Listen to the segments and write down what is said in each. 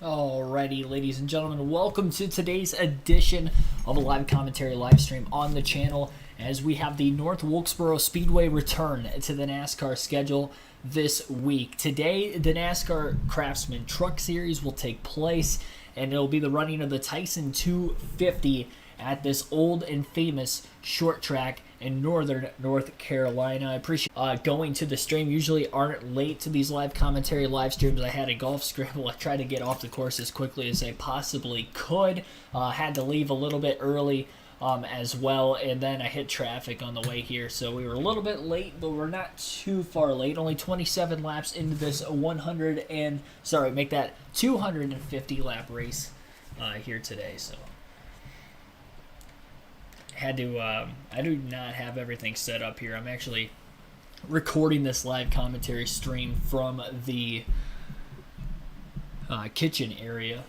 Alrighty, ladies and gentlemen, welcome to today's edition of a live commentary live stream on the channel as we have the North Wilkesboro Speedway return to the NASCAR schedule this week. Today, the NASCAR Craftsman Truck Series will take place, and it'll be the running of the Tyson 250 at this old and famous short track in northern North Carolina. I appreciate going to the stream. Usually aren't late to these live commentary live streams. I had a golf scramble. I tried to get off the course as quickly as I possibly could. Had to leave a little bit early as well, and then I hit traffic on the way here, so we were a little bit late, but we're not too far late. Only 27 laps into this 250 lap race here today. So I do not have everything set up here. I'm actually recording this live commentary stream from the kitchen area.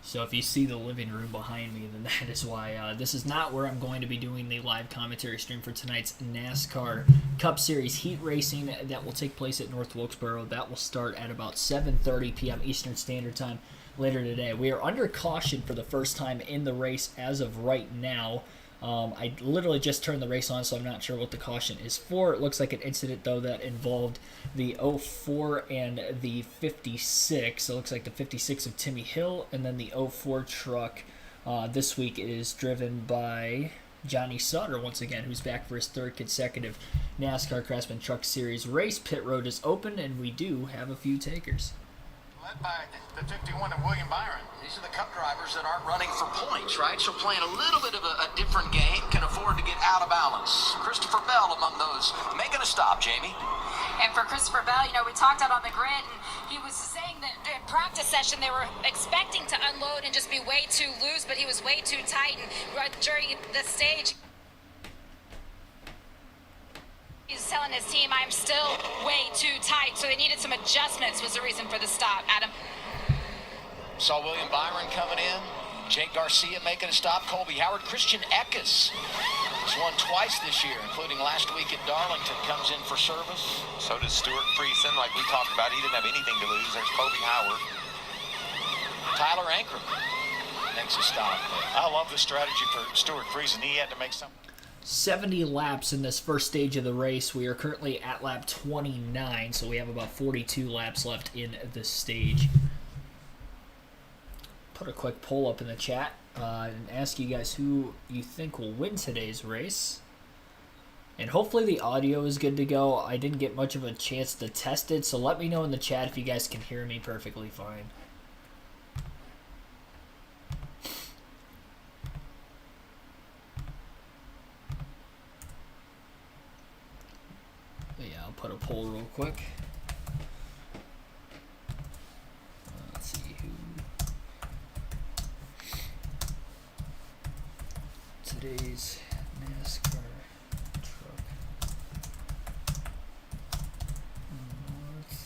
So if you see the living room behind me, then that is why. This is not where I'm going to be doing the live commentary stream for tonight's NASCAR Cup Series heat racing that will take place at North Wilkesboro. That will start at about 7:30 p.m. Eastern Standard Time later today. We are under caution for the first time in the race as of right now. I literally just turned the race on, so I'm not sure what the caution is for. It looks like an incident, though, that involved the 04 and the 56. It looks like the 56 of Timmy Hill, and then the 04 truck this week is driven by Johnny Sutter, once again, who's back for his third consecutive NASCAR Craftsman Truck Series race. Pit road is open, and we do have a few takers. Led by the 51 of William Byron. These are the Cup drivers that aren't running for points, right? So playing a little bit of a different game, can afford to get out of balance. Christopher Bell among those making a stop, Jamie. And for Christopher Bell, we talked out on the grid, and he was saying that in practice session they were expecting to unload and just be way too loose, but he was way too tight. And right during the stage, he's telling his team, I'm still way too tight. So they needed some adjustments was the reason for the stop. Adam? Saw William Byron coming in. Jake Garcia making a stop. Colby Howard. Christian Eckes has won twice this year, including last week at Darlington. Comes in for service. So does Stuart Friesen, like we talked about. He didn't have anything to lose. There's Colby Howard. Tyler Ankrum makes a stop. I love the strategy for Stuart Friesen. He had to make some 70 laps in this first stage of the race. We are currently at lap 29, so we have about 42 laps left in this stage. Put a quick poll up in the chat and ask you guys who you think will win today's race. And hopefully the audio is good to go. I didn't get much of a chance to test it, so let me know in the chat if you guys can hear me perfectly fine. Yeah, I'll put a poll real quick. Let's see who today's NASCAR truck North.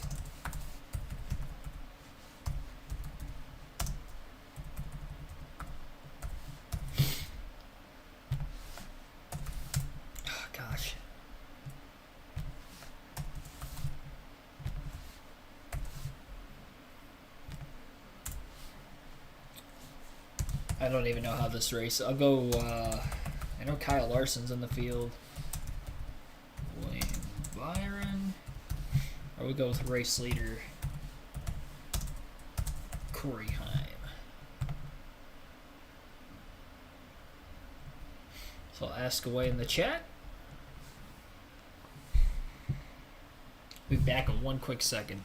Oh, gosh. I don't even know how this race. I'll go. I know Kyle Larson's in the field. William Byron. Or we go with race leader Corey Heim. So I'll ask away in the chat. Be back in one quick second.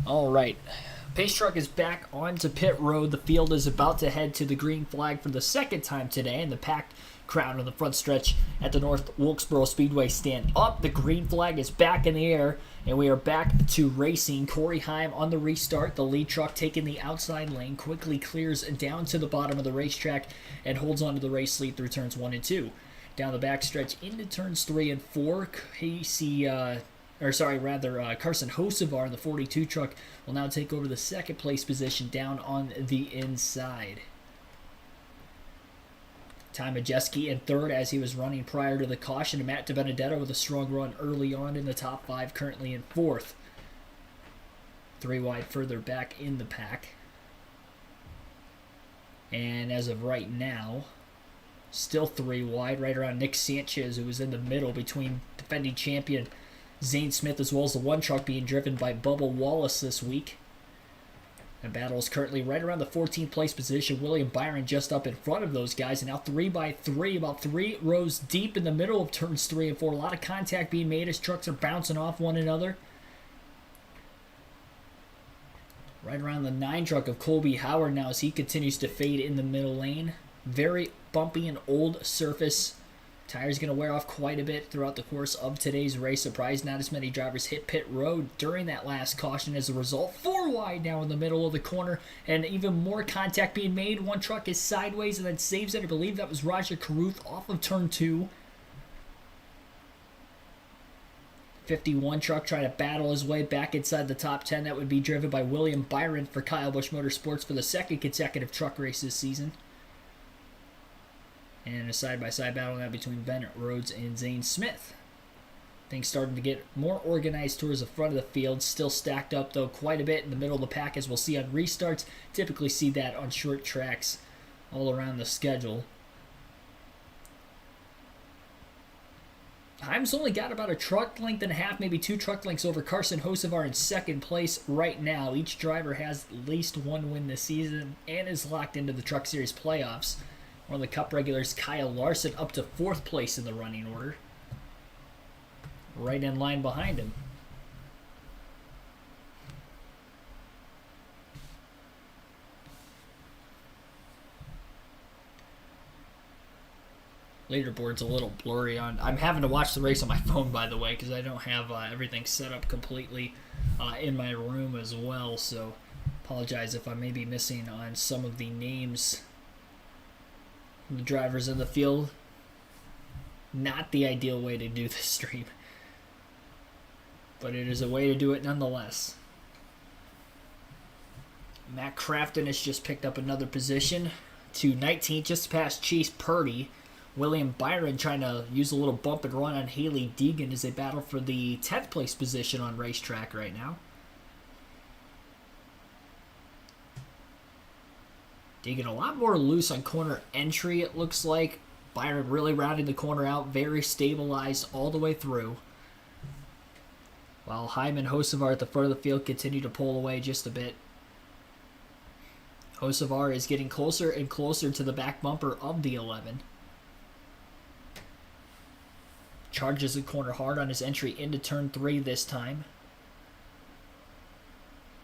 All right. Pace truck is back onto pit road. The field is about to head to the green flag for the second time today in the packed crowd on the front stretch at the North Wilkesboro Speedway stand up. The green flag is back in the air, and we are back to racing. Corey Heim on the restart. The lead truck taking the outside lane, quickly clears down to the bottom of the racetrack and holds on to the race lead through turns 1 and 2. Down the backstretch into turns 3 and 4, Carson Hocevar in the 42 truck will now take over the second place position down on the inside. Ty Majeski in third as he was running prior to the caution. Matt DiBenedetto with a strong run early on in the top 5, currently in 4th. 3 wide further back in the pack. And as of right now, still 3 wide, right around Nick Sanchez, who was in the middle between defending champion Zane Smith as well as the 1 truck being driven by Bubba Wallace this week. The battle is currently right around the 14th place position. William Byron just up in front of those guys. And now 3 by 3, about 3 rows deep in the middle of turns 3 and 4. A lot of contact being made as trucks are bouncing off one another. Right around the 9 truck of Colby Howard now as he continues to fade in the middle lane. Very bumpy and old surface. Tires going to wear off quite a bit throughout the course of today's race. Surprised not as many drivers hit pit road during that last caution as a result. 4 wide now in the middle of the corner, and even more contact being made. 1 truck is sideways and then saves it. I believe that was Roger Carruth off of turn 2. 51 truck trying to battle his way back inside the top 10. That would be driven by William Byron for Kyle Busch Motorsports for the 2nd consecutive truck race this season. And a side-by-side battle now between Bennett Rhodes and Zane Smith. Things starting to get more organized towards the front of the field. Still stacked up, though, quite a bit in the middle of the pack, as we'll see on restarts. Typically see that on short tracks all around the schedule. Heim's only got about a truck length and a half, maybe 2 truck lengths over Carson Hocevar in 2nd place right now. Each driver has at least 1 win this season and is locked into the Truck Series playoffs. One of the Cup regulars, Kyle Larson, up to 4th place in the running order. Right in line behind him. Leaderboard's a little blurry on. I'm having to watch the race on my phone, by the way, because I don't have everything set up completely in my room as well. So apologize if I may be missing on some of the names. The drivers in the field. Not the ideal way to do this stream, but it is a way to do it nonetheless. Matt Crafton has just picked up another position to 19th, just past Chase Purdy. William Byron trying to use a little bump and run on Haley Deegan as they battle for the 10th place position on racetrack right now. Deegan a lot more loose on corner entry, it looks like. Byron really rounding the corner out, very stabilized all the way through. While Heim and Hocevar at the front of the field continue to pull away just a bit. Hocevar is getting closer and closer to the back bumper of the 11. Charges the corner hard on his entry into turn 3 this time.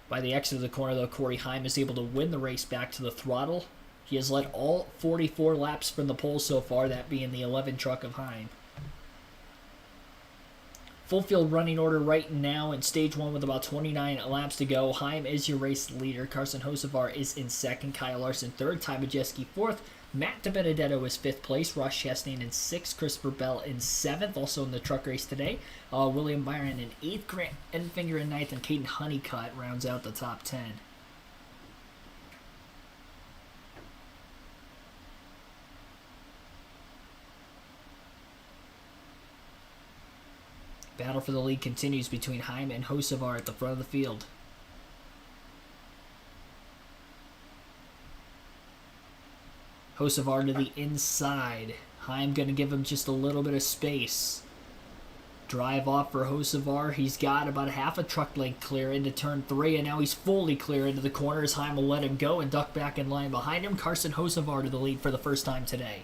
By the exit of the corner, though, Corey Heim is able to win the race back to the throttle. He has led all 44 laps from the pole so far, that being the 11 truck of Heim. Full field running order right now in stage 1 with about 29 laps to go. Heim is your race leader. Carson Hocevar is in 2nd. Kyle Larson 3rd. Ty Majeski 4th. Matt DiBenedetto is 5th place. Ross Chastain in 6th. Christopher Bell in 7th. Also in the truck race today. William Byron in 8th. Grant Enfinger in 9th. And Caden Honeycutt rounds out the top 10. Battle for the lead continues between Heim and Hocevar at the front of the field. Hocevar to the inside. Heim going to give him just a little bit of space. Drive off for Hocevar. He's got about a half a truck length clear into turn 3, and now he's fully clear into the corners. Heim will let him go and duck back in line behind him. Carson Hocevar to the lead for the first time today.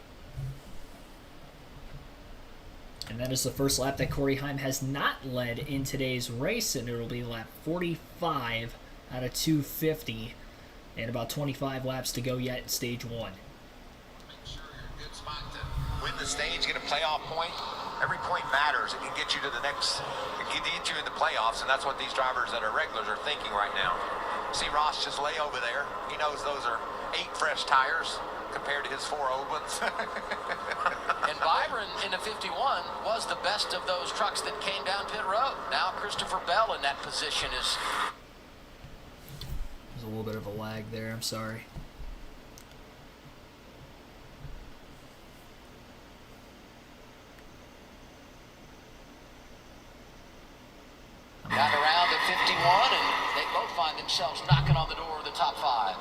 And that is the first lap that Corey Heim has not led in today's race, and it will be lap 45 out of 250, and about 25 laps to go yet in stage 1. Make sure you're in a good spot to win the stage, get a playoff point. Every point matters. It can get you to the next, it can get you in the playoffs, and that's what these drivers that are regulars are thinking right now. See Ross just lay over there. He knows those are 8 fresh tires compared to his 4 old ones. And Byron in the 51 was the best of those trucks that came down pit road. Now Christopher Bell in that position is... There's a little bit of a lag there. I'm sorry. Got around to 51, and they both find themselves knocking on the door of the top 5.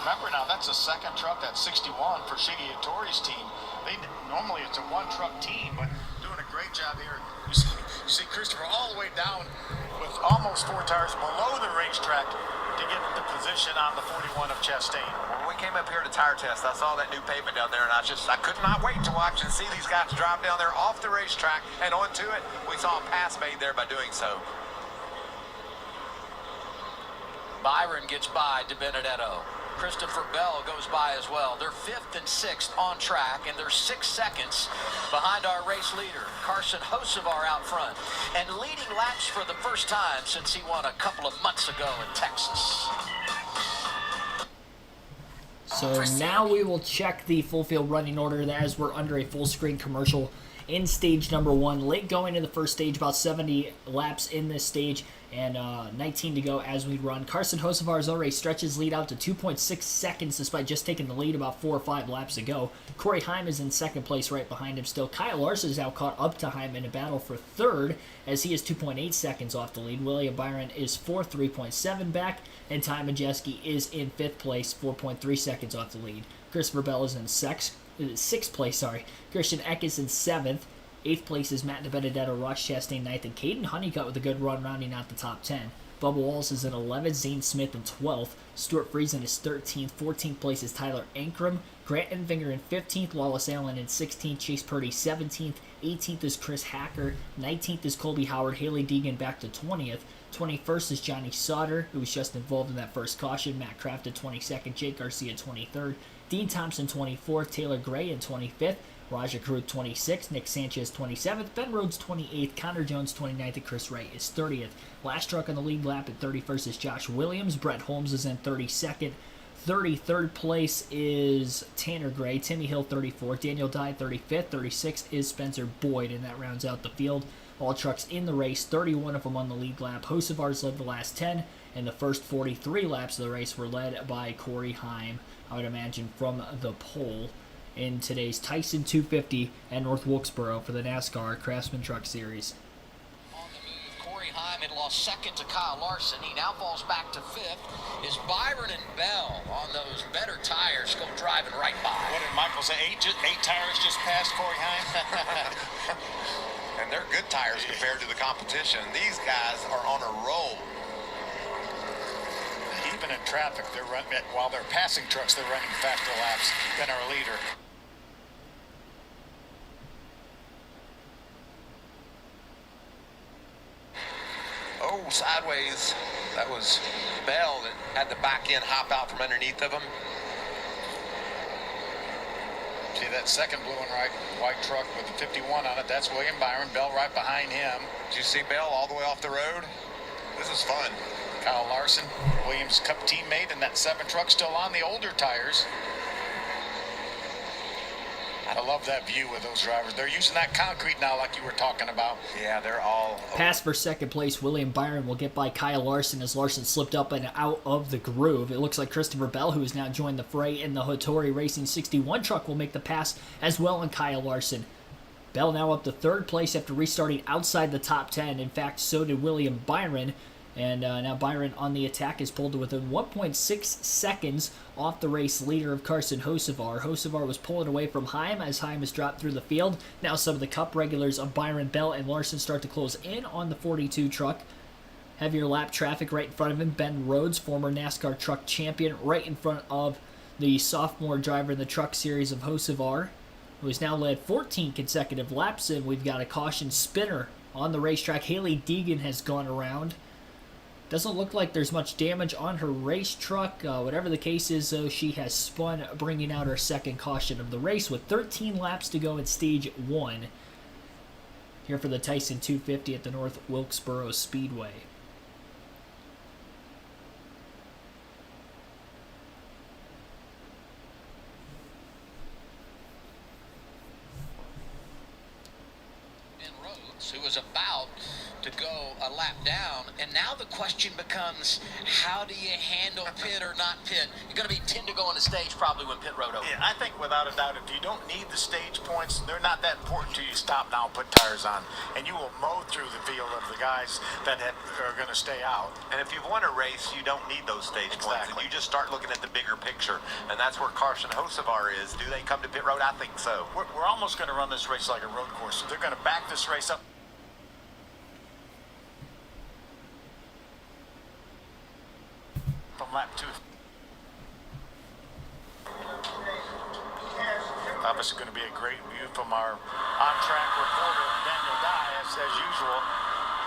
Remember now, that's a second truck, that's 61 for Shigetori's team. Normally it's a 1-truck team, but doing a great job here. You see Christopher all the way down with almost 4 tires below the racetrack to get the position on the 41 of Chastain. When we came up here to tire test, I saw that new pavement down there, and I could not wait to watch and see these guys drive down there off the racetrack and onto it. We saw a pass made there by doing so. Byron gets by De Benedetto. Christopher Bell goes by as well. They're 5th and 6th on track, and they're 6 seconds behind our race leader, Carson Hocevar, out front, and leading laps for the first time since he won a couple of months ago in Texas. So now we will check the full field running order as we're under a full screen commercial in stage number 1. Late going to the first stage, about 70 laps in this stage, and 19 to go as we run. Carson Hocevar's already stretches lead out to 2.6 seconds despite just taking the lead about 4 or 5 laps ago. Corey Heim is in second place right behind him still. Kyle Larson is now caught up to Heim in a battle for third as he is 2.8 seconds off the lead. William Byron is fourth, 3.7 back, and Ty Majeski is in fifth place, 4.3 seconds off the lead. Christopher Bell is in sixth place. Christian Eck is in 7th. 8th place is Matt DiBenedetto, Ross Chastain 9th, and Caden Honeycutt with a good run rounding out the top 10. Bubba Wallace is in 11th, Zane Smith in 12th, Stuart Friesen is 13th, 14th place is Tyler Ankrum, Grant Enfinger in 15th, Wallace Allen in 16th, Chase Purdy 17th, 18th is Chris Hacker, 19th is Colby Howard, Haley Deegan back to 20th, 21st is Johnny Sauter, who was just involved in that first caution, Matt Kraft at 22nd, Jake Garcia 23rd, Dean Thompson 24th, Taylor Gray in 25th, Raja Karut 26th, Nick Sanchez 27th, Ben Rhodes 28th, Connor Jones 29th, and Chris Wright is 30th. Last truck on the lead lap at 31st is Josh Williams. Brett Holmes is in 32nd. 33rd place is Tanner Gray. Timmy Hill 34th. Daniel Dye 35th. 36th is Spencer Boyd, and that rounds out the field. All trucks in the race, 31 of them on the lead lap. Hocevar's led the last 10, and the first 43 laps of the race were led by Corey Heim, I would imagine, from the pole in today's Tyson 250 at North Wilkesboro for the NASCAR Craftsman Truck Series. On the move, Corey Heim had lost second to Kyle Larson. He now falls back to 5th. Is Byron and Bell on those better tires go driving right by? What did Michael say? 8 tires just passed Corey Heim? And they're good tires compared to the competition. These guys are on a roll. Even in traffic, they're running, while they're passing trucks, they're running faster laps than our leader. Oh, sideways. That was Bell that had the back end hop out from underneath of him. See that second blue and white truck with the 51 on it? That's William Byron. Bell right behind him. Did you see Bell all the way off the road? This is fun. Kyle Larson, Williams' Cup teammate, and that 7 truck still on the older tires. I love that view with those drivers. They're using that concrete now like you were talking about. Yeah, they're all... Pass for second place, William Byron will get by Kyle Larson as Larson slipped up and out of the groove. It looks like Christopher Bell, who has now joined the fray in the Hattori Racing 61 truck, will make the pass as well on Kyle Larson. Bell now up to 3rd place after restarting outside the top 10. In fact, so did William Byron. And now Byron on the attack is pulled to within 1.6 seconds off the race leader of Carson Hocevar. Hocevar was pulling away from Heim as Heim has dropped through the field. Now some of the Cup regulars of Byron, Bell, and Larson start to close in on the 42 truck. Heavier lap traffic right in front of him. Ben Rhodes, former NASCAR truck champion, right in front of the sophomore driver in the truck series of Hocevar, who has now led 14 consecutive laps. And we've got a caution spinner on the racetrack. Haley Deegan has gone around. Doesn't look like there's much damage on her race truck. Whatever the case is, though, she has spun, bringing out her second caution of the race with 13 laps to go in Stage 1 here for the Tyson 250 at the North Wilkesboro Speedway. Who was about to go a lap down, and now the question becomes, how do you handle pit or not pit? You're going to be 10 to go on the stage probably when pit road opens. Yeah, I think without a doubt, if you don't need the stage points, they're not that important to you. Stop now, put tires on, and you will mow through the field of the guys that are going to stay out. And if you've won a race, you don't need those stage points. And you just start looking at the bigger picture. And that's where Carson Hocevar is. Do they come to pit road? I think so. We're almost going to run this race like a road course. So they're going to back this race up. From lap 2. Obviously going to be a great view from our on-track reporter, Daniel Dye, as usual.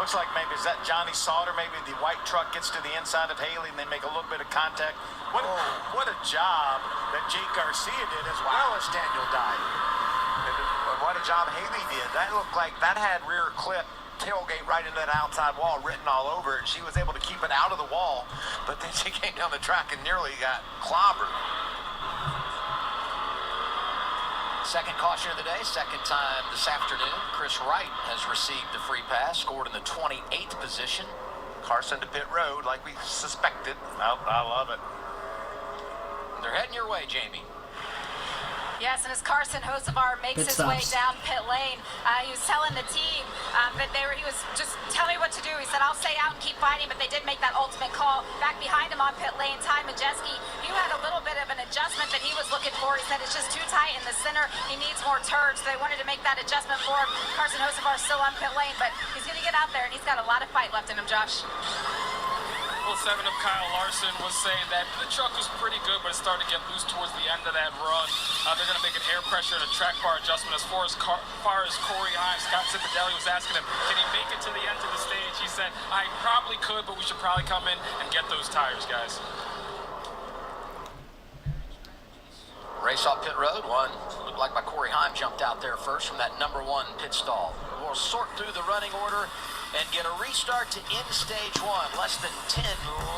Looks like maybe, is that Johnny Sauter? Maybe the white truck gets to the inside of Haley and they make a little bit of contact. What a job that Jake Garcia did as well as Daniel Dye. What a job Haley did. That looked like that had rear clip tailgate right into that outside wall written all over it. She was able to keep it out of the wall, but then she came down the track and nearly got clobbered. Second caution of the day, second time this afternoon. Chris Wright has received the free pass, scored in the 28th position. Carson to pit road like we suspected. I love it. They're heading your way, Jamie. Yes, and as Carson Hocevar makes his way down pit lane, he was telling the team that he was just telling me what to do. He said, I'll stay out and keep fighting, but they did make that ultimate call. Back behind him on pit lane, Ty Majeski, he had a little bit of an adjustment that he was looking for. He said it's just too tight in the center. He needs more turd, so they wanted to make that adjustment for him. Carson Hocevar still on pit lane, but he's going to get out there, and he's got a lot of fight left in him, Josh. 7 of Kyle Larson was saying that the truck was pretty good, but it started to get loose towards the end of that run. They're going to make an air pressure and a track bar adjustment as far as Corey Himes. Scott Cipodelli was asking him, can he make it to the end of the stage? He said, I probably could, but we should probably come in and get those tires, guys. Race off pit road. One looked like by Corey Himes jumped out there first from that number 1 pit stall. We'll sort through the running order and get a restart to end stage 1. Less than 10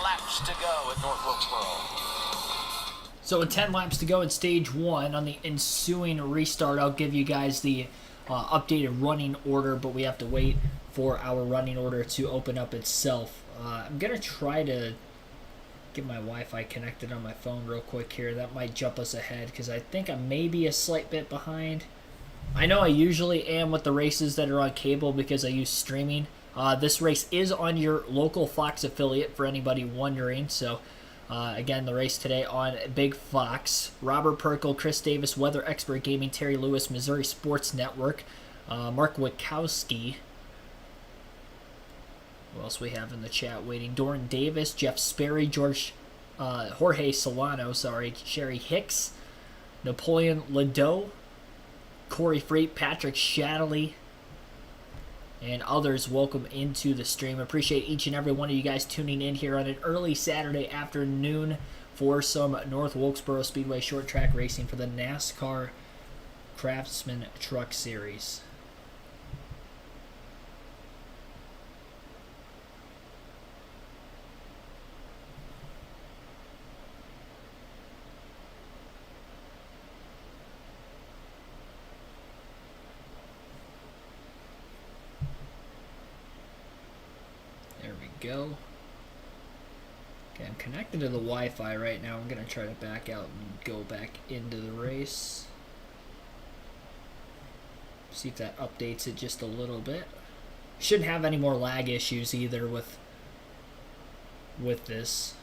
laps to go at North Wilkesboro. So with 10 laps to go in Stage 1, on the ensuing restart, I'll give you guys the updated running order, but we have to wait for our running order to open up itself. I'm going to try to get my Wi-Fi connected on my phone real quick here. That might jump us ahead because I think I may be a slight bit behind. I know I usually am with the races that are on cable because I use streaming. This race is on your local Fox affiliate for anybody wondering. So, again, the race today on Big Fox. Robert Perkle, Chris Davis, Weather Expert Gaming, Terry Lewis, Missouri Sports Network, Mark Witkowski. Who else we have in the chat waiting? Doran Davis, Jeff Sperry, Jorge Solano, Sherry Hicks, Napoleon Ledoux, Corey Freight, Patrick Shadley, and others. Welcome into the stream. Appreciate each and every one of you guys tuning in here on an early Saturday afternoon for some North Wilkesboro Speedway short track racing for the NASCAR Craftsman Truck Series. Go. Okay, I'm connected to the Wi-Fi right now. I'm going to try to back out and go back into the race. See if that updates it just a little bit. Shouldn't have any more lag issues either with this.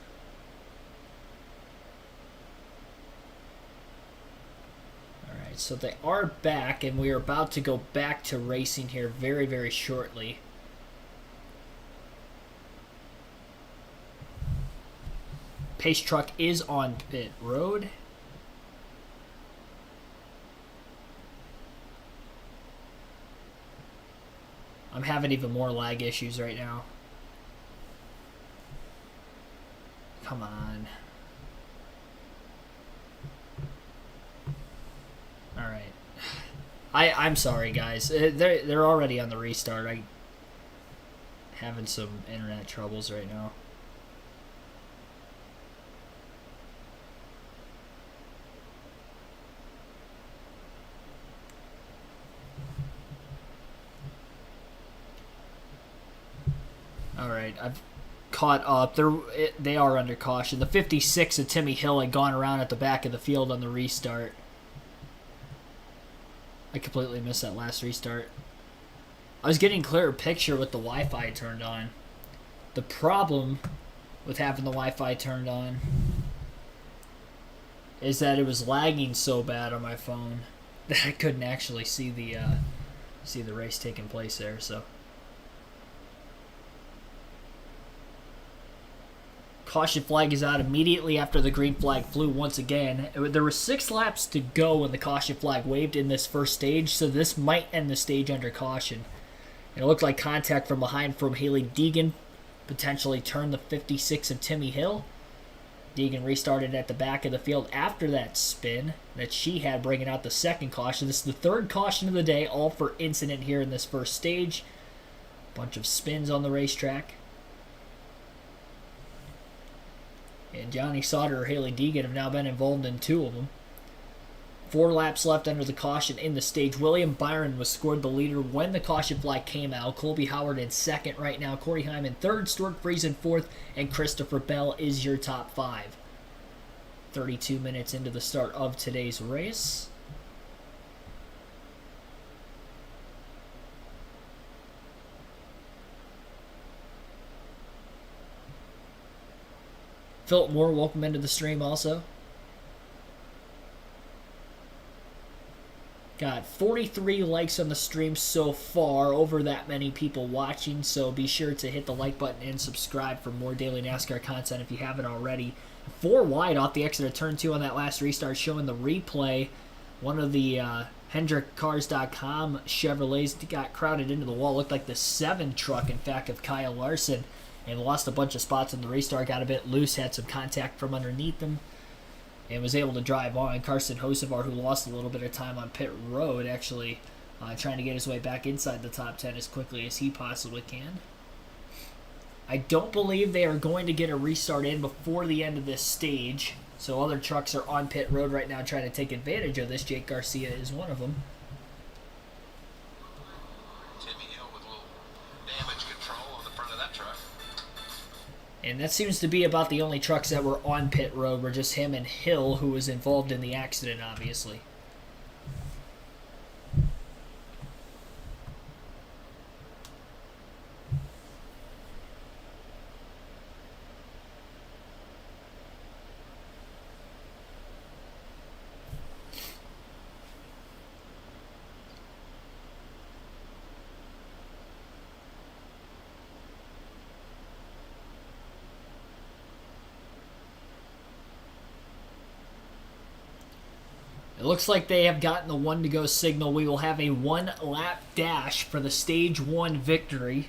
Alright, so they are back, and we are about to go back to racing here very, very shortly. Pace truck is on pit road. I'm having even more lag issues right now. come on. All right. I'm sorry, guys. They're already on the restart. I'm having some internet troubles right now. All right, I've caught up. They are under caution. The 56 of Timmy Hill had gone around at the back of the field on the restart. I completely missed that last restart. I was getting a clearer picture with the Wi-Fi turned on. The problem with having the Wi-Fi turned on is that it was lagging so bad on my phone that I couldn't actually see the race taking place there. So. Caution flag is out immediately after the green flag flew once again. There were 6 laps to go when the caution flag waved in this first stage, so this might end the stage under caution. And it looked like contact from behind from Hailie Deegan potentially turned the 56 of Timmy Hill. Deegan restarted at the back of the field after that spin that she had, bringing out the second caution. This is the third caution of the day, all for incident here in this first stage. Bunch of spins on the racetrack. And Johnny Sauter or Hailie Deegan have now been involved in 2 of them. 4 laps left under the caution in the stage. William Byron was scored the leader when the caution flag came out. Colby Howard in second right now. Corey Heim in third. Stuart Freeze in fourth. And Christopher Bell is your top 5. 32 minutes into the start of today's race. Philip Moore, welcome into the stream also. Got 43 likes on the stream so far, over that many people watching, so be sure to hit the like button and subscribe for more daily NASCAR content if you haven't already. 4 wide off the exit of turn 2 on that last restart, showing the replay. One of the HendrickCars.com Chevrolets got crowded into the wall. Looked like the 7 truck, in fact, of Kyle Larson. And lost a bunch of spots in the restart, got a bit loose, had some contact from underneath them, and was able to drive on. Carson Hocevar, who lost a little bit of time on pit road, actually trying to get his way back inside the top 10 as quickly as he possibly can. I don't believe they are going to get a restart in before the end of this stage, so other trucks are on pit road right now trying to take advantage of this. Jake Garcia is one of them. And that seems to be about the only trucks that were on pit road, were just him and Hill, who was involved in the accident, obviously. It looks like they have gotten the 1 to go signal. We will have a 1-lap dash for the Stage 1 victory.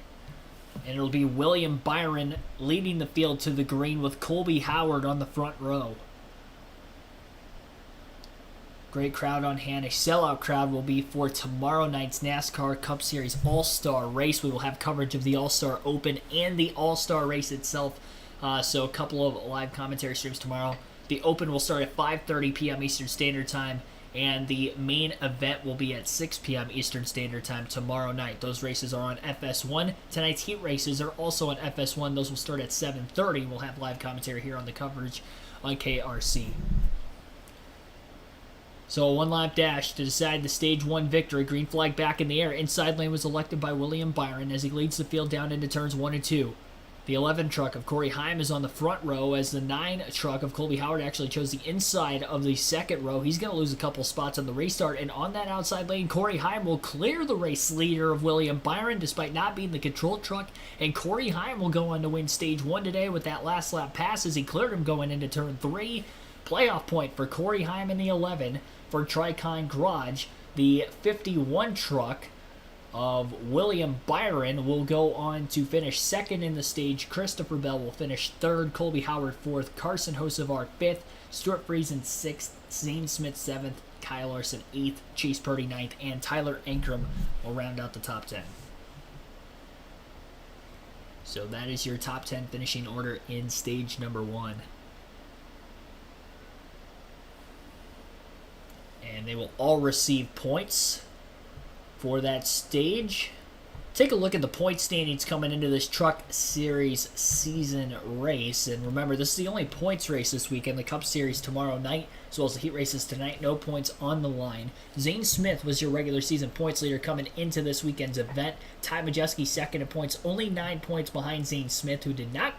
And it'll be William Byron leading the field to the green with Colby Howard on the front row. Great crowd on hand. A sellout crowd will be for tomorrow night's NASCAR Cup Series All-Star race. We will have coverage of the All-Star Open and the All-Star race itself. So a couple of live commentary streams tomorrow. The Open will start at 5:30 p.m. Eastern Standard Time, and the main event will be at 6 p.m. Eastern Standard Time tomorrow night. Those races are on FS1. Tonight's heat races are also on FS1. Those will start at 7:30. We'll have live commentary here on the coverage on KRC. So a 1-lap dash to decide the Stage 1 victory. Green flag back in the air. Inside lane was elected by William Byron as he leads the field down into turns 1 and 2. The 11 truck of Corey Heim is on the front row, as the 9 truck of Colby Howard actually chose the inside of the second row. He's going to lose a couple spots on the restart, and on that outside lane, Corey Heim will clear the race leader of William Byron despite not being the control truck, and Corey Heim will go on to win Stage 1 today with that last lap pass as he cleared him going into turn 3. Playoff point for Corey Heim in the 11 for Tricon Garage. The 51 truck of William Byron will go on to finish second in the stage. Christopher Bell will finish third. Colby Howard fourth. Carson Hocevar fifth. Stuart Friesen sixth. Zane Smith seventh. Kyle Larson eighth. Chase Purdy ninth. And Tyler Ankrum will round out the top 10. So that is your top 10 finishing order in stage number 1. And they will all receive points for that stage. Take a look at the point standings coming into this Truck Series season race. And remember, this is the only points race this weekend. The Cup Series tomorrow night, as well as the heat races tonight. No points on the line. Zane Smith was your regular season points leader coming into this weekend's event. Ty Majeski second in points, only 9 points behind Zane Smith, who did not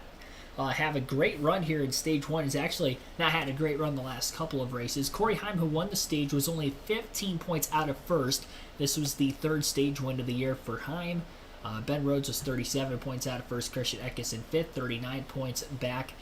have a great run here in stage 1. Has actually not had a great run the last couple of races. Corey Heim, who won the stage, was only 15 points out of first. This was the third stage win of the year for Heim. Ben Rhodes was 37 points out of first. Christian Eckes in fifth, 39 points back,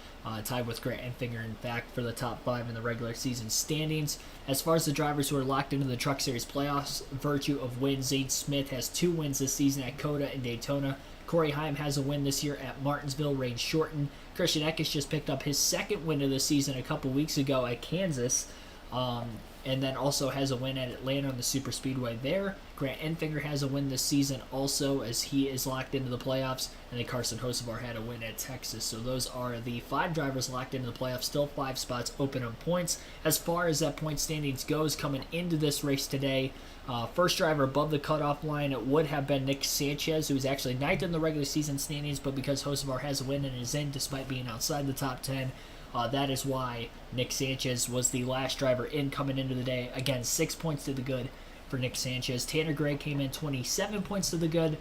tied with Grant Enfinger, in fact, for the top 5 in the regular season standings. As far as the drivers who are locked into the Truck Series playoffs, virtue of wins, Zane Smith has 2 wins this season at COTA and Daytona. Corey Heim has a win this year at Martinsville, rain shortened. Christian Eckes just picked up his second win of the season a couple weeks ago at Kansas, and then also has a win at Atlanta on the Super Speedway there. Grant Enfinger has a win this season also, as he is locked into the playoffs, and then Carson Hocevar had a win at Texas. So those are the 5 drivers locked into the playoffs, still 5 spots open on points. As far as that point standings goes coming into this race today, first driver above the cutoff line would have been Nick Sanchez, who was actually 9th in the regular season standings, but because Hocevar has a win and is in despite being outside the top 10, that is why Nick Sanchez was the last driver in coming into the day. Again, 6 points to the good for Nick Sanchez. Tanner Gray came in 27 points to the good,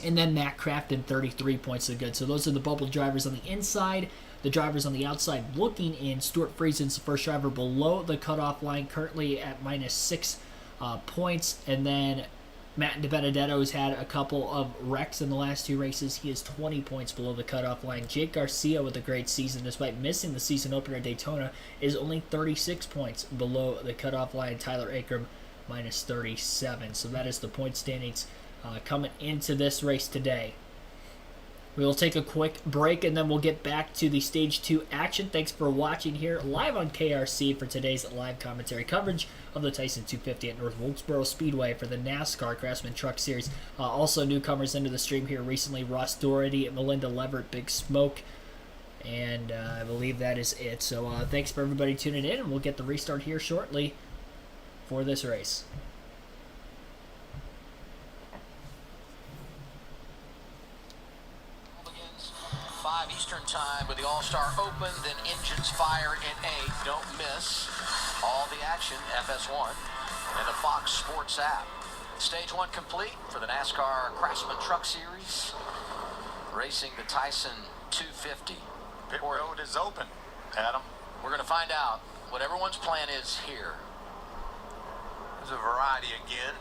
and then Matt Crafton 33 points to the good. So those are the bubble drivers on the inside. The drivers on the outside looking in. Stuart Friesen's the first driver below the cutoff line, currently at minus 6 points, and then Matt DiBenedetto has had a couple of wrecks in the last 2 races. He is 20 points below the cutoff line. Jake Garcia, with a great season, despite missing the season opener at Daytona, is only 36 points below the cutoff line. Tyler Ankrum, minus 37. So that is the point standings coming into this race today. We will take a quick break, and then we'll get back to the Stage 2 action. Thanks for watching here live on KRC for today's live commentary coverage of the Tyson 250 at North Wilkesboro Speedway for the NASCAR Craftsman Truck Series. Also newcomers into the stream here recently, Ross Doherty, Melinda Leverett, Big Smoke, and I believe that is it. So thanks for everybody tuning in, and we'll get the restart here shortly for this race. 5 Eastern Time with the All-Star Open, then engines fire in 8. Don't miss all the action, FS1, and the Fox Sports app. Stage 1 complete for the NASCAR Craftsman Truck Series, racing the Tyson 250. Pit road is open, Adam. We're going to find out what everyone's plan is here. There's a variety again.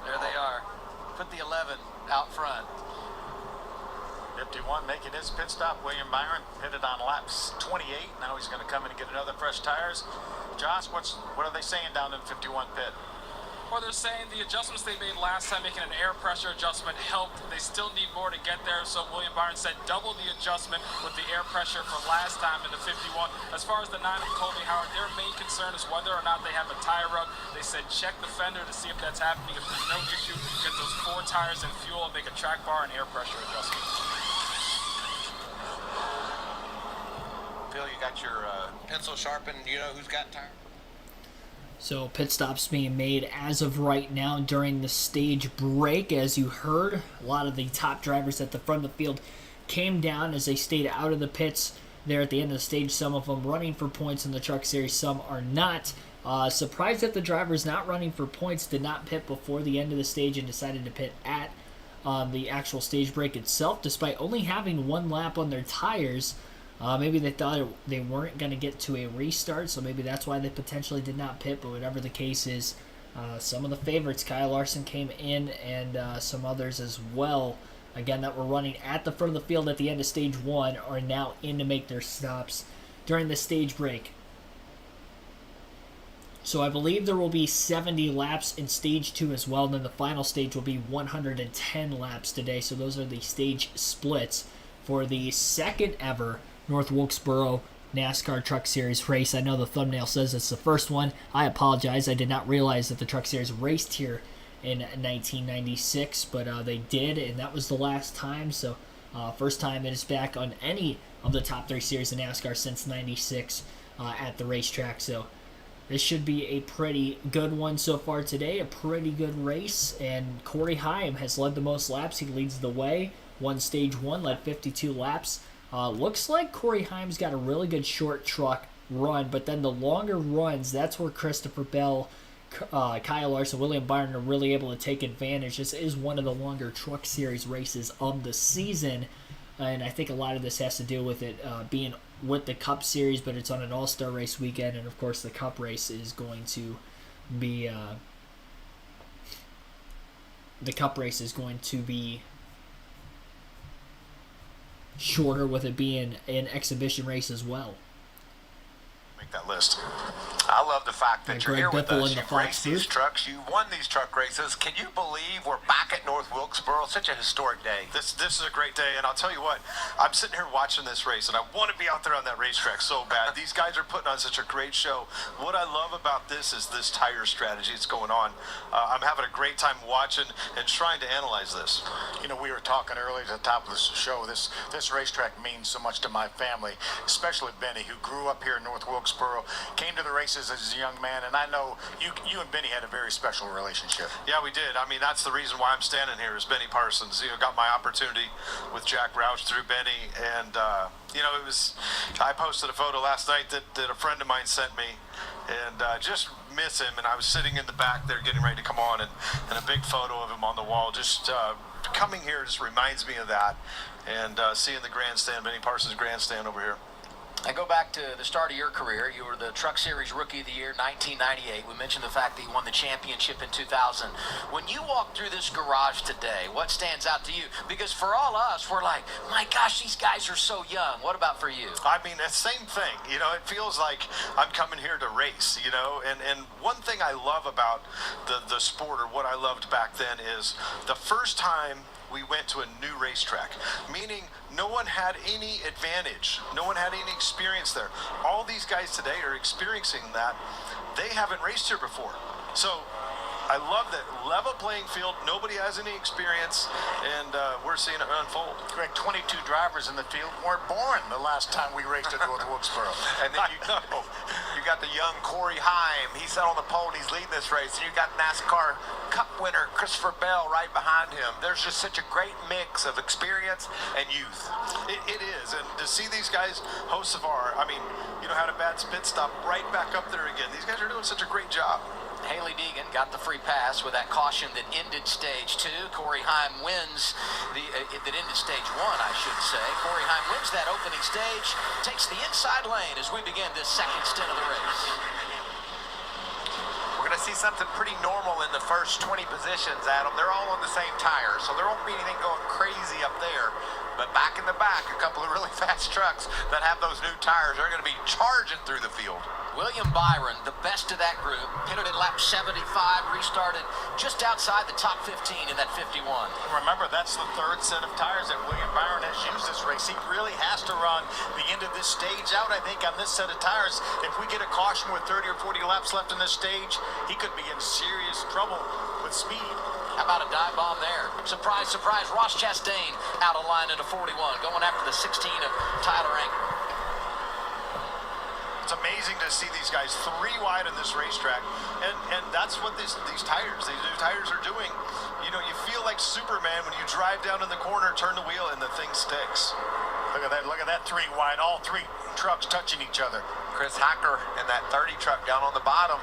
There they are. Put the 11 out front. 51 making his pit stop. William Byron pitted on laps 28. Now he's going to come in and get another fresh tires. Josh, what are they saying down in 51 pit? Well, they're saying the adjustments they made last time, making an air pressure adjustment, helped. They still need more to get there, so William Byron said double the adjustment with the air pressure from last time in the 51. As far as the 9 of Colby Howard, their main concern is whether or not they have a tire rub. They said check the fender to see if that's happening. If there's no issue, get those 4 tires and fuel and make a track bar and air pressure adjustment. Phil, you got your pencil sharpened. You know who's got tire? So pit stops being made as of right now during the stage break. As you heard, a lot of the top drivers at the front of the field came down as they stayed out of the pits there at the end of the stage. Some of them running for points in the Truck Series, some are not. Surprised that the drivers not running for points did not pit before the end of the stage and decided to pit at the actual stage break itself, despite only having 1 lap on their tires. Maybe they thought they weren't going to get to a restart, so maybe that's why they potentially did not pit. But whatever the case is, some of the favorites, Kyle Larson came in, and some others as well, again, that were running at the front of the field at the end of stage 1, are now in to make their stops during the stage break. So I believe there will be 70 laps in Stage 2 as well, and then the final stage will be 110 laps today. So those are the stage splits for the second ever North Wilkesboro NASCAR Truck Series race. I know the thumbnail says it's the first one. I apologize. I did not realize that the Truck Series raced here in 1996, but they did, and that was the last time. So first time it is back on any of the top 3 series in NASCAR since 96 at the racetrack. So this should be a pretty good one so far today, a pretty good race, and Corey Heim has led the most laps. He leads the way, won Stage 1, led 52 laps. Looks like Corey Heim's got a really good short truck run, but then the longer runs, that's where Christopher Bell, Kyle Larson, William Byron are really able to take advantage. This is one of the longer Truck Series races of the season, and I think a lot of this has to do with it being with the Cup Series, but it's on an all-star race weekend, and of course the Cup race is going to be shorter, with it being an exhibition race as well. Make that list. I love the fact that you're here with Biffle us. in the You've Fox raced these booth. trucks. You won these truck races. Can you believe we're back at North Wilkesboro? Such a historic day. This is a great day, and I'll tell you what, I'm sitting here watching this race, and I want to be out there on that racetrack so bad. These guys are putting on such a great show. What I love about this is this tire strategy that's going on. I'm having a great time watching and trying to analyze this. You know, we were talking earlier at the top of the show, this racetrack means so much to my family, especially Benny, who grew up here in North Wilkesboro, came to the races as a young man, and I know you and Benny had a very special relationship. Yeah, we did. I mean, that's the reason why I'm standing here is Benny Parsons. You know, got my opportunity with Jack Roush through Benny, and you know, I posted a photo last night that a friend of mine sent me, and just miss him, and I was sitting in the back there getting ready to come on, and a big photo of him on the wall. Just coming here just reminds me of that, and seeing the grandstand, Benny Parsons grandstand over here. I go back to the start of your career. You were the Truck Series Rookie of the Year, 1998. We mentioned the fact that you won the championship in 2000. When you walk through this garage today, what stands out to you? Because for all us, we're like, my gosh, these guys are so young. What about for you? I mean, the same thing. You know, it feels like I'm coming here to race, you know. And one thing I love about the sport, or what I loved back then, is the first time we went to a new racetrack, meaning no one had any advantage. No one had any experience there. All these guys today are experiencing that. They haven't raced here before. So I love that level playing field. Nobody has any experience, and we're seeing it unfold. Greg, 22 drivers in the field weren't born the last time we raced at North Wilkesboro. And then you got the young Corey Heim. He's out on the pole, and he's leading this race. And you got NASCAR Cup winner Christopher Bell right behind him. There's just such a great mix of experience and youth. It is, and to see these guys, Hocevar, I mean, you know, had a bad pit stop, right back up there again. These guys are doing such a great job. Haley Deegan got the free pass with that caution that ended Stage 2. Corey Heim wins that ended Stage 1, I should say. Corey Heim wins that opening stage, takes the inside lane as we begin this second stint of the race. We're going to see something pretty normal in the first 20 positions, Adam. They're all on the same tire, so there won't be anything going crazy up there. But back in the back, a couple of really fast trucks that have those new tires are going to be charging through the field. William Byron, the best of that group, pitted at lap 75, restarted just outside the top 15 in that 51. Remember, that's the third set of tires that William Byron has used this race. He really has to run the end of this stage out, I think, on this set of tires. If we get a caution with 30 or 40 laps left in this stage, he could be in serious trouble with speed. How about a dive bomb there? Surprise, surprise, Ross Chastain out of line into 41, going after the 16 of Tyler Anchor. It's amazing to see these guys 3 wide on this racetrack, and that's what these new tires are doing. You know, you feel like Superman when you drive down in the corner, turn the wheel, and the thing sticks. Look at that 3 wide, all 3 trucks touching each other. Chris Hacker in that 30 truck down on the bottom,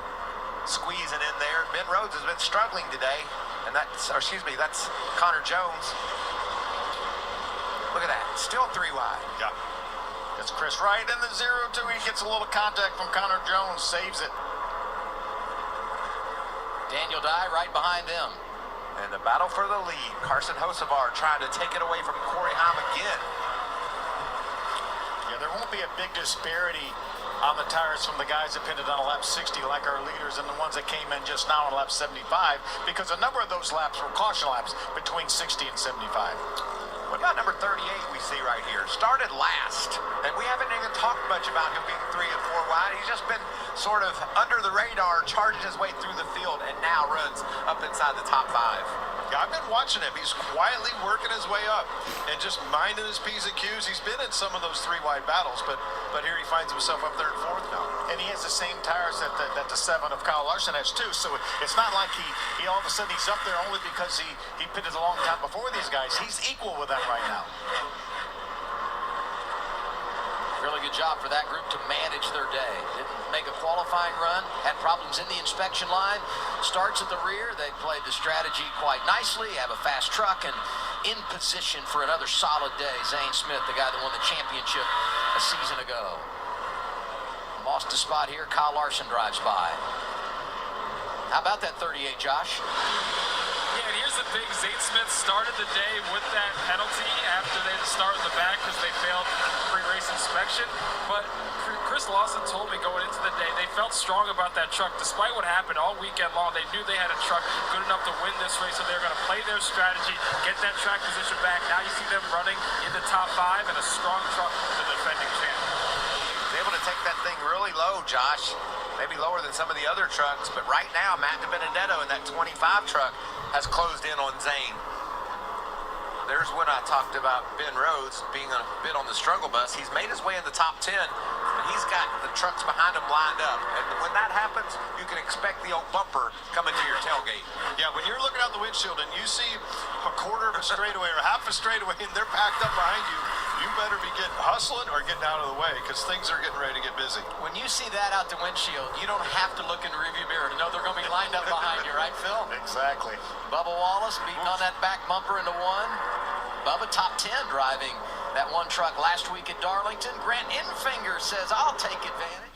squeezing in there. Ben Rhodes has been struggling today, and that's Connor Jones. Look at that, still 3 wide. Yeah. That's Chris right in the 0-2. He gets a little contact from Connor Jones, saves it. Daniel Dye right behind them. And the battle for the lead. Carson Hocevar trying to take it away from Corey Heim again. Yeah, there won't be a big disparity on the tires from the guys that pitted on lap 60, like our leaders, and the ones that came in just now on lap 75, because a number of those laps were caution laps between 60 and 75. What about number 38 we see right here? Started last, and we haven't even talked much about him being 3 and 4 wide. He's just been sort of under the radar, charging his way through the field, and now runs up inside the top 5. Yeah, I've been watching him. He's quietly working his way up and just minding his P's and Q's. He's been in some of those 3 wide battles, but here he finds himself up there in 4th now. And he has the same tires that the 7 of Kyle Larson has too, so it's not like he all of a sudden he's up there only because he pitted a long time before these guys. He's equal with them right now. Really good job for that group to manage their day. Didn't make a qualifying run, had problems in the inspection line. Starts at the rear. They played the strategy quite nicely, have a fast truck, and in position for another solid day. Zane Smith, the guy that won the championship a season ago. Lost a spot here. Kyle Larson drives by. How about that 38, Josh? Yeah, and here's the thing. Zane Smith started the day with that penalty after they had to start in the back because they failed pre-race inspection. But Chris Lawson told me going into the day they felt strong about that truck. Despite what happened all weekend long, they knew they had a truck good enough to win this race, so they were going to play their strategy, get that track position back. Now you see them running in the top 5 and a strong truck for the defending champ. He's able to take that thing really low, Josh. Maybe lower than some of the other trucks, but right now, Matt DiBenedetto in that 25 truck has closed in on Zane. There's when I talked about Ben Rhodes being a bit on the struggle bus. He's made his way in the top 10, and he's got the trucks behind him lined up. And when that happens, you can expect the old bumper coming to your tailgate. Yeah, when you're looking out the windshield and you see a quarter of a straightaway or half a straightaway and they're packed up behind you, you better be getting hustling or getting out of the way because things are getting ready to get busy. When you see that out the windshield, you don't have to look in the rearview mirror to know they're going to be lined up behind you, right, Phil? Exactly. Bubba Wallace beating on that back bumper into 1. Bubba top 10 driving that one truck last week at Darlington. Grant Enfinger says, I'll take advantage.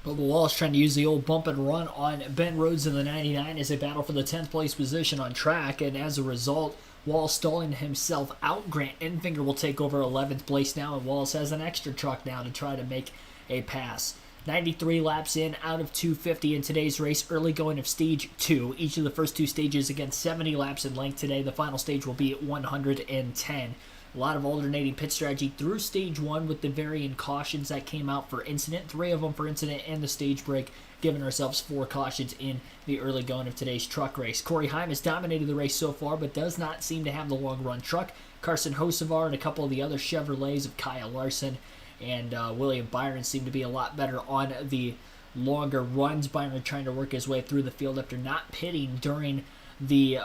Bubba Wallace trying to use the old bump and run on Ben Rhodes in the 99 as they battle for the 10th place position on track, and as a result, Wallace stalling himself out. Grant Enfinger will take over 11th place now, and Wallace has an extra truck now to try to make a pass. 93 laps in out of 250 in today's race, early going of stage 2. Each of the first 2 stages again 70 laps in length today. The final stage will be at 110. A lot of alternating pit strategy through stage 1 with the varying cautions that came out for incident. 3 of them for incident and the stage break, giving ourselves 4 cautions in the early going of today's truck race. Corey Heim has dominated the race so far, but does not seem to have the long run truck. Carson Hocevar and a couple of the other Chevrolets of Kyle Larson and William Byron seem to be a lot better on the longer runs. Byron trying to work his way through the field after not pitting during the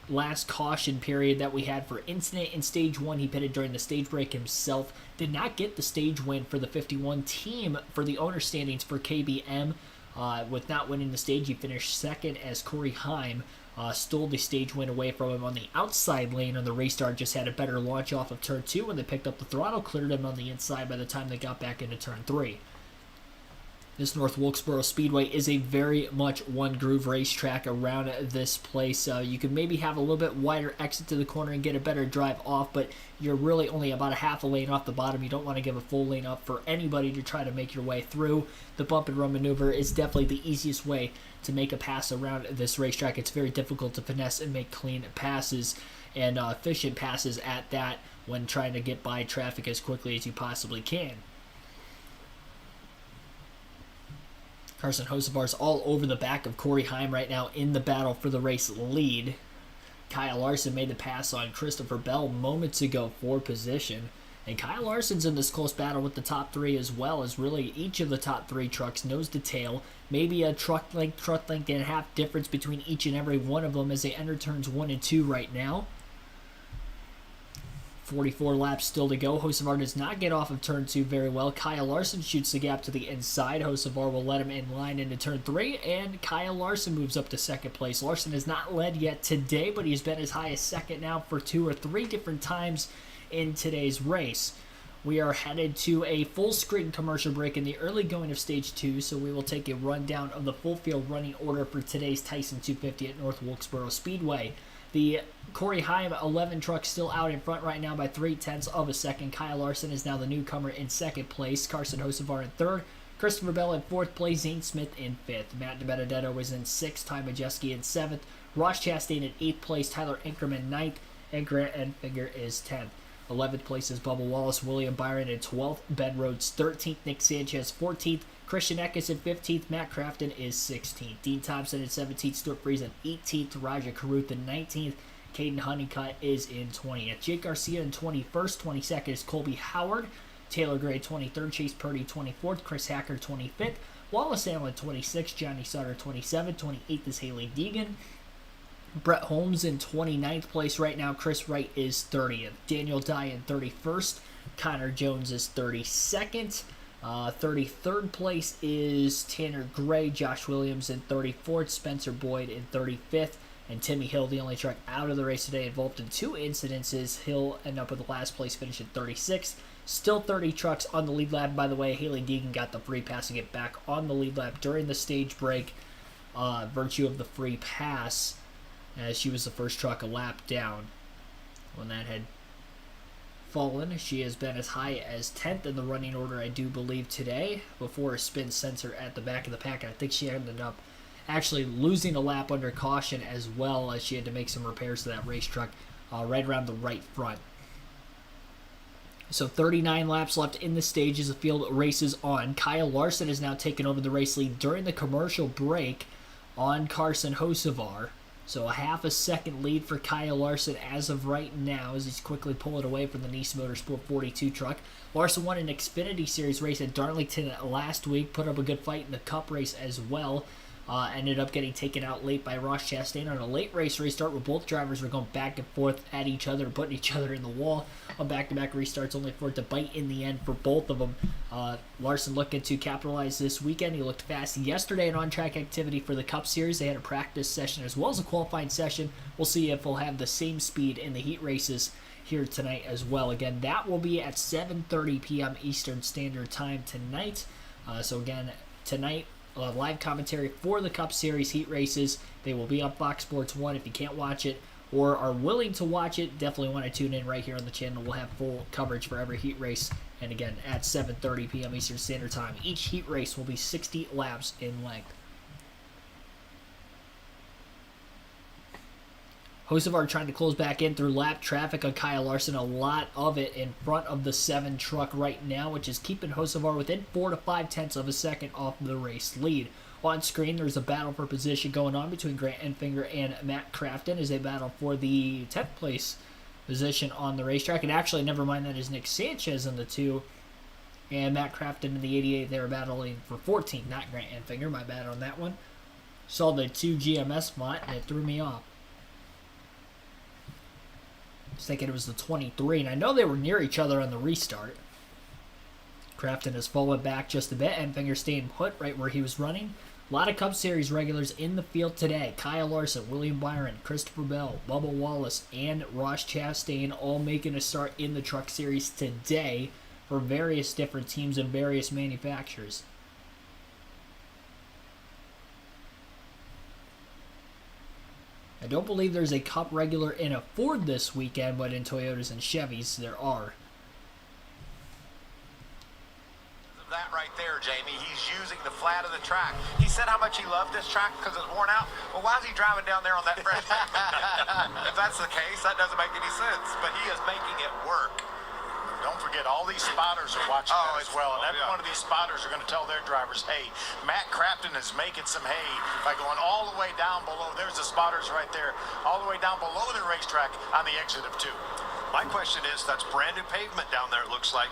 last caution period that we had for incident in stage 1. He pitted during the stage break himself. Did not get the stage win for the 51 team for the owner standings for KBM. With not winning the stage, he finished second as Corey Heim stole the stage win away from him on the outside lane, and the race star just had a better launch off of turn 2 when they picked up the throttle, cleared him on the inside by the time they got back into turn 3. This North Wilkesboro Speedway is a very much one-groove racetrack around this place. You can maybe have a little bit wider exit to the corner and get a better drive off, but you're really only about a half a lane off the bottom. You don't want to give a full lane up for anybody to try to make your way through. The bump and run maneuver is definitely the easiest way to make a pass around this racetrack. It's very difficult to finesse and make clean passes and efficient passes at that when trying to get by traffic as quickly as you possibly can. Carson Hocevar's all over the back of Corey Heim right now in the battle for the race lead. Kyle Larson made the pass on Christopher Bell moments ago for position. And Kyle Larson's in this close battle with the top 3 as well, as really each of the top 3 trucks nose to tail. Maybe a truck length and a half difference between each and every one of them as they enter turns 1 and 2 right now. 44 laps still to go. Hocevar does not get off of turn 2 very well. Kyle Larson shoots the gap to the inside. Hocevar will let him in line into turn 3, and Kyle Larson moves up to second place. Larson has not led yet today, but he's been as high as second now for 2 or 3 different times in today's race. We are headed to a full screen commercial break in the early going of stage 2, so we will take a rundown of the full field running order for today's Tyson 250 at North Wilkesboro Speedway. The Corey Heim 11 truck still out in front right now by 0.3 of a second. Kyle Larson is now the newcomer in second place. Carson Hocevar in third. Christopher Bell in 4th place, Zane Smith in 5th. Matt DiBenedetto was in 6th, Ty Majeski in 7th. Ross Chastain in 8th place, Tyler Inkerman 9th, and Grant Enfinger is 10th. 11th place is Bubba Wallace, William Byron in 12th, Ben Rhodes 13th, Nick Sanchez 14th, Christian Eckes in 15th, Matt Crafton is 16th, Dean Thompson in 17th, Stuart Breeze in 18th, Raja Caruth in 19th, Caden Honeycutt is in 20th, Jake Garcia in 21st, 22nd is Colby Howard, Taylor Gray 23rd, Chase Purdy 24th, Chris Hacker 25th, Wallace Allen 26th, Johnny Sutter 27th, 28th is Haley Deegan, Brett Holmes in 29th place right now. Chris Wright is 30th. Daniel Dye in 31st. Connor Jones is 32nd. 33rd place is Tanner Gray. Josh Williams in 34th. Spencer Boyd in 35th. And Timmy Hill, the only truck out of the race today involved in 2 incidences. Hill ended up with the last place finish at 36th. Still 30 trucks on the lead lap, by the way. Haley Deegan got the free pass to get back on the lead lap during the stage break. Virtue of the free pass, as she was the first truck a lap down. When that had fallen, she has been as high as 10th in the running order, I do believe, today, before a spin sensor at the back of the pack. And I think she ended up actually losing a lap under caution, as well as she had to make some repairs to that race truck right around the right front. So 39 laps left in the stage as the field races on. Kyle Larson has now taken over the race lead during the commercial break on Carson Hocevar. So a half a second lead for Kyle Larson as of right now, as he's quickly pulling away from the Nice Motorsport 42 truck. Larson won an Xfinity Series race at Darlington last week, put up a good fight in the Cup race as well. Ended up getting taken out late by Ross Chastain on a late race restart, where both drivers were going back and forth at each other, putting each other in the wall on back-to-back restarts, only for it to bite in the end for both of them. Larson looking to capitalize this weekend. He looked fast yesterday in on-track activity for the Cup Series. They had a practice session as well as a qualifying session. We'll see if he'll have the same speed in the heat races here tonight as well. Again, that will be at 7:30 p.m. Eastern Standard Time tonight. So again, tonight, live commentary for the Cup Series heat races. They will be on Fox Sports 1 if you can't watch it or are willing to watch it. Definitely want to tune in right here on the channel. We'll have full coverage for every heat race. And again, at 7:30 p.m. Eastern Standard Time. Each heat race will be 60 laps in length. Hocevar trying to close back in through lap traffic on Kyle Larson. A lot of it in front of the 7 truck right now, which is keeping Hocevar within 4 to 5 tenths of a second off the race lead. On screen, there's a battle for position going on between Grant Enfinger and Matt Crafton as they battle for the 10th place position on the racetrack. And actually, never mind, that is Nick Sanchez in the 2. And Matt Crafton in the 88, they were battling for 14th, not Grant Enfinger. My bad on that one. Saw the 2 GMS font, and it threw me off. I was thinking it was the 23, and I know they were near each other on the restart. Crafton has fallen back just a bit, Enfinger staying put right where he was running. A lot of Cup Series regulars in the field today. Kyle Larson, William Byron, Christopher Bell, Bubba Wallace, and Ross Chastain all making a start in the Truck Series today for various different teams and various manufacturers. I don't believe there's a Cup regular in a Ford this weekend, but in Toyotas and Chevys there are. That right there, Jamie, he's using the flat of the track. He said how much he loved this track because it's worn out. Well, why is he driving down there on that fresh? If that's the case, that doesn't make any sense, but he is making it work. Don't forget, all these spotters are watching that as well, and every one of these spotters are going to tell their drivers, hey, Matt Crafton is making some hay by going all the way down below. There's the spotters right there, all the way down below the racetrack on the exit of 2. My question is, that's brand new pavement down there, it looks like.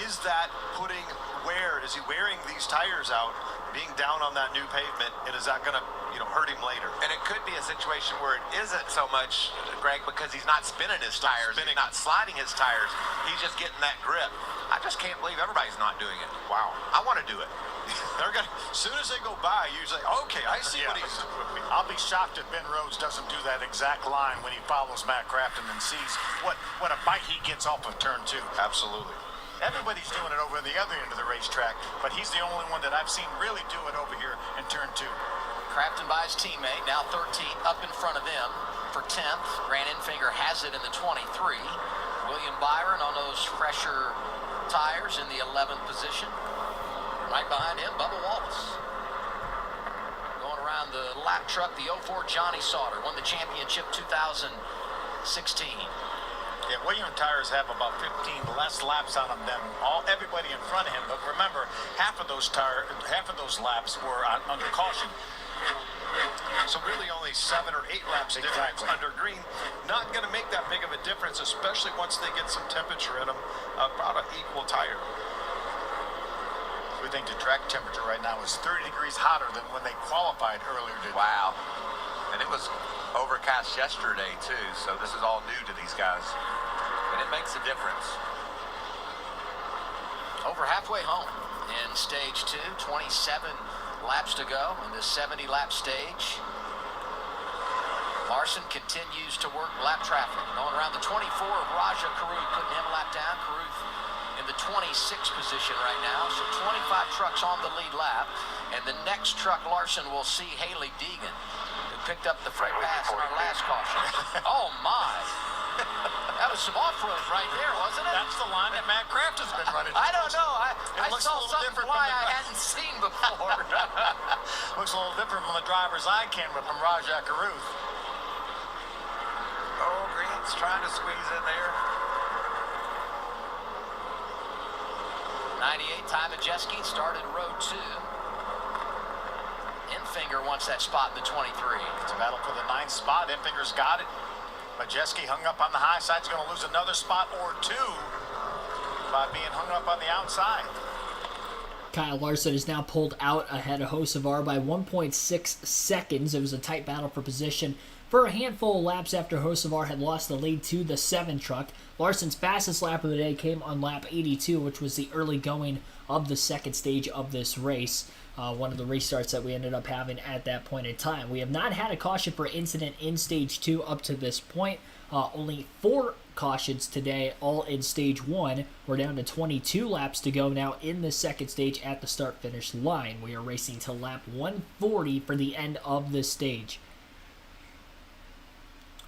Is that putting wear? Is he wearing these tires out, being down on that new pavement, and is that going to, hurt him later? And it could be a situation where it isn't so much, Greg, because he's not spinning his tires, he's not sliding his tires. He's just getting that grip. I just can't believe everybody's not doing it. Wow. I want to do it. They're gonna, as soon as they go by, usually, okay, I see what he's doing. I'll be shocked if Ben Rhodes doesn't do that exact line when he follows Matt Crafton and sees what a bite he gets off of turn 2. Absolutely. Everybody's doing it over the other end of the racetrack, but he's the only one that I've seen really do it over here in turn 2. Crafton by his teammate, now 13th, up in front of them for 10th. Grant Enfinger has it in the 23. William Byron on those fresher tires in the 11th position. Right behind him, Bubba Wallace. Going around the lap truck, the 04 Johnny Sauter won the championship 2016. Yeah, Williams tires have about 15 less laps on them than everybody in front of him. But remember, half of those laps were under caution. So really only 7 or 8 laps difference under green. Not going to make that big of a difference, especially once they get some temperature in them. About an equal tire. We think the track temperature right now is 30 degrees hotter than when they qualified earlier today. Wow. And it was overcast yesterday, too, so this is all new to these guys. And it makes a difference. Over halfway home in stage 2, 27 laps to go in the 70-lap stage. Larson continues to work lap traffic. Going around the 24 of Raja Carruth, putting him a lap down. Carruth in the 26th position right now. So 25 trucks on the lead lap. And the next truck Larson will see Haley Deegan, who picked up the free pass in our last caution. Oh, my. That was some off-road right there, wasn't it? That's the line that Matt Kraft has been running. I don't know. I looks saw a little something different fly from the I hadn't seen before. Looks a little different from the driver's eye camera from Raja Carruth. Oh, Green's trying to squeeze in there. 98 Ty Majeski started row 2. Enfinger wants that spot in the 23. It's a battle for the 9th spot. Enfinger's got it. Majeski hung up on the high side. He's going to lose another spot or 2 by being hung up on the outside. Kyle Larson is now pulled out ahead of Hocevar by 1.6 seconds. It was a tight battle for position for a handful of laps after Hocevar had lost the lead to the 7 truck. Larson's fastest lap of the day came on lap 82, which was the early going of the second stage of this race. One of the restarts that we ended up having at that point in time. We have not had a caution for incident in stage 2 up to this point. Only 4 cautions today, all in stage 1. We're down to 22 laps to go now in the second stage at the start-finish line. We are racing to lap 140 for the end of this stage.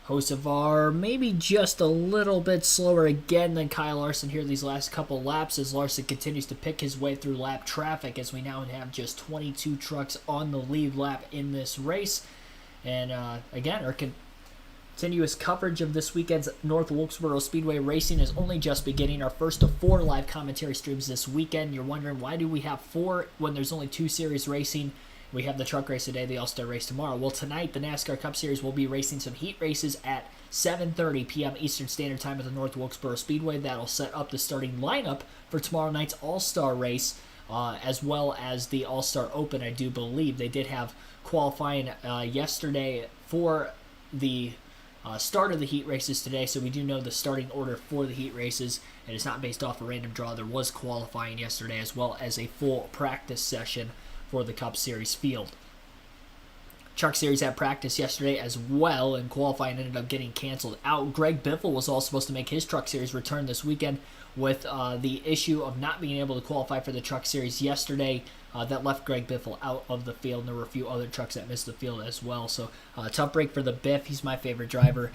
Hocevar maybe just a little bit slower again than Kyle Larson here these last couple laps as Larson continues to pick his way through lap traffic as we now have just 22 trucks on the lead lap in this race. And again, our continuous coverage of this weekend's North Wilkesboro Speedway racing is only just beginning. Our first of 4 live commentary streams this weekend. You're wondering, why do we have 4 when there's only 2 series racing? We have the truck race today, the All-Star race tomorrow. Well, tonight, the NASCAR Cup Series will be racing some heat races at 7:30 p.m. Eastern Standard Time at the North Wilkesboro Speedway. That'll set up the starting lineup for tomorrow night's All-Star race, as well as the All-Star Open, I do believe. They did have qualifying yesterday for the start of the heat races today, so we do know the starting order for the heat races, and it's not based off a random draw. There was qualifying yesterday, as well as a full practice session for the Cup Series field. Truck Series had practice yesterday as well, and qualifying ended up getting canceled out. Greg Biffle was all supposed to make his Truck Series return this weekend with the issue of not being able to qualify for the Truck Series yesterday. That left Greg Biffle out of the field, and there were a few other trucks that missed the field as well. So tough break for the Biff. He's my favorite driver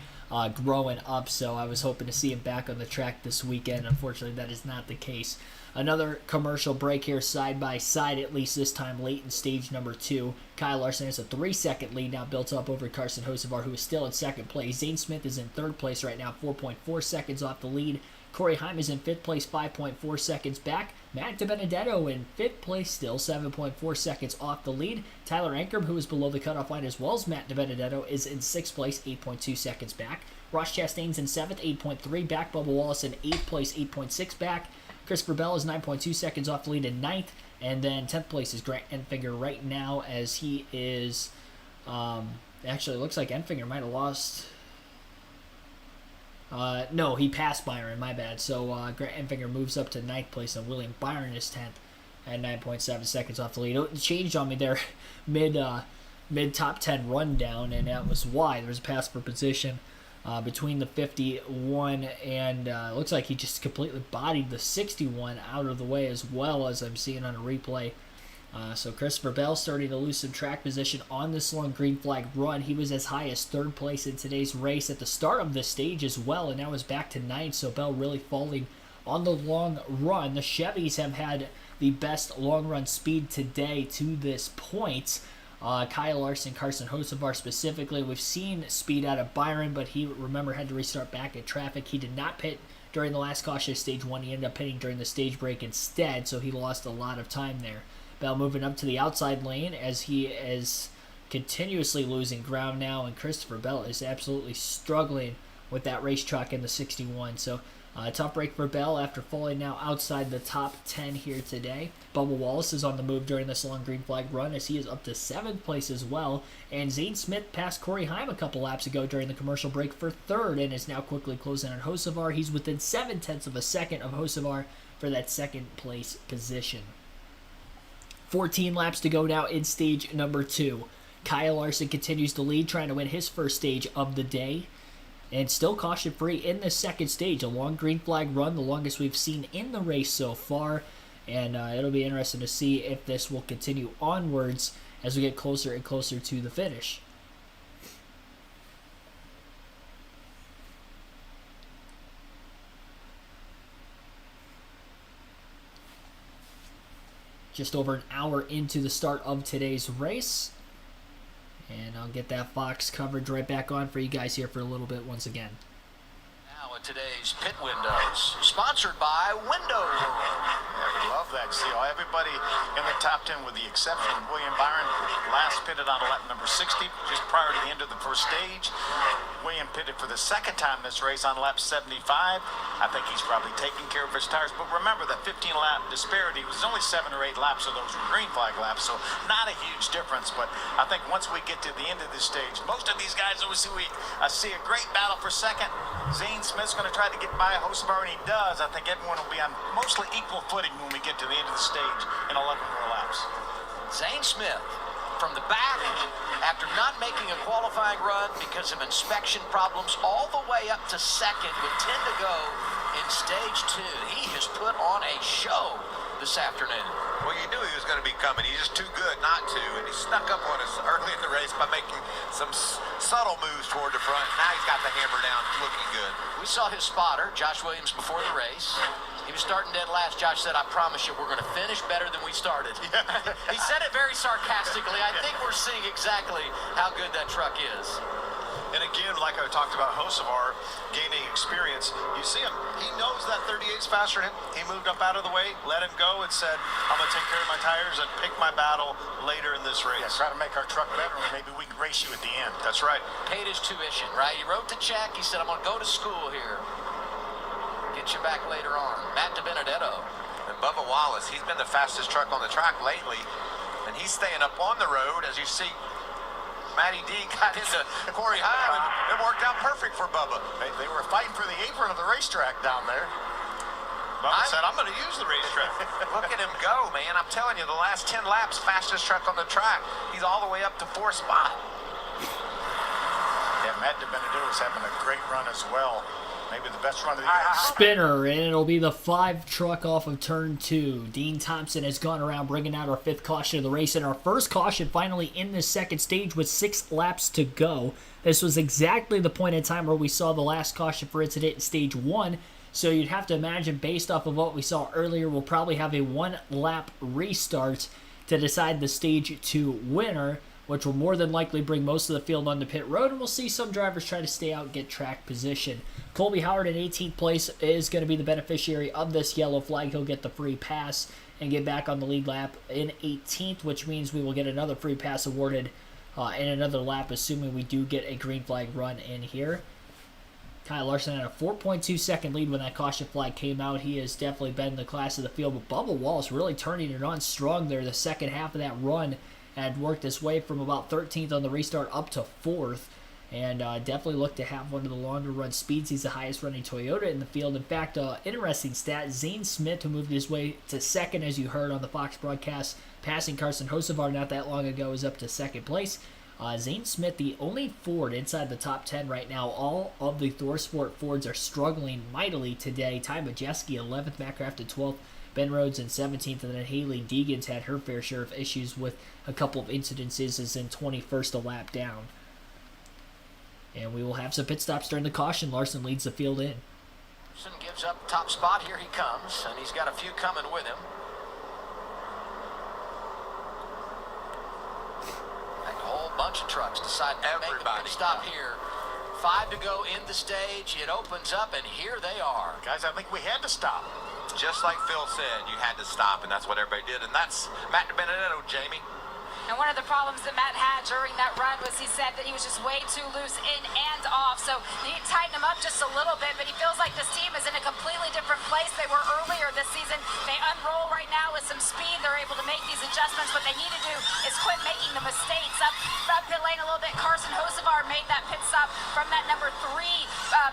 growing up, so I was hoping to see him back on the track this weekend. Unfortunately, that is not the case. Another commercial break here, side by side, at least this time late in stage number 2. Kyle Larson has a 3-second lead now built up over Carson Hocevar, who is still in second place. Zane Smith is in third place right now, 4.4 seconds off the lead. Corey Heim is in 5th place, 5.4 seconds back. Matt DiBenedetto in 5th place still, 7.4 seconds off the lead. Tyler Ankrum, who is below the cutoff line as well as Matt DiBenedetto, is in 6th place, 8.2 seconds back. Ross Chastain's in 7th, 8.3 back. Bubba Wallace in 8th place, 8.6 back. Christopher Bell is 9.2 seconds off the lead in 9th. And then 10th place is Grant Enfinger right now, as he is... actually, it looks like Enfinger might have lost... no, he passed Byron, my bad. So Grant Enfinger moves up to 9th place, and William Byron is 10th at 9.7 seconds off the lead. It changed on me there mid top 10 rundown, and that was why. There was a pass for position between the 51 and it looks like he just completely bodied the 61 out of the way as well, as I'm seeing on a replay. So Christopher Bell starting to lose some track position on this long green flag run. He was as high as 3rd place in today's race at the start of this stage as well, and now is back to 9th, so Bell really falling on the long run. The Chevys have had the best long-run speed today to this point. Kyle Larson, Carson Hocevar specifically. We've seen speed out of Byron, but he, remember, had to restart back at traffic. He did not pit during the last caution stage 1. He ended up pitting during the stage break instead, so he lost a lot of time there. Bell moving up to the outside lane as he is continuously losing ground now, and Christopher Bell is absolutely struggling with that race truck in the 61. So tough break for Bell after falling now outside the top 10 here today. Bubba Wallace is on the move during this long green flag run as he is up to 7th place as well. And Zane Smith passed Corey Heim a couple laps ago during the commercial break for 3rd and is now quickly closing on Hocevar. He's within 0.7 of a second of Hocevar for that 2nd place position. 14 laps to go now in stage number 2. Kyle Larson continues to lead, trying to win his first stage of the day. And still caution-free in the 2nd stage. A long green flag run, the longest we've seen in the race so far. And it'll be interesting to see if this will continue onwards as we get closer and closer to the finish. Just over an hour into the start of today's race. And I'll get that Fox coverage right back on for you guys here for a little bit once again. Now at today's Pit Windows, sponsored by Window World. Yeah, we love that. See, everybody in the top 10 with the exception of William Byron last pitted on lap number 60 just prior to the end of the first stage. William pitted for the 2nd time this race on lap 75. I think he's probably taking care of his tires. But remember, that 15-lap disparity was only 7 or 8 laps of those were green flag laps, so not a huge difference. But I think once we get to the end of this stage, most of these guys always see a great battle for 2nd. Zane Smith's going to try to get by Hocevar, and he does. I think everyone will be on mostly equal footing when we get to the end of the stage in 11 more laps. Zane Smith from the back after not making a qualifying run because of inspection problems all the way up to 2nd with 10 to go in stage 2. He has put on a show this afternoon. Well, you knew he was going to be coming. He's just too good not to, and he snuck up on us early in the race by making some subtle moves toward the front. Now he's got the hammer down, looking good. We saw his spotter, Josh Williams, before the race. He was starting dead last. Josh said, "I promise you, we're going to finish better than we started." He said it very sarcastically. I think we're seeing exactly how good that truck is. And again, like I talked about Hocevar gaining experience, you see him, he knows that 38's faster than him. He moved up out of the way, let him go, and said, I'm going to take care of my tires and pick my battle later in this race. Yeah, try to make our truck better, and maybe we can race you at the end. That's right. Paid his tuition, right? He wrote the check. He said, I'm going to go to school here. Get you back later on. Matt DiBenedetto. And Bubba Wallace, he's been the fastest truck on the track lately, and he's staying up on the road. As you see, Matty D got into Corey Heim, and it worked out perfect for Bubba. They were fighting for the apron of the racetrack down there. Bubba said, I'm going to use the racetrack. Look at him go, man. I'm telling you, the last 10 laps, fastest truck on the track. He's all the way up to 4th spot. Yeah, Matt DiBenedetto is having a great run as well. Maybe the best run of the year. Spinner, and it'll be the 5 truck off of turn 2. Dean Thompson has gone around bringing out our 5th caution of the race, and our first caution finally in the 2nd stage with 6 laps to go. This was exactly the point in time where we saw the last caution for incident in stage 1, so you'd have to imagine, based off of what we saw earlier, we'll probably have a 1-lap restart to decide the stage 2 winner, which will more than likely bring most of the field onto pit road, and we'll see some drivers try to stay out and get track position. Colby Howard in 18th place is going to be the beneficiary of this yellow flag. He'll get the free pass and get back on the lead lap in 18th, which means we will get another free pass awarded in another lap, assuming we do get a green flag run in here. Kyle Larson had a 4.2 second lead when that caution flag came out. He has definitely been the class of the field, but Bubba Wallace really turning it on strong there. The second half of that run had worked his way from about 13th on the restart up to 4th. And definitely looked to have one of the longer run speeds. He's the highest running Toyota in the field. In fact, interesting stat, Zane Smith, who moved his way to 2nd, as you heard on the Fox broadcast, passing Carson Hocevar not that long ago, is up to 2nd place. Zane Smith, the only Ford inside the top 10 right now. All of the ThorSport Fords are struggling mightily today. Ty Majeski, 11th, Matt Crafton, 12th, Ben Rhodes in 17th, and then Haley Deegan's had her fair share of issues with a couple of incidences, is in 21st a lap down. And we will have some pit stops during the caution. Larson leads the field in. Gives up top spot. Here he comes, and he's got a few coming with him. bunch of trucks decide to make a pit stop here. 5 to go in the stage. It opens up, and here they are. Guys, I think we had to stop. Just like Phil said, you had to stop, and that's what everybody did. And that's Matt Benedetto, Jamie. And one of the problems that Matt had during that run was he said that he was just way too loose in and off. So he need to tighten him up just a little bit, but he feels like this team is in a completely different place they were earlier this season. They unroll right now with some speed. They're able to make these adjustments. What they need to do is quit making the mistakes. Up from pit lane a little bit, Carson Hocevar made that pit stop from that number 3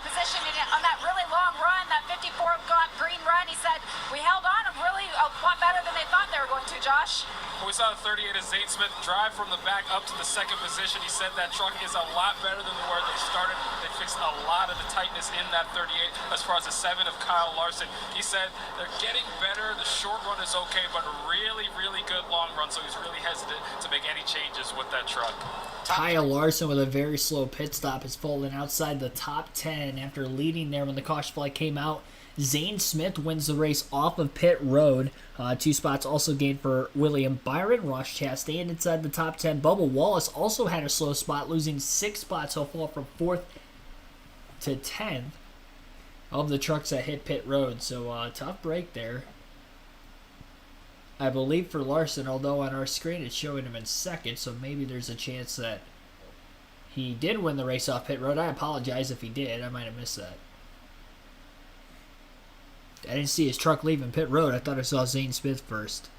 position on that really long run, that 54 green run. He said, we held on really a lot better than they thought they were going to, Josh. We saw the 38 of Zane Smith drive from the back up to the second position. He said that truck is a lot better than where they started. They fixed a lot of the tightness in that 38 as far as the 7 of Kyle Larson. He said they're getting better. The short run is okay, but really, really good long run. So he's really hesitant to make any changes with that truck. Kyle Larson with a very slow pit stop is falling outside the top 10 after leading there when the caution flag came out. Zane Smith wins the race off of pit road. 2 spots also gained for William Byron. Ross Chastain inside the top 10. Bubba Wallace also had a slow spot, losing 6 spots. He'll fall from 4th to 10th of the trucks that hit pit road. So tough break there, I believe, for Larson, although on our screen it's showing him in 2nd, so maybe there's a chance that he did win the race off pit road. I apologize if he did. I might have missed that. I didn't see his truck leaving pit road. I thought I saw Zane Smith first.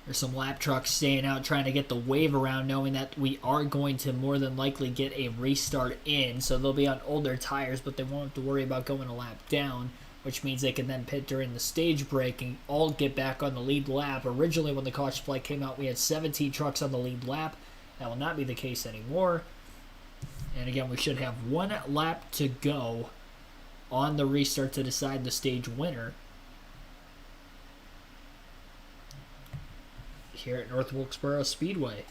There's some lap trucks staying out trying to get the wave around, knowing that we are going to more than likely get a restart in. So they'll be on older tires, but they won't have to worry about going a lap down, which means they can then pit during the stage break and all get back on the lead lap. Originally, when the caution flag came out, we had 17 trucks on the lead lap. That will not be the case anymore. And again, we should have 1 lap to go on the restart to decide the stage winner here at North Wilkesboro Speedway.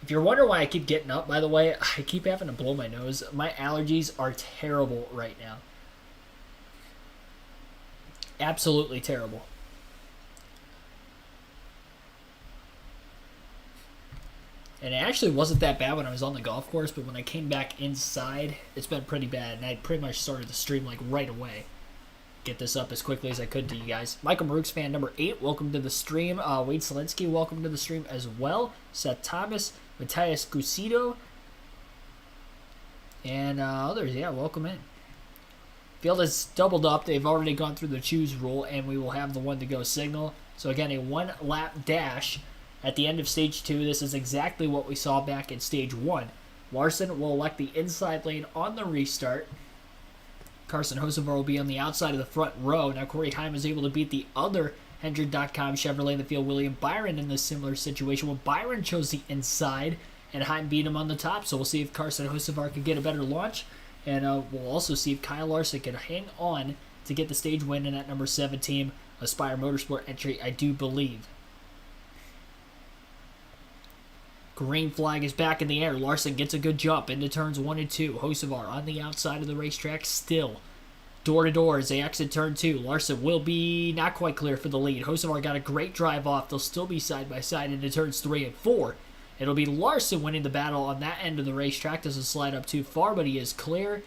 If you're wondering why I keep getting up, by the way, I keep having to blow my nose. My allergies are terrible right now. Absolutely terrible. And it actually wasn't that bad when I was on the golf course, but when I came back inside, it's been pretty bad. And I pretty much started the stream like right away. Get this up as quickly as I could to you guys. Michael Marooks fan number 8, welcome to the stream. Wade Selinsky, welcome to the stream as well. Seth Thomas, Matthias Gusido, and others, yeah, welcome in. Field is doubled up. They've already gone through the choose rule, and we will have the 1 to go signal. So again, a 1 lap dash. At the end of Stage 2, this is exactly what we saw back in Stage 1. Larson will elect the inside lane on the restart. Carson Hocevar will be on the outside of the front row. Now, Corey Heim is able to beat the other Hendrick.com Chevrolet in the field, William Byron, in this similar situation. Well, Byron chose the inside, and Heim beat him on the top. So we'll see if Carson Hocevar can get a better launch. And we'll also see if Kyle Larson can hang on to get the stage win in that number 7 team, Aspire Motorsport entry, I do believe. Green flag is back in the air. Larson gets a good jump into turns 1 and 2. Hocevar on the outside of the racetrack still. Door to door as they exit turn 2. Larson will be not quite clear for the lead. Hocevar got a great drive off. They'll still be side by side into turns 3 and 4. It'll be Larson winning the battle on that end of the racetrack. Doesn't slide up too far, but he is clear.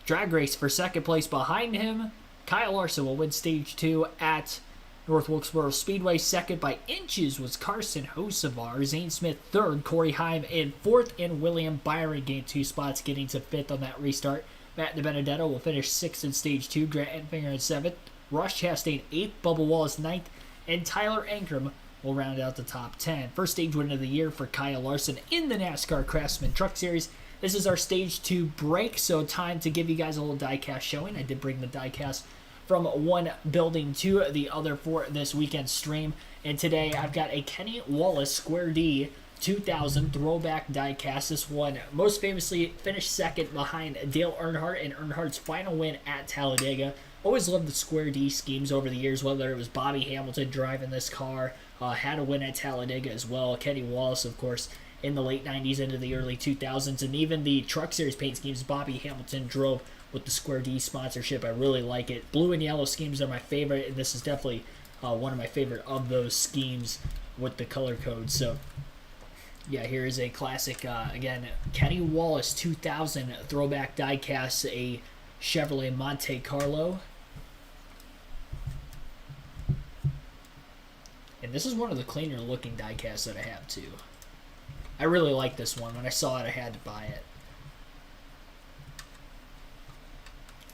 Drag race for 2nd place behind him. Kyle Larson will win Stage 2 at North Wilkesboro Speedway. 2nd by inches was Carson Hocevar. Zane Smith 3rd. Corey Heim in 4th. And William Byron gained 2 spots, getting to 5th on that restart. Matt DiBenedetto will finish 6th in Stage 2. Grant Enfinger in 7th. Ross Chastain 8th. Bubba Wallace 9th. And Tyler Ankrum will round out the top 10. First stage win of the year for Kyle Larson in the NASCAR Craftsman Truck Series. This is our Stage 2 break, so time to give you guys a little diecast showing. I did bring the diecast from one building to the other for this weekend stream. And today I've got a Kenny Wallace Square D 2000 throwback diecast. This one most famously finished 2nd behind Dale Earnhardt in Earnhardt's final win at Talladega. Always loved the Square D schemes over the years, whether it was Bobby Hamilton driving this car, had a win at Talladega as well. Kenny Wallace, of course, in the late 90s into the early 2000s, and even the Truck Series paint schemes Bobby Hamilton drove with the Square D sponsorship. I really like it. Blue and yellow schemes are my favorite, and this is definitely one of my favorite of those schemes with the color code. So yeah, here is a classic, again, Kenny Wallace 2000 throwback diecast, a Chevrolet Monte Carlo. And this is one of the cleaner looking diecasts that I have too. I really like this one. When I saw it, I had to buy it.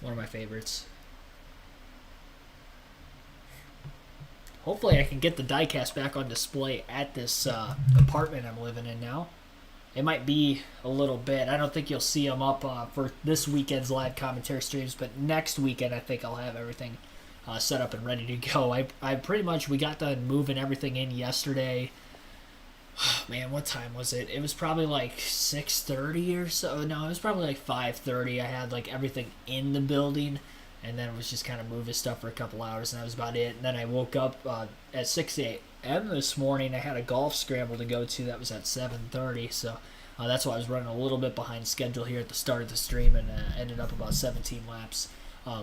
One of my favorites. Hopefully I can get the diecast back on display at this apartment I'm living in now. It might be a little bit. I don't think you'll see them up for this weekend's live commentary streams, but next weekend I think I'll have everything set up and ready to go. I pretty much, we got done moving everything in yesterday. Oh, man, what time was it? It was probably like 6:30 or so. No, it was probably like 5:30. I had like everything in the building, and then it was just kind of moving stuff for a couple hours, and that was about it. And then I woke up at 6 a.m. this morning. I had a golf scramble to go to that was at 7:30, so that's why I was running a little bit behind schedule here at the start of the stream, and ended up about 17 laps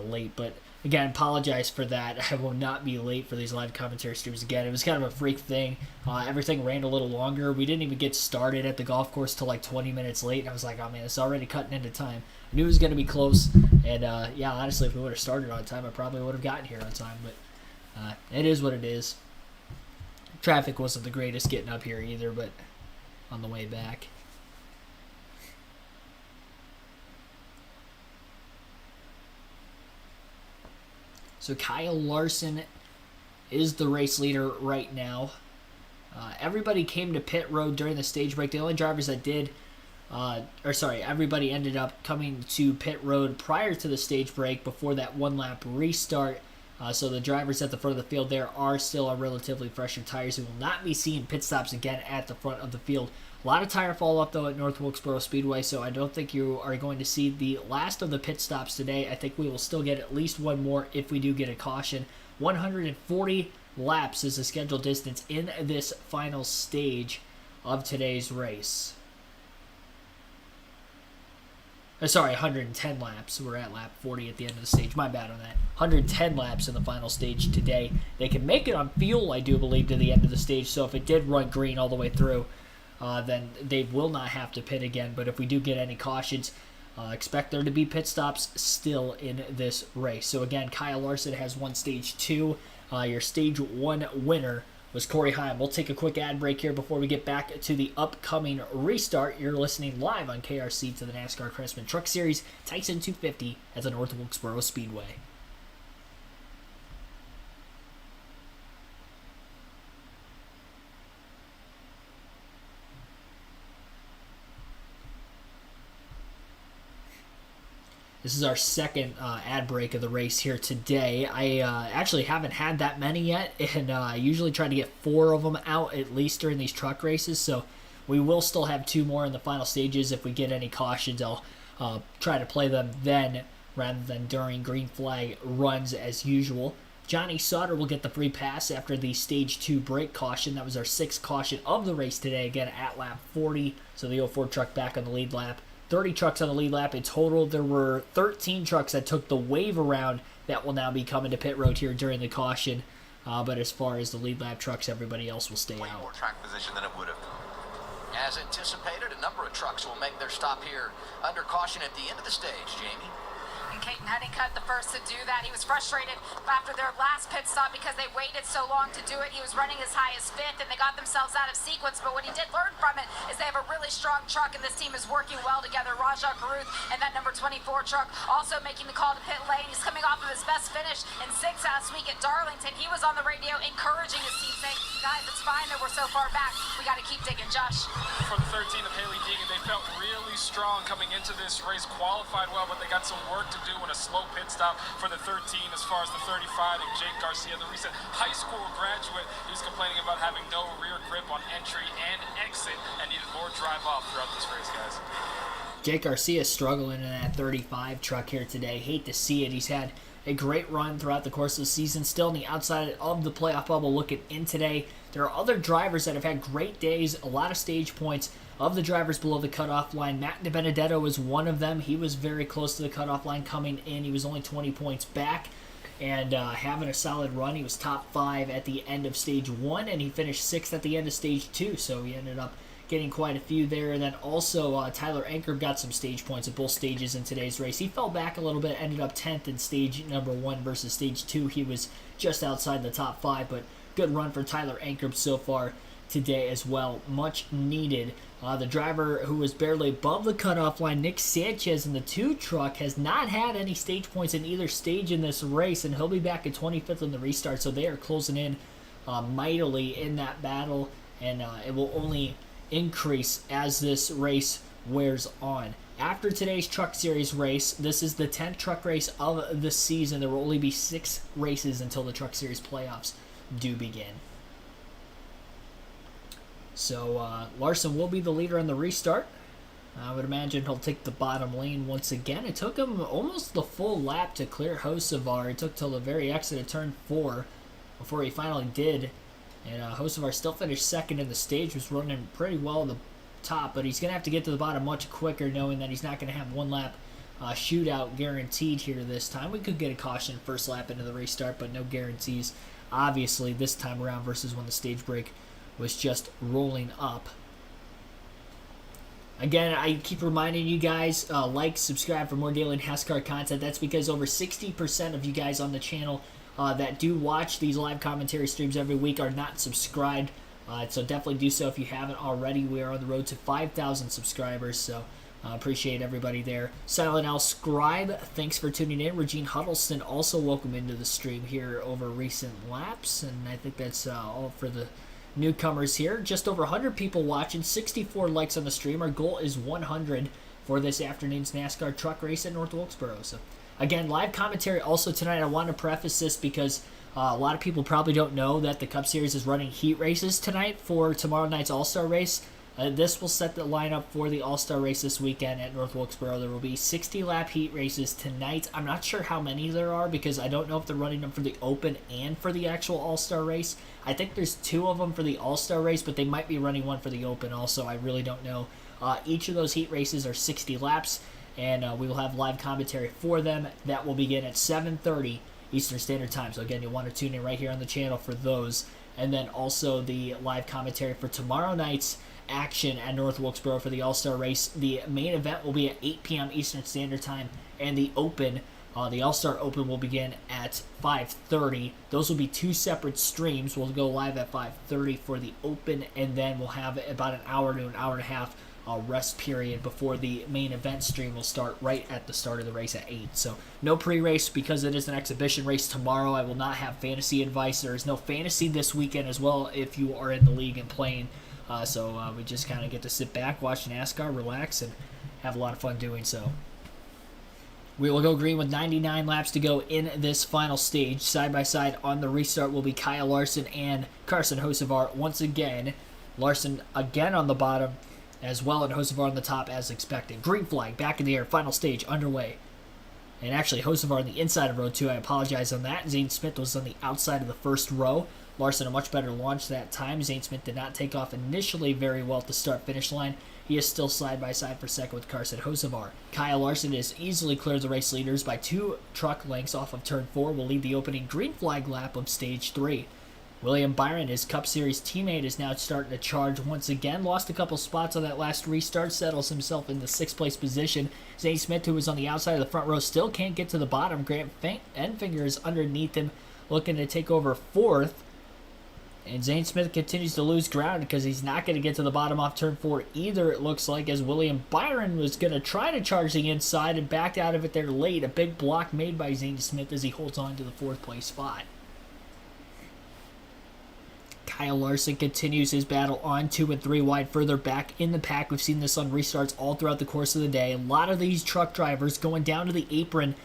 late. But again, apologize for that. I will not be late for these live commentary streams again. It was kind of a freak thing. Everything ran a little longer. We didn't even get started at the golf course till like 20 minutes late, and I was like, oh man, it's already cutting into time. I knew it was going to be close, and yeah, honestly, if we would have started on time, I probably would have gotten here on time, but it is what it is. Traffic wasn't the greatest getting up here either, but on the way back. So Kyle Larson is the race leader right now. Everybody came to pit road during the stage break. The only drivers that did, everybody ended up coming to pit road prior to the stage break before that one lap restart. So the drivers at the front of the field there are still on relatively fresher tires who will not be seeing pit stops again at the front of the field. A lot of tire fall off though at North Wilkesboro Speedway, so I don't think you are going to see the last of the pit stops today. I think we will still get at least one more if we do get a caution. 140 laps is the scheduled distance in this final stage of today's race. 110 laps. We're at lap 40 at the end of the stage. My bad on that. 110 laps in the final stage today. They can make it on fuel, I do believe, to the end of the stage. So if it did run green all the way through, then they will not have to pit again. But if we do get any cautions, expect there to be pit stops still in this race. So again, Kyle Larson has won stage 2. Your stage 1 winner was Corey Heim. We'll take a quick ad break here before we get back to the upcoming restart. You're listening live on KRC to the NASCAR Craftsman Truck Series Tyson 250 at the North Wilkesboro Speedway. This is our second ad break of the race here today. I actually haven't had that many yet, and I usually try to get 4 of them out at least during these truck races, so we will still have 2 more in the final stages. If we get any cautions, I'll try to play them then rather than during green flag runs as usual. Johnny Sauter will get the free pass after the stage 2 brake caution. That was our 6th caution of the race today, again at lap 40, so the 04 truck back on the lead lap. 30 trucks on the lead lap. In total, there were 13 trucks that took the wave around that will now be coming to pit road here during the caution. But as far as the lead lap trucks, everybody else will stay Way out. more track position than it would have. As anticipated, a number of trucks will make their stop here under caution at the end of the stage, Jamie. And Caton Honeycutt, the first to do that. He was frustrated after their last pit stop because they waited so long to do it. He was running as high as 5th, and they got themselves out of sequence. But what he did learn from it is they have a really strong truck, and this team is working well together. Rajah Caruth and that number 24 truck also making the call to pit lane. He's coming off of his best finish in 6th last week at Darlington. He was on the radio encouraging his team, saying, guys, it's fine that we're so far back. We got to keep digging. Josh. For the 13 of Haley Deegan, they felt really strong coming into this race, qualified well, but they got some work to do in a slow pit stop for the 13 as far as the 35 and Jake Garcia, the recent high school graduate. He was complaining about having no rear grip on entry and exit and needed more drive off throughout this race, guys. Jake Garcia struggling in that 35 truck here today. Hate to see it. He's had a great run throughout the course of the season. Still on the outside of the playoff bubble looking in today. There are other drivers that have had great days, a lot of stage points of the drivers below the cutoff line. Matt DiBenedetto was one of them. He was very close to the cutoff line coming in. He was only 20 points back. and having a solid run. He was top 5 at the end of stage 1, and he finished 6th at the end of stage 2, so he ended up getting quite a few there. And then also Tyler Ankrum got some stage points at both stages in today's race. He fell back a little bit, ended up 10th in stage number 1 versus stage 2. He was just outside the top 5, but good run for Tyler Ankrum so far today as well. Much needed. The driver who was barely above the cutoff line, Nick Sanchez in the 2 truck, has not had any stage points in either stage in this race, and he'll be back at 25th in the restart, so they are closing in mightily in that battle, and it will only increase as this race wears on. After today's Truck Series race, this is the 10th truck race of the season. There will only be 6 races until the Truck Series playoffs do begin. So Larson will be the leader on the restart. I would imagine he'll take the bottom lane once again. It took him almost the full lap to clear Hocevar. It took till the very exit of turn 4 before he finally did. And Hocevar still finished 2nd in the stage, was running pretty well at the top, but he's going to have to get to the bottom much quicker, knowing that he's not going to have one lap shootout guaranteed here this time. We could get a caution first lap into the restart, but no guarantees, obviously, this time around versus when the stage break was just rolling up. Again, I keep reminding you guys, like, subscribe for more daily NASCAR content. That's because over 60% of you guys on the channel that do watch these live commentary streams every week are not subscribed. So definitely do so if you haven't already. We are on the road to 5,000 subscribers, so appreciate everybody there. Silent L Scribe, thanks for tuning in. Regine Huddleston, also welcome into the stream here over recent laps, and I think that's all for the newcomers here. Just over 100 people watching, 64 likes on the stream. Our goal is 100 for this afternoon's NASCAR truck race at North Wilkesboro. So again, live commentary also tonight. I want to preface this because a lot of people probably don't know that the Cup Series is running heat races tonight for tomorrow night's All-Star race. This will set the lineup for the All-Star race this weekend at North Wilkesboro. There will be 60-lap heat races tonight. I'm not sure how many there are because I don't know if they're running them for the Open and for the actual All-Star race. I think there's 2 of them for the All-Star race, but they might be running one for the Open also. I really don't know. Each of those heat races are 60 laps, and we will have live commentary for them. That will begin at 7:30 Eastern Standard Time. So again, you'll want to tune in right here on the channel for those. And then also the live commentary for tomorrow night's action at North Wilkesboro for the All-Star race. The main event will be at 8 p.m. Eastern Standard Time, and the Open, the All-Star Open, will begin at 5:30. Those will be 2 separate streams. We'll go live at 5:30 for the Open, and then we'll have about an hour to an hour and a half rest period before the main event stream will start right at the start of the race at 8. So no pre-race because it is an exhibition race tomorrow. I will not have fantasy advice. There is no fantasy this weekend as well if you are in the league and playing. So we just kind of get to sit back, watch NASCAR, relax, and have a lot of fun doing so. We will go green with 99 laps to go in this final stage. Side by side on the restart will be Kyle Larson and Carson Hocevar once again. Larson again on the bottom as well, and Hocevar on the top as expected. Green flag, back in the air, final stage underway. And actually, Hocevar on the inside of row 2. I apologize on that. Zane Smith was on the outside of the first row. Larson a much better launch that time. Zane Smith did not take off initially very well at the start-finish line. He is still side-by-side for second with Carson Hocevar. Kyle Larson has easily cleared the race leaders by 2 truck lengths off of turn 4. Will lead the opening green flag lap of stage 3. William Byron, his Cup Series teammate, is now starting to charge once again. Lost a couple spots on that last restart. Settles himself in the 6th place position. Zane Smith, who was on the outside of the front row, still can't get to the bottom. Grant Enfinger is underneath him, looking to take over 4th. And Zane Smith continues to lose ground because he's not going to get to the bottom off turn 4 either, it looks like, as William Byron was going to try to charge the inside and backed out of it there late. A big block made by Zane Smith as he holds on to the 4th place spot. Kyle Larson continues his battle on 2 and 3 wide further back in the pack. We've seen this on restarts all throughout the course of the day. A lot of these truck drivers going down to the apron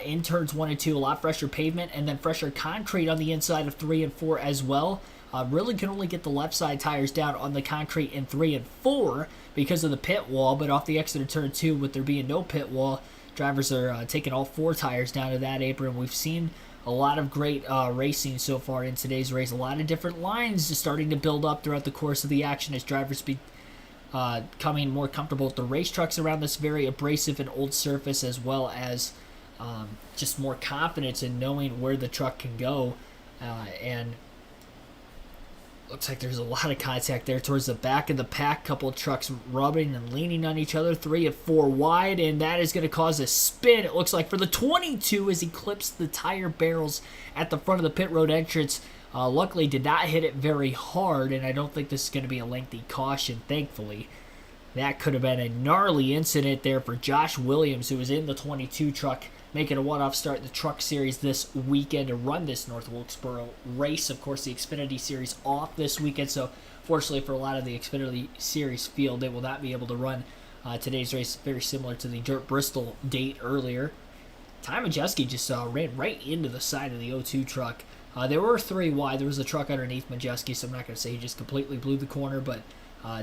in turns 1 and 2. A lot fresher pavement and then fresher concrete on the inside of 3 and 4 as well. Really can only get the left side tires down on the concrete in 3 and 4 because of the pit wall, but off the exit of turn 2, with there being no pit wall, drivers are taking all 4 tires down to that apron. We've seen a lot of great racing so far in today's race. A lot of different lines just starting to build up throughout the course of the action as drivers becoming more comfortable with the race trucks around this very abrasive and old surface, as well as just more confidence in knowing where the truck can go. And looks like there's a lot of contact there towards the back of the pack. Couple of trucks rubbing and leaning on each other. 3 and 4 wide, and that is going to cause a spin, it looks like, for the 22 as he clips the tire barrels at the front of the pit road entrance. Luckily did not hit it very hard, and I don't think this is going to be a lengthy caution, thankfully. That could have been a gnarly incident there for Josh Williams, who was in the 22 truck, making a one-off start in the Truck Series this weekend to run this North Wilkesboro race. Of course, the Xfinity Series off this weekend, so fortunately for a lot of the Xfinity Series field, they will not be able to run today's race, very similar to the Dirt Bristol date earlier. Ty Majeski just ran right into the side of the 02 truck. There were 3 wide. There was a truck underneath Majeski, so I'm not going to say he just completely blew the corner, but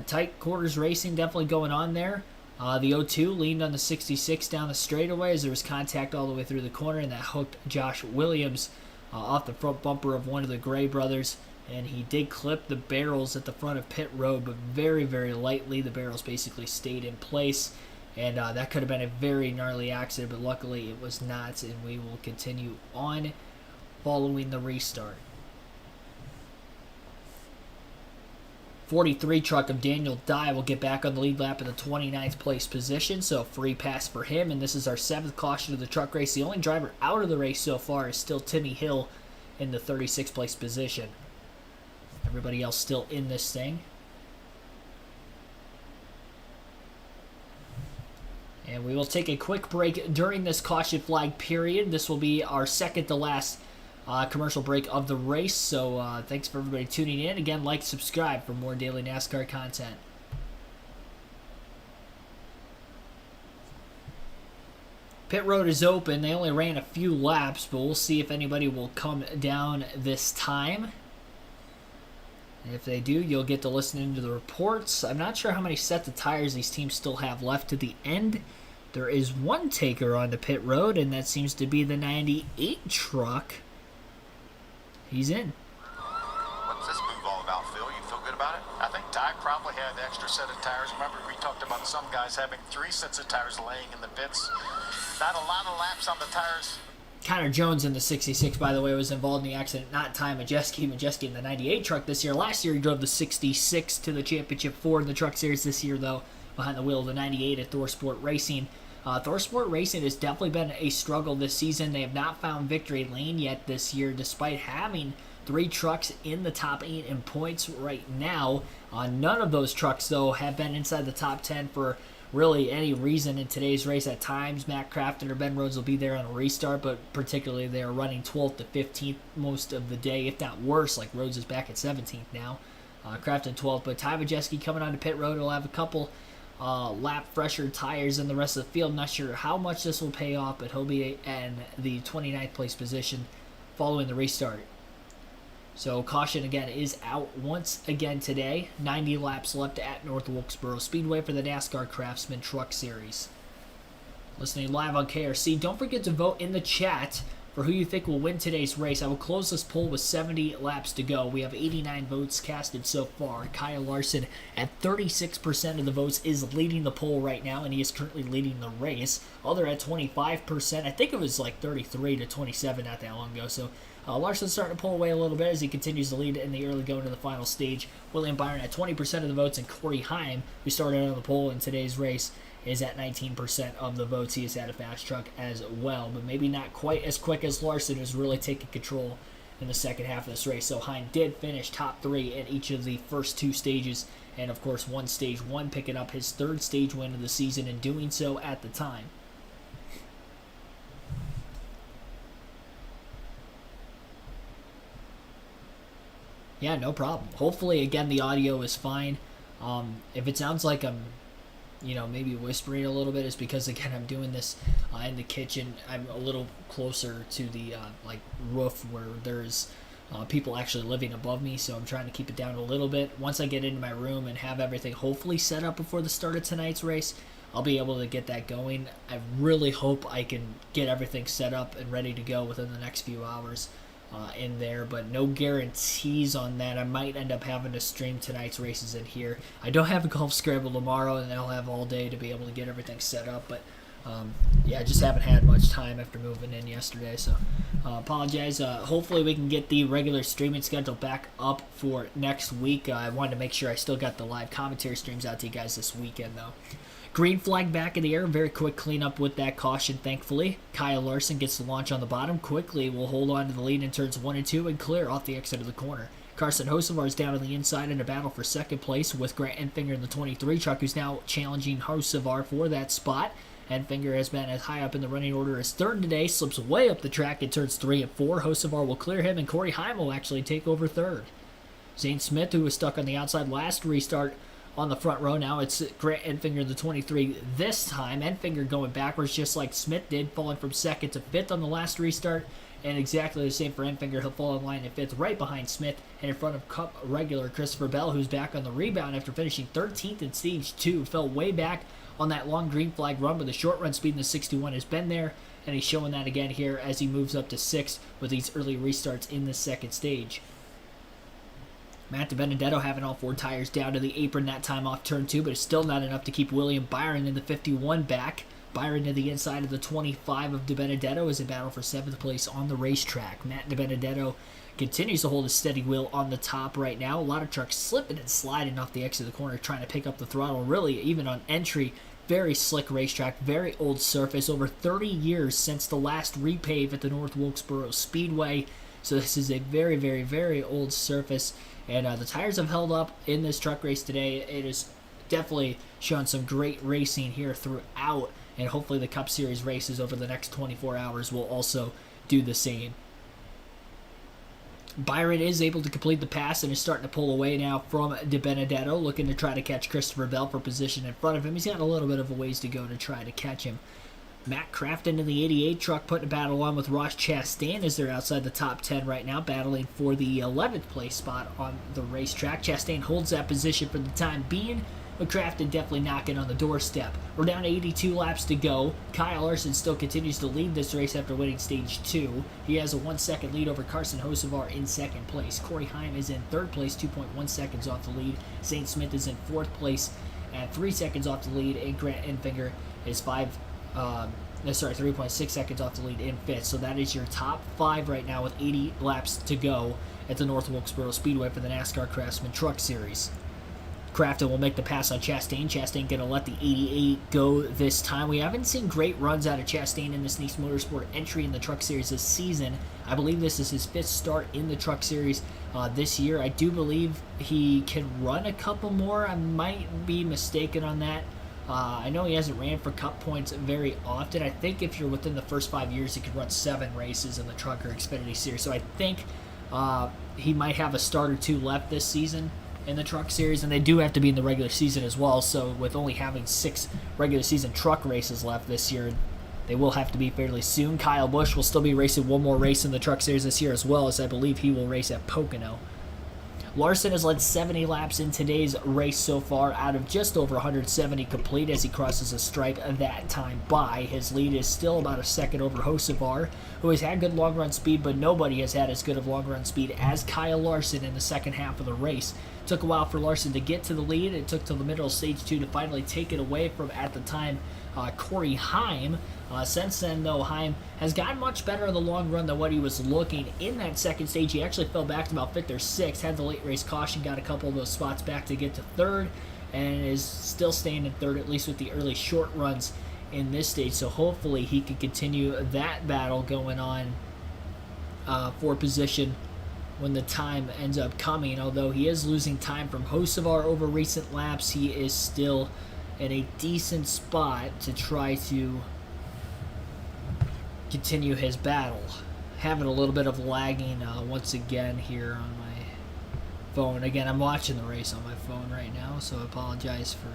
tight quarters racing definitely going on there. The 02 leaned on the 66 down the straightaway as there was contact all the way through the corner, and that hooked Josh Williams off the front bumper of one of the Gray brothers, and he did clip the barrels at the front of pit road, but very, very lightly. The barrels basically stayed in place, and that could have been a very gnarly accident, but luckily it was not, and we will continue on following the restart. 43 truck of Daniel Dye will get back on the lead lap in the 29th place position, so free pass for him, and this is our 7th caution of the truck race. The only driver out of the race so far is still Timmy Hill in the 36th place position. Everybody else still in this thing. And we will take a quick break during this caution flag period. This will be our second to last commercial break of the race, so thanks for everybody tuning in. Again, like, subscribe for more daily NASCAR content. Pit road is open. They only ran a few laps, but we'll see if anybody will come down this time. And if they do, you'll get to listen into the reports. I'm not sure how many sets of tires these teams still have left to the end. There is one taker on the pit road, and that seems to be the 98 truck. He's in. What's this move all about, Phil? You feel good about it? I think Ty probably had the extra set of tires. Remember, we talked about some guys having 3 sets of tires laying in the pits. Not a lot of laps on the tires. Connor Jones in the 66, by the way, was involved in the accident, not Ty Majeski. Majeski in the 98 truck this year. Last year, he drove the 66 to the championship 4 in the Truck Series. This year, though, behind the wheel of the 98 at Thor Sport Racing. Thor Sport Racing has definitely been a struggle this season. They have not found victory lane yet this year, despite having 3 trucks in the top 8 in points right now. None of those trucks, though, have been inside the top 10 for really any reason in today's race. At times, Matt Crafton or Ben Rhodes will be there on a restart, but particularly they are running 12th to 15th most of the day, if not worse. Like Rhodes is back at 17th now. Crafton 12th, but Ty Majeski coming onto pit road will have a couple lap fresher tires than the rest of the field. Not sure how much this will pay off, but he'll be in the 29th place position following the restart. So caution again is out once again today. 90 laps left at North Wilkesboro Speedway for the NASCAR Craftsman Truck Series. Listening live on KRC, don't forget to vote in the chat for who you think will win today's race. I will close this poll with 70 laps to go. We have 89 votes casted so far. Kyle Larson at 36% of the votes is leading the poll right now, and he is currently leading the race. Other at 25%. I think it was like 33 to 27 not that long ago. So Larson's starting to pull away a little bit as he continues to lead in the early going to the final stage. William Byron at 20% of the votes, and Corey Heim, who started on the poll in today's race, is at 19% of the votes. He has had a fast truck as well, but maybe not quite as quick as Larson, who's really taking control in the second half of this race. So Heim did finish top 3 in each of the first 2 stages, and of course won stage 1, picking up his 3rd stage win of the season and doing so at the time. Yeah, no problem. Hopefully, again, the audio is fine. If it sounds like I'm, maybe whispering a little bit, it's because, again, I'm doing this in the kitchen. I'm a little closer to the, roof where there's people actually living above me, so I'm trying to keep it down a little bit. Once I get into my room and have everything hopefully set up before the start of tonight's race, I'll be able to get that going. I really hope I can get everything set up and ready to go within the next few hours. In there, but no guarantees on that. I might end up having to stream tonight's races in here. I don't have a golf scramble tomorrow, and I'll have all day to be able to get everything set up, but Yeah, I just haven't had much time after moving in yesterday, so apologize. Hopefully we can get the regular streaming schedule back up for next week. I wanted to make sure I still got the live commentary streams out to you guys this weekend, though. Green flag back in the air. Very quick cleanup with that caution, thankfully. Kyle Larson gets the launch on the bottom. Quickly will hold on to the lead in turns 1 and 2 and clear off the exit of the corner. Carson Hocevar is down on the inside in a battle for second place with Grant Enfinger in the 23 truck, who's now challenging Hocevar for that spot. Enfinger has been as high up in the running order as third today, slips way up the track in turns 3 and 4. Hocevar will clear him, and Corey Heim will actually take over third. Zane Smith, who was stuck on the outside last restart, on the front row. Now it's Grant Enfinger in the 23 this time. Enfinger going backwards just like Smith did, falling from second to fifth on the last restart. And exactly the same for Enfinger. He'll fall in line in fifth, right behind Smith, and in front of Cup regular Christopher Bell, who's back on the rebound after finishing 13th in Stage 2. Fell way back on that long green flag run, but the short run speed in the 61 has been there, and he's showing that again here as he moves up to 6th with these early restarts in the second stage. Matt DiBenedetto having all 4 tires down to the apron that time off turn 2, but it's still not enough to keep William Byron in the 51 back. Byron to the inside of the 25 of DiBenedetto is in battle for 7th place on the racetrack. Matt DiBenedetto continues to hold a steady wheel on the top right now. A lot of trucks slipping and sliding off the exit of the corner, trying to pick up the throttle, really even on entry. Very slick racetrack, very old surface, over 30 years since the last repave at the North Wilkesboro Speedway. So this is a very, very, very old surface, and the tires have held up in this truck race today. It has definitely shown some great racing here throughout, and hopefully the Cup Series races over the next 24 hours will also do the same. Byron is able to complete the pass and is starting to pull away now from DiBenedetto, looking to try to catch Christopher Bell for position in front of him. He's got a little bit of a ways to go to try to catch him. Matt Crafton in the 88 truck putting a battle on with Ross Chastain as they're outside the top 10 right now, battling for the 11th place spot on the racetrack. Chastain holds that position for the time being, but Crafton definitely knocking on the doorstep. We're down to 82 laps to go. Kyle Larson still continues to lead this race after winning Stage 2. He has a 1-second lead over Carson Hocevar in second place. Corey Heim is in third place, 2.1 seconds off the lead. Zane Smith is in fourth place at 3 seconds off the lead, and Grant Enfinger is 3.6 seconds off the lead in fifth. So that is your top 5 right now with 80 laps to go at the North Wilkesboro Speedway for the NASCAR Craftsman Truck Series. Crafton will make the pass on Chastain. Chastain going to let the 88 go this time. We haven't seen great runs out of Chastain in this Nice Motorsport entry in the Truck Series this season. I believe this is his 5th start in the Truck Series this year. I do believe he can run a couple more. I might be mistaken on that. I know he hasn't ran for Cup points very often. I think if you're within the first 5 years, he could run 7 races in the Truck or Xfinity Series. So I think he might have a start or 2 left this season in the Truck Series, and they do have to be in the regular season as well. So with only having 6 regular season truck races left this year, they will have to be fairly soon. Kyle Busch will still be racing one more race in the Truck Series this year as well, as I believe he will race at Pocono. Larson has led 70 laps in today's race so far, out of just over 170 complete as he crosses a stripe that time by. His lead is still about a second over Hocevar, who has had good long-run speed, but nobody has had as good of long-run speed as Kyle Larson in the second half of the race. It took a while for Larson to get to the lead. It took till the middle of Stage 2 to finally take it away from, at the time, Corey Heim. Since then, though, Heim has gotten much better in the long run than what he was looking in that second stage. He actually fell back to about 5th or 6th, had the late race caution, got a couple of those spots back to get to 3rd, and is still staying in 3rd, at least with the early short runs in this stage. So hopefully he can continue that battle going on for position when the time ends up coming. Although he is losing time from Hocevar over recent laps, he is still in a decent spot to try to continue his battle. Having a little bit of lagging once again here on my phone. Again, I'm watching the race on my phone right now, so I apologize for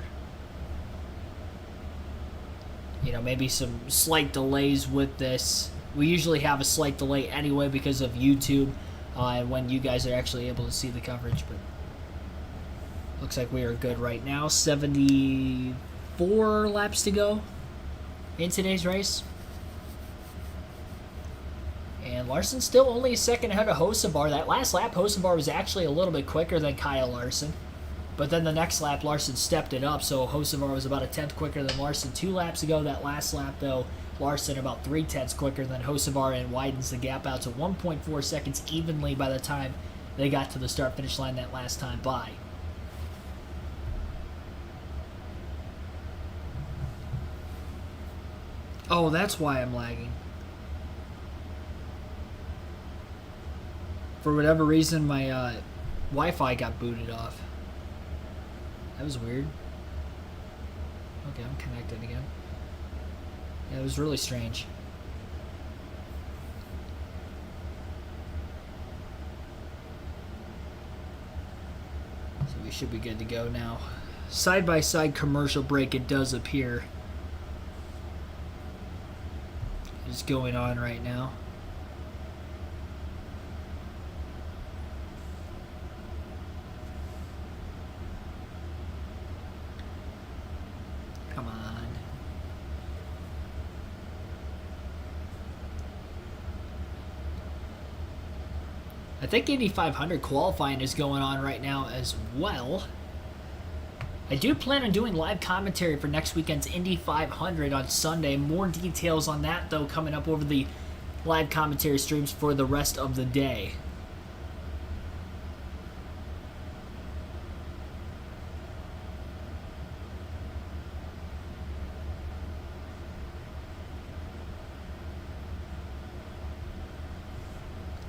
maybe some slight delays with this. We usually have a slight delay anyway because of YouTube and when you guys are actually able to see the coverage, but looks like we are good right now. 74 laps to go in today's race. And Larson's still only a second ahead of Hocevar. That last lap, Hocevar was actually a little bit quicker than Kyle Larson. But then the next lap, Larson stepped it up, so Hocevar was about a tenth quicker than Larson 2 laps ago. That last lap, though, Larson about 3/10 quicker than Hocevar and widens the gap out to 1.4 seconds evenly by the time they got to the start-finish line that last time by. Oh, that's why I'm lagging. For whatever reason, my Wi-Fi got booted off. That was weird. Okay, I'm connected again. Yeah, it was really strange. So we should be good to go now. Side-by-side commercial break, it does appear, is going on right now. Come on. I think Indy 500 qualifying is going on right now as well. I do plan on doing live commentary for next weekend's Indy 500 on Sunday. More details on that, though, coming up over the live commentary streams for the rest of the day.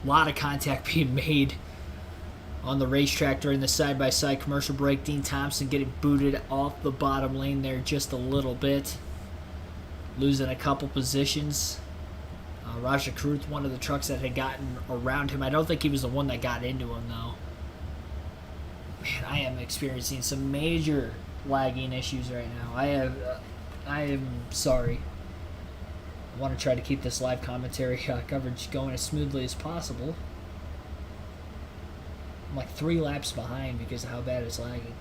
A lot of contact being made on the racetrack during the side-by-side commercial break. Dean Thompson getting booted off the bottom lane there just a little bit. Losing a couple positions. Raja Kruth, one of the trucks that had gotten around him. I don't think he was the one that got into him, though. Man, I am experiencing some major lagging issues right now. I am sorry. I want to try to keep this live commentary coverage going as smoothly as possible. I'm like 3 laps behind because of how bad it's lagging.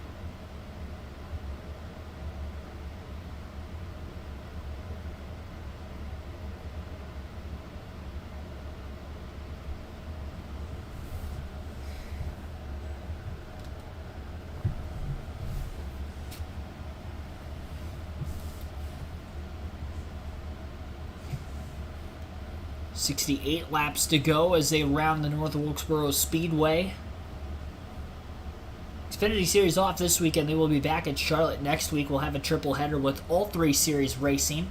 .68 laps to go as they round the North Wilkesboro Speedway. Xfinity Series off this weekend. They will be back at Charlotte next week. We'll have a triple header with all 3 series racing.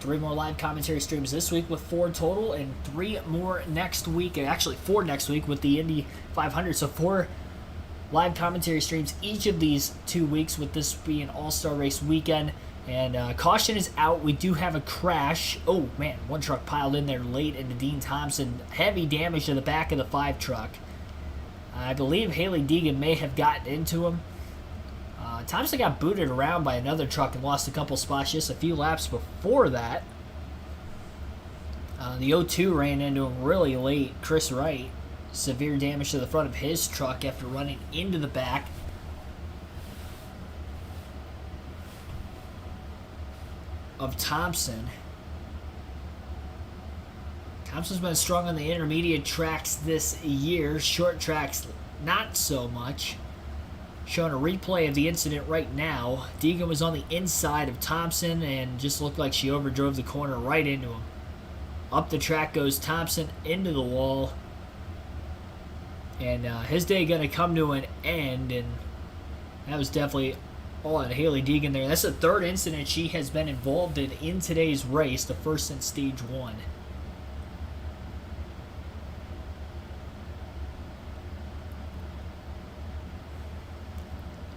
3 more live commentary streams this week with 4 total, and 3 more next week. Actually, 4 next week with the Indy 500. So 4 live commentary streams each of these 2 weeks, with this being an all-star race weekend. And caution is out. We do have a crash. Oh, man, one truck piled in there late into Dean Thompson. Heavy damage to the back of the 5 truck. I believe Haley Deegan may have gotten into him. Thompson got booted around by another truck and lost a couple spots just a few laps before that. The 02 ran into him really late. Chris Wright, severe damage to the front of his truck after running into the back. Of Thompson. Thompson's been strong on the intermediate tracks this year. Short tracks, not so much. Showing a replay of the incident right now. Deegan was on the inside of Thompson and just looked like she overdrove the corner right into him. Up the track goes Thompson into the wall. And his day going to come to an end. And that was definitely all on Haley Deegan there. That's the 3rd incident she has been involved in today's race, the first since stage 1.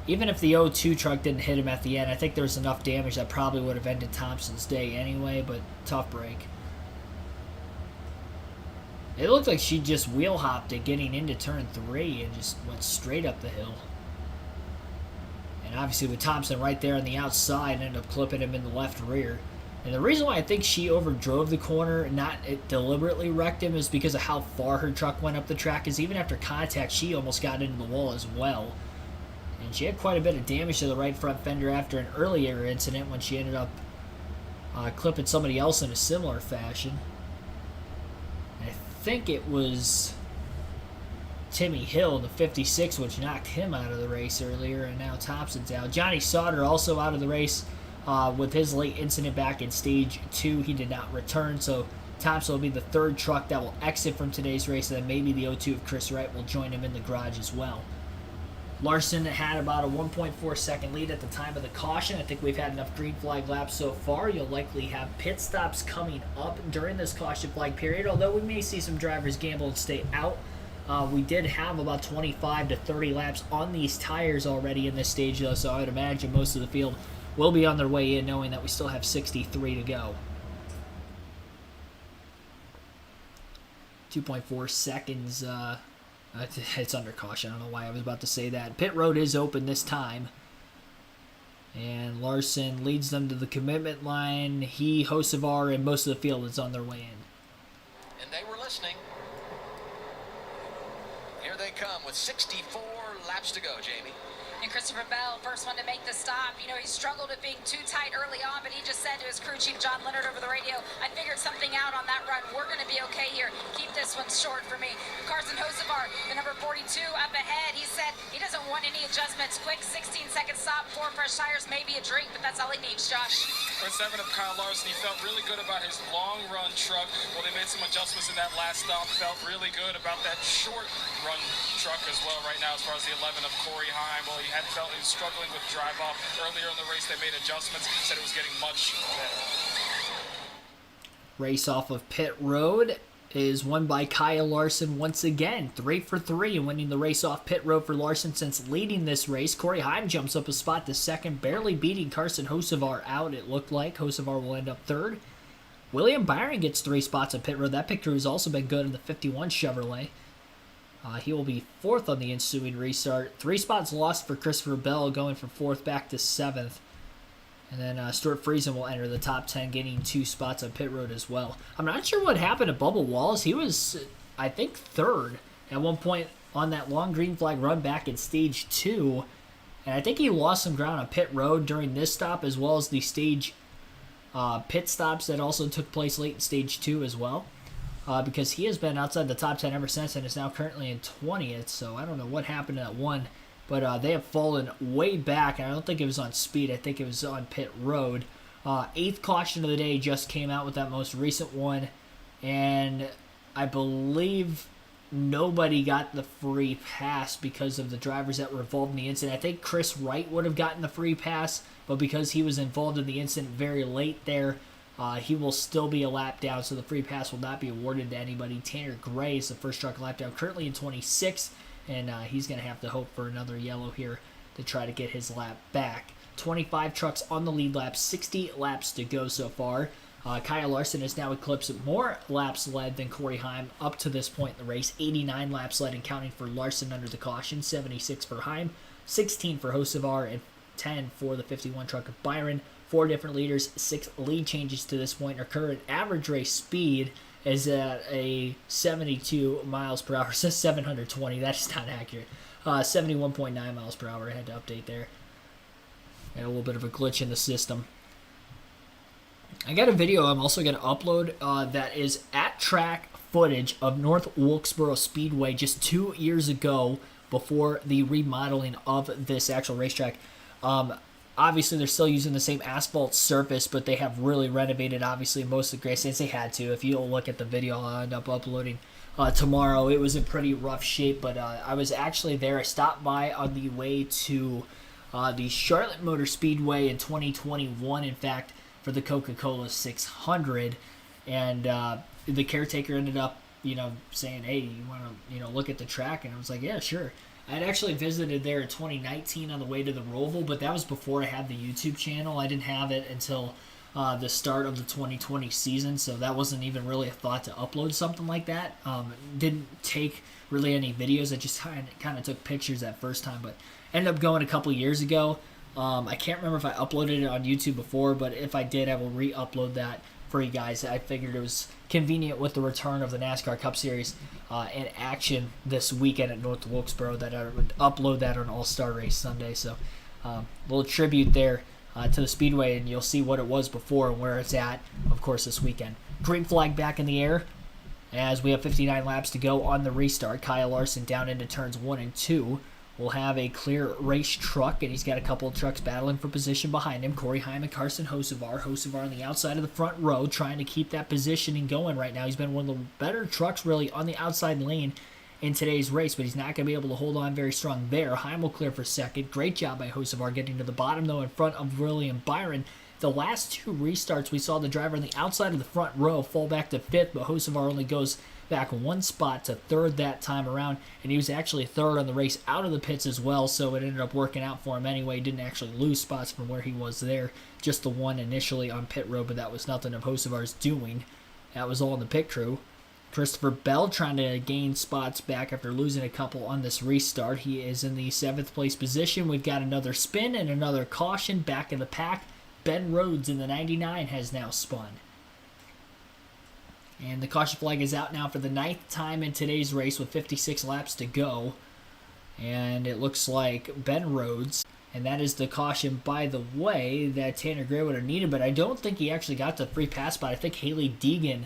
Even if the 02 truck didn't hit him at the end, I think there was enough damage that probably would have ended Thompson's day anyway, but tough break. It looked like she just wheel hopped it getting into turn 3 and just went straight up the hill. And obviously with Thompson right there on the outside, ended up clipping him in the left rear. And the reason why I think she overdrove the corner and not deliberately wrecked him is because of how far her truck went up the track. Because even after contact, she almost got into the wall as well. And she had quite a bit of damage to the right front fender after an earlier incident when she ended up clipping somebody else in a similar fashion. And I think it was Timmy Hill, the 56, which knocked him out of the race earlier, and now Thompson's out. Johnny Sauter also out of the race with his late incident back in Stage 2. He did not return, so Thompson will be the third truck that will exit from today's race, and then maybe the 02 of Chris Wright will join him in the garage as well. Larson had about a 1.4 second lead at the time of the caution. I think we've had enough green flag laps so far. You'll likely have pit stops coming up during this caution flag period, although we may see some drivers gamble and stay out. We did have about 25 to 30 laps on these tires already in this stage, though, so I would imagine most of the field will be on their way in, knowing that we still have 63 to go. 2.4 seconds. It's under caution. I don't know why I was about to say that. Pit road is open this time. And Larson leads them to the commitment line. He, Hocevar, and most of the field is on their way in. And they were listening. Here they come with 64 laps to go, Jamie. And Christopher Bell, first one to make the stop. You know, he struggled with being too tight early on, but he just said to his crew chief, John Leonard, over the radio, I figured something out on that run. We're going to be okay here. Keep this one short for me. Carson Hocevar, the number 42, up ahead. He said he doesn't want any adjustments. Quick 16-second stop, 4 fresh tires, maybe a drink, but that's all he needs, Josh. For 7 of Kyle Larson, he felt really good about his long run truck. Well, they made some adjustments in that last stop. Felt really good about that short run truck as well right now as far as the 11 of Corey Heim. Well, he had felt he was struggling with drive off earlier in the race. They made adjustments, said it was getting much better. Race off of pit road is won by Kyle Larson once again. 3 for 3 and winning the race off pit road for Larson since leading this race. Corey Heim jumps up a spot to second, barely beating Carson Hocevar out, it looked like. Hocevar will end up third. William Byron gets 3 spots on pit road. That picture has also been good in the 51 Chevrolet. He will be 4th on the ensuing restart. 3 spots lost for Christopher Bell, going from 4th back to 7th. And then Stuart Friesen will enter the top 10, getting 2 spots on pit road as well. I'm not sure what happened to Bubba Wallace. He was, I think, 3rd at one point on that long green flag run back in Stage 2. And I think he lost some ground on pit road during this stop, as well as the stage pit stops that also took place late in Stage 2 as well. Because he has been outside the top 10 ever since and is now currently in 20th. So I don't know what happened to that one. But they have fallen way back. And I don't think it was on speed. I think it was on pit road. 8th caution of the day just came out with that most recent one. And I believe nobody got the free pass because of the drivers that were involved in the incident. I think Chris Wright would have gotten the free pass. But because he was involved in the incident very late there, he will still be a lap down, so the free pass will not be awarded to anybody. Tanner Gray is the first truck lap down, currently in 26th, and he's going to have to hope for another yellow here to try to get his lap back. 25 trucks on the lead lap, 60 laps to go so far. Kyle Larson has now eclipsed more laps led than Corey Heim up to this point in the race. 89 laps led and counting for Larson under the caution, 76 for Heim, 16 for Hocevar, and 10 for the 51 truck of Byron. 4 different leaders, 6 lead changes to this point. Our current average race speed is at a 72 miles per hour. It says 720. That's not accurate. 71.9 miles per hour. I had to update there. Got a little bit of a glitch in the system. I got a video I'm also going to upload that is at track footage of North Wilkesboro Speedway just 2 years ago before the remodeling of this actual racetrack. Obviously, they're still using the same asphalt surface, but they have really renovated, obviously, most of the grandstands. They had to. If you'll look at the video I'll end up uploading tomorrow, it was in pretty rough shape, but I was actually there. I stopped by on the way to the Charlotte Motor Speedway in 2021, in fact, for the Coca-Cola 600, and the caretaker ended up, saying, hey, you want to, look at the track? And I was like, yeah, sure. I'd actually visited there in 2019 on the way to the Roval, but that was before I had the YouTube channel. I didn't have it until the start of the 2020 season, so that wasn't even really a thought to upload something like that. Didn't take really any videos. I just kind of took pictures that first time, but ended up going a couple years ago. I can't remember if I uploaded it on YouTube before, but if I did, I will re-upload that for you guys. I figured it was convenient with the return of the NASCAR Cup Series in action this weekend at North Wilkesboro that I would upload that on All-Star Race Sunday. So a little tribute there to the Speedway, and you'll see what it was before and where it's at, of course, this weekend. Green flag back in the air. As we have 59 laps to go on the restart, Kyle Larson down into turns 1 and 2 will have a clear race truck, and he's got a couple of trucks battling for position behind him. Corey Heim and Carson Hocevar. Hocevar on the outside of the front row, trying to keep that positioning going right now. He's been one of the better trucks, really, on the outside lane in today's race, but he's not going to be able to hold on very strong there. Heim will clear for second. Great job by Hocevar getting to the bottom, though, in front of William Byron. The last two restarts, we saw the driver on the outside of the front row fall back to fifth, but Hocevar only goes back one spot to third that time around, and he was actually third on the race out of the pits as well, so it ended up working out for him anyway. He didn't actually lose spots from where he was there, just the one initially on pit road, but that was nothing of Hocevar's doing. That was all in the pit crew. Christopher Bell trying to gain spots back after losing a couple on this restart. He is in the 7th place position. We've got another spin and another caution back in the pack. Ben Rhodes in the 99 has now spun. And the caution flag is out now for the 9th time in today's race with 56 laps to go. And it looks like Ben Rhodes, and that is the caution, by the way, that Tanner Gray would have needed, but I don't think he actually got the free pass spot. I think Haley Deegan,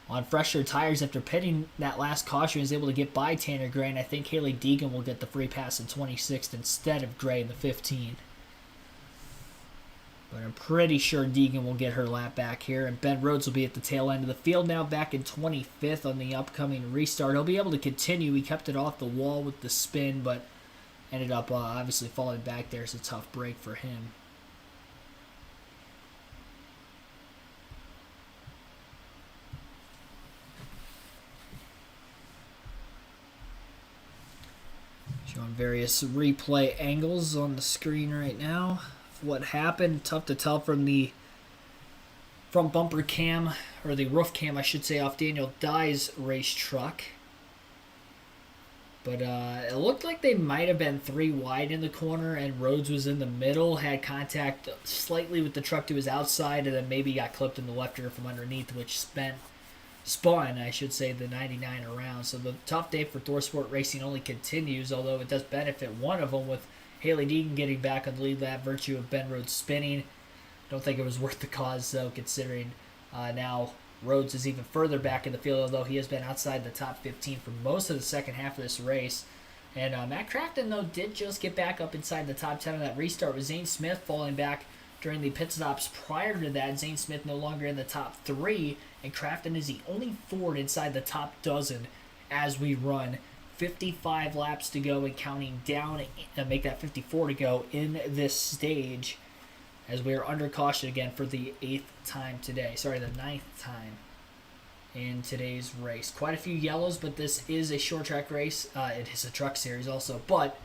on fresher tires after pitting that last caution, was able to get by Tanner Gray, and I think Haley Deegan will get the free pass in 26th instead of Gray in the 15. But I'm pretty sure Deegan will get her lap back here, and Ben Rhodes will be at the tail end of the field now, back in 25th on the upcoming restart. He'll be able to continue. He kept it off the wall with the spin, but ended up obviously falling back there. It's a tough break for him. Showing various replay angles on the screen right now. What happened, tough to tell from the front bumper cam, or the roof cam I should say, off Daniel Dye's race truck. But it looked like they might have been 3 wide in the corner, and Rhodes was in the middle, had contact slightly with the truck to his outside, and then maybe got clipped in the left rear from underneath, which spun, I should say, the 99 around. So the tough day for ThorSport Racing only continues, although it does benefit one of them with Haley Deegan getting back on the lead lap, virtue of Ben Rhodes spinning. Don't think it was worth the cause, though, considering now Rhodes is even further back in the field, although he has been outside the top 15 for most of the second half of this race. And Matt Crafton, though, did just get back up inside the top 10 of that restart, with Zane Smith falling back during the pit stops prior to that. Zane Smith no longer in the top 3, and Crafton is the only Ford inside the top dozen as we run 55 laps to go and counting down and make that 54 to go in this stage, as we are under caution again for the 9th time in today's race. Quite a few yellows, but this is a short track race. It is a truck series also, but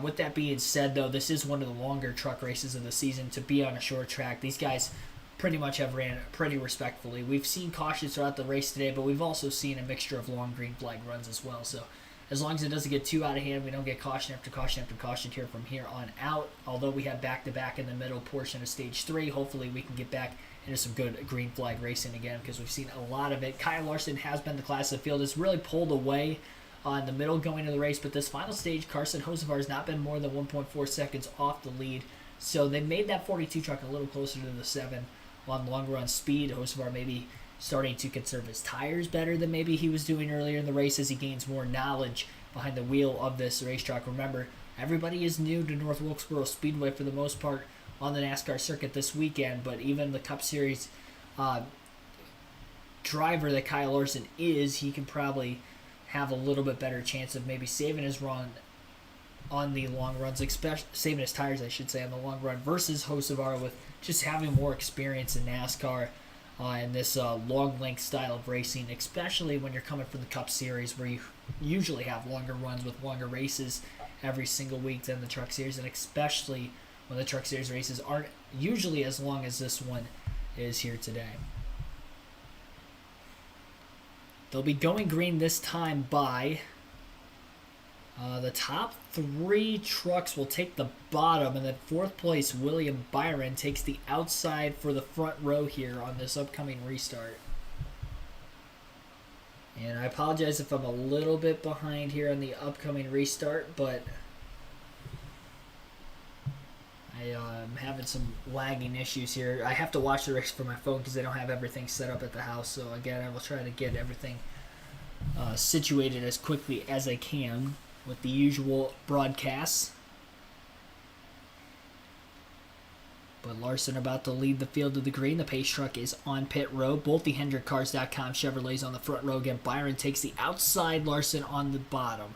with that being said, though, this is one of the longer truck races of the season to be on a short track. These guys pretty much have ran pretty respectfully. We've seen cautions throughout the race today, but we've also seen a mixture of long green flag runs as well. So as long as it doesn't get too out of hand, we don't get caution after caution after caution here from here on out. Although we have back-to-back in the middle portion of Stage 3, hopefully we can get back into some good green flag racing again, because we've seen a lot of it. Kyle Larson has been the class of the field. It's really pulled away in the middle going into the race, but this final stage, Carson Hocevar has not been more than 1.4 seconds off the lead. So they made that 42 truck a little closer to the 7 on long run speed. Hocevar maybe starting to conserve his tires better than maybe he was doing earlier in the race as he gains more knowledge behind the wheel of this racetrack. Remember, everybody is new to North Wilkesboro Speedway for the most part on the NASCAR circuit this weekend, but even the Cup Series driver that Kyle Larson is, he can probably have a little bit better chance of maybe saving his run on the long runs, especially saving his tires, I should say, on the long run, versus Hocevar with just having more experience in NASCAR in this long length style of racing, especially when you're coming from the Cup Series, where you usually have longer runs with longer races every single week than the Truck Series, and especially when the Truck Series races aren't usually as long as this one is here today. They'll be going green this time by the top 3 trucks will take the bottom, and then 4th place William Byron takes the outside for the front row here on this upcoming restart. And I apologize if I'm a little bit behind here on the upcoming restart, but I I'm having some lagging issues here. I have to watch the race from my phone because I don't have everything set up at the house. So again, I will try to get everything situated as quickly as I can with the usual broadcasts. But Larson about to lead the field to the green. The pace truck is on pit road. Both the HendrickCars.com Chevrolets on the front row. Again, Byron takes the outside, Larson on the bottom.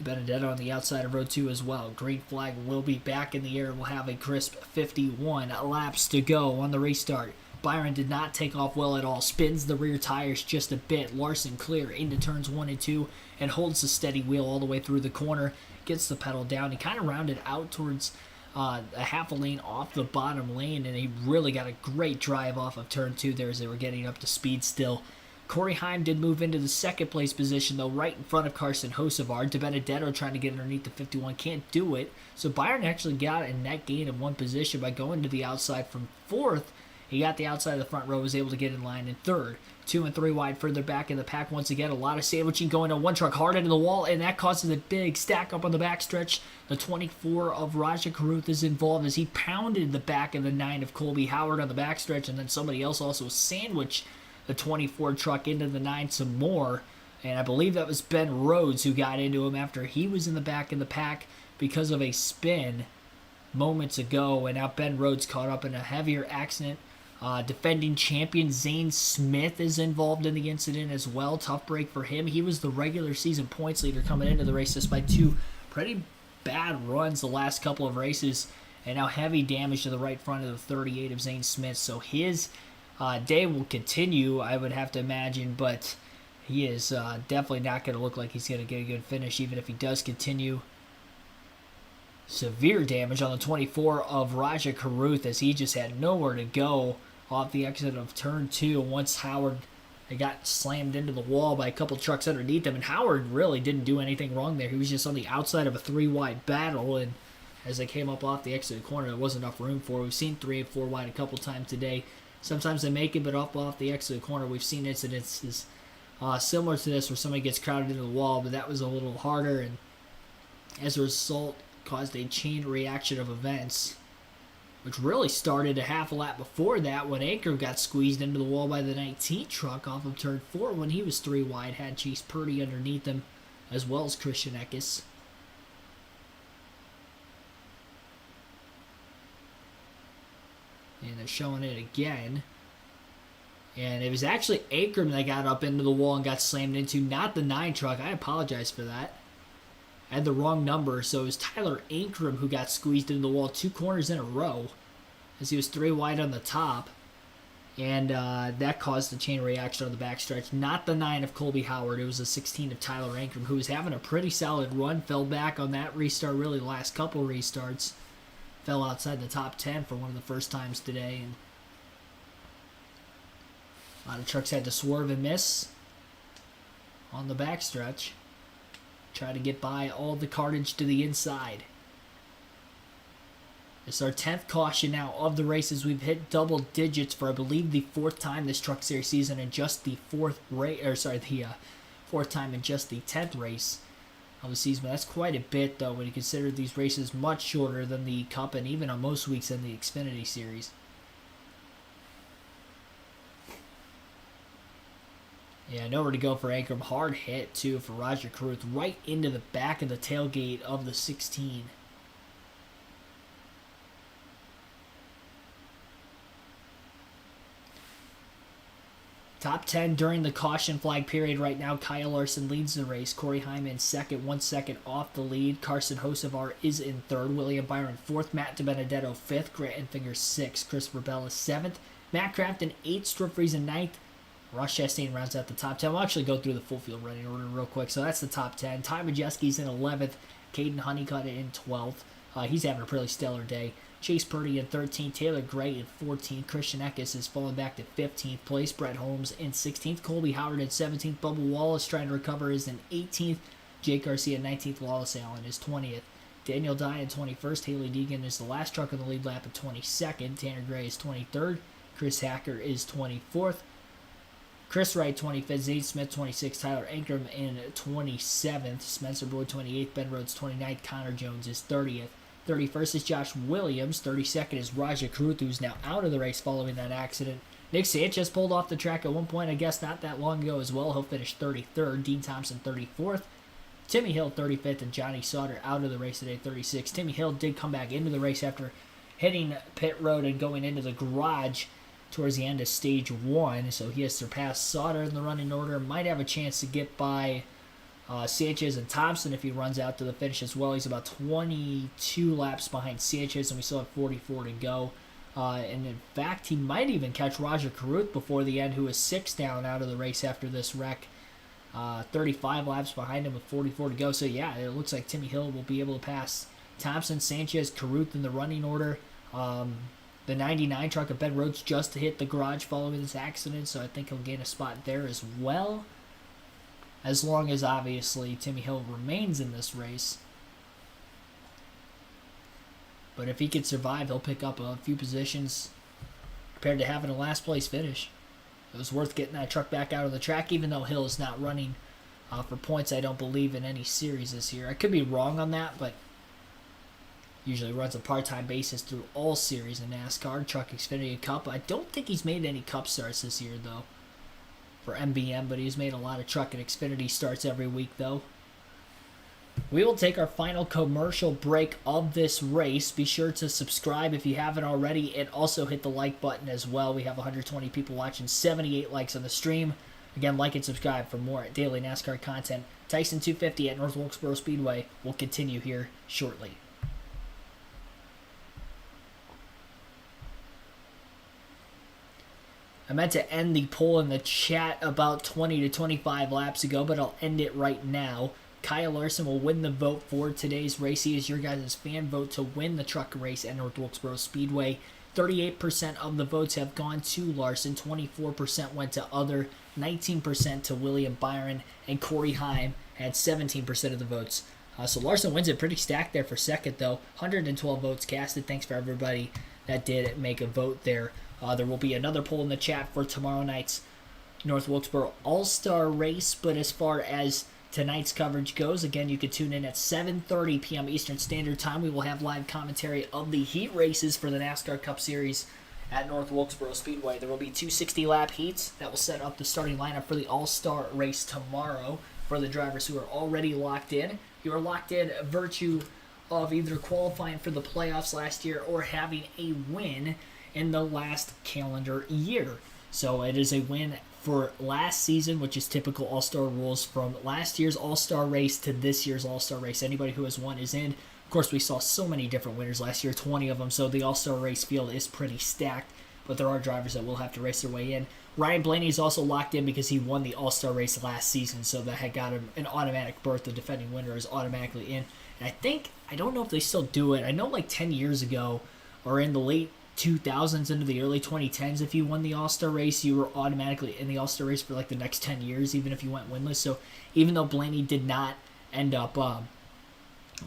Benedetto on the outside of row 2 as well. Green flag will be back in the air. We'll have a crisp 51 laps to go on the restart. Byron did not take off well at all. Spins the rear tires just a bit. Larson clear into turns 1 and 2 and holds the steady wheel all the way through the corner. Gets the pedal down. He kind of rounded out towards a half a lane off the bottom lane, and he really got a great drive off of turn 2 there as they were getting up to speed still. Corey Heim did move into the second place position, though, right in front of Carson Hocevar. DiBenedetto trying to get underneath the 51, can't do it. So Byron actually got a net gain of 1 position by going to the outside from 4th. He got the outside of the front row, was able to get in line in 3rd. 2 and 3 wide further back in the pack once again. A lot of sandwiching going on. One truck hard into the wall, and that causes a big stack up on the backstretch. The 24 of Raja Caruth is involved as he pounded the back of the 9 of Colby Howard on the backstretch, and then somebody else also sandwiched the 24 truck into the 9 some more. And I believe that was Ben Rhodes who got into him after he was in the back of the pack because of a spin moments ago. And now Ben Rhodes caught up in a heavier accident. Defending champion Zane Smith is involved in the incident as well. Tough break for him. He was the regular season points leader coming into the race despite 2 pretty bad runs the last couple of races. And now heavy damage to the right front of the 38 of Zane Smith. So his day will continue, I would have to imagine, but he is definitely not going to look like he's going to get a good finish even if he does continue. Severe damage on the 24 of Raja Caruth as he just had nowhere to go off the exit of turn 2 once Howard got slammed into the wall by a couple trucks underneath him. And Howard really didn't do anything wrong there. He was just on the outside of a 3-wide battle, and as they came up off the exit of the corner, there wasn't enough room for it. We've seen 3 and 4 wide a couple times today. Sometimes they make it, but off the exit of the corner, we've seen incidences similar to this where somebody gets crowded into the wall, but that was a little harder, and as a result, caused a chain reaction of events, which really started a half a lap before that when Anchor got squeezed into the wall by the 19 truck off of turn 4 when he was 3 wide, had Chase Purdy underneath him, as well as Christian Eckes. And they're showing it again. And it was actually Akram that got up into the wall and got slammed into, not the 9 truck. I apologize for that. I had the wrong number, so it was Tyler Ankrum who got squeezed into the wall 2 corners in a row as he was 3 wide on the top. And that caused the chain reaction on the backstretch. Not the 9 of Colby Howard. It was the 16 of Tyler Ankrum, who was having a pretty solid run. Fell back on that restart, really the last couple restarts. Fell outside the top 10 for one of the first times today. And a lot of trucks had to swerve and miss on the backstretch. Try to get by all the cartage to the inside. It's our 10th caution now of the races. We've hit double digits for, I believe, the 4th time this Truck Series season, and just the 4th time in just the 10th race of the season. But that's quite a bit, though, when you consider these races much shorter than the Cup and even on most weeks in the Xfinity Series. Yeah, nowhere to go for Ankrum. Hard hit, too, for Raja Caruth, right into the back of the tailgate of the 16. Top 10 during the caution flag period right now. Kyle Larson leads the race. Corey Heim in second, 1 second off the lead. Carson Hocevar is in third. William Byron 4th. Matt DiBenedetto 5th. Grant Enfinger 6th. Christopher Bell is 7th. Matt Crafton 8th. Stuart Friesen 9th. Ross Chastain rounds out the top 10. We'll actually go through the full field running order real quick. So that's the top 10. Ty Majeski's in 11th. Caden Honeycutt in 12th. He's having a pretty stellar day. Chase Purdy in 13th. Taylor Gray in 14th. Christian Eckes is falling back to 15th place. Brett Holmes in 16th. Colby Howard in 17th. Bubba Wallace trying to recover is in 18th. Jake Garcia 19th. Wallace Allen is 20th. Daniel Dye in 21st. Haley Deegan is the last truck on the lead lap at 22nd. Tanner Gray is 23rd. Chris Hacker is 24th. Chris Wright, 25th. Zane Smith, 26th. Tyler Ankrum in 27th. Spencer Boyd, 28th. Ben Rhodes, 29th. Connor Jones is 30th. 31st is Josh Williams. 32nd is Raja Caruth, who's now out of the race following that accident. Nick Sanchez pulled off the track at one point, I guess not that long ago as well. He'll finish 33rd. Dean Thompson, 34th. Timmy Hill, 35th, and Johnny Sauter out of the race today, 36th. Timmy Hill did come back into the race after hitting pit road and going into the garage towards the end of stage 1. So he has surpassed Sauter in the running order. Might have a chance to get by Sanchez and Thompson if he runs out to the finish as well. He's about 22 laps behind Sanchez, and we still have 44 to go. And in fact, he might even catch Raja Caruth before the end, who is 6 down out of the race after this wreck. 35 laps behind him with 44 to go. So yeah, it looks like Timmy Hill will be able to pass Thompson, Sanchez, Caruth in the running order. The 99 truck at Ben Rhodes just hit the garage following this accident, so I think he'll gain a spot there as well. As long as, obviously, Timmy Hill remains in this race. But if he could survive, he'll pick up a few positions compared to having a last place finish. It was worth getting that truck back out of the track, even though Hill is not running for points, I don't believe, in any series this year. I could be wrong on that, but usually runs a part-time basis through all series in NASCAR. Truck Xfinity Cup. I don't think he's made any Cup starts this year, though, for MBM, but he's made a lot of Truck and Xfinity starts every week, though. We will take our final commercial break of this race. Be sure to subscribe if you haven't already, and also hit the like button as well. We have 120 people watching, 78 likes on the stream. Again, like and subscribe for more daily NASCAR content. Tyson 250 at North Wilkesboro Speedway will continue here shortly. I meant to end the poll in the chat about 20 to 25 laps ago, but I'll end it right now. Kyle Larson will win the vote for today's race. He is your guys' fan vote to win the truck race at North Wilkesboro Speedway. 38% of the votes have gone to Larson, 24% went to other, 19% to William Byron, and Corey Heim had 17% of the votes. So Larson wins it pretty stacked there for second, though. 112 votes casted. Thanks for everybody that did make a vote there. There will be another poll in the chat for tomorrow night's North Wilkesboro All-Star Race, but as far as tonight's coverage goes, again, you can tune in at 7:30 p.m. Eastern Standard Time. We will have live commentary of the heat races for the NASCAR Cup Series at North Wilkesboro Speedway. There will be two 60-lap heats that will set up the starting lineup for the All-Star Race tomorrow for the drivers who are already locked in. You are locked in virtue of either qualifying for the playoffs last year or having a win in the last calendar year. So it is a win for last season, which is typical All-Star rules from last year's All-Star race to this year's All-Star race. Anybody who has won is in. Of course, we saw so many different winners last year, 20 of them, so the All-Star race field is pretty stacked, but there are drivers that will have to race their way in. Ryan Blaney is also locked in because he won the All-Star race last season, so that had got him an automatic berth. The defending winner is automatically in. And I don't know if they still do it. I know like 10 years ago, or in the late 2000s into the early 2010s, if you won the All-Star race, you were automatically in the All-Star race for like the next 10 years, even if you went winless. So even though Blaney did not end up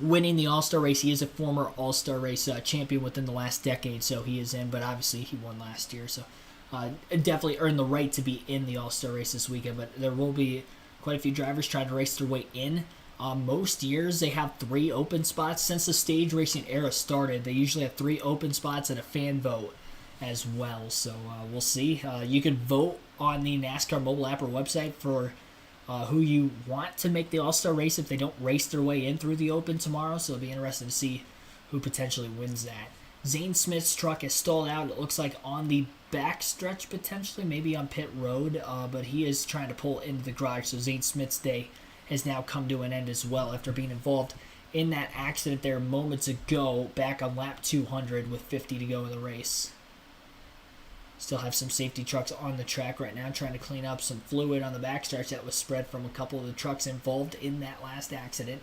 winning the All-Star race, he is a former All-Star race champion within the last decade, so he is in, but obviously he won last year, so definitely earned the right to be in the All-Star race this weekend. But there will be quite a few drivers trying to race their way in. Most years they have 3 open spots. Since the stage racing era started, they usually have 3 open spots and a fan vote as well. So we'll see. You can vote on the NASCAR mobile app or website for who you want to make the All-Star race if they don't race their way in through the open tomorrow. So it'll be interesting to see who potentially wins that. Zane Smith's truck is stalled out, it looks like, on the back stretch potentially, maybe on pit road, but he is trying to pull into the garage. So Zane Smith's day has now come to an end as well after being involved in that accident there moments ago back on lap 200 with 50 to go in the race. Still have some safety trucks on the track right now trying to clean up some fluid on the backstretch that was spread from a couple of the trucks involved in that last accident.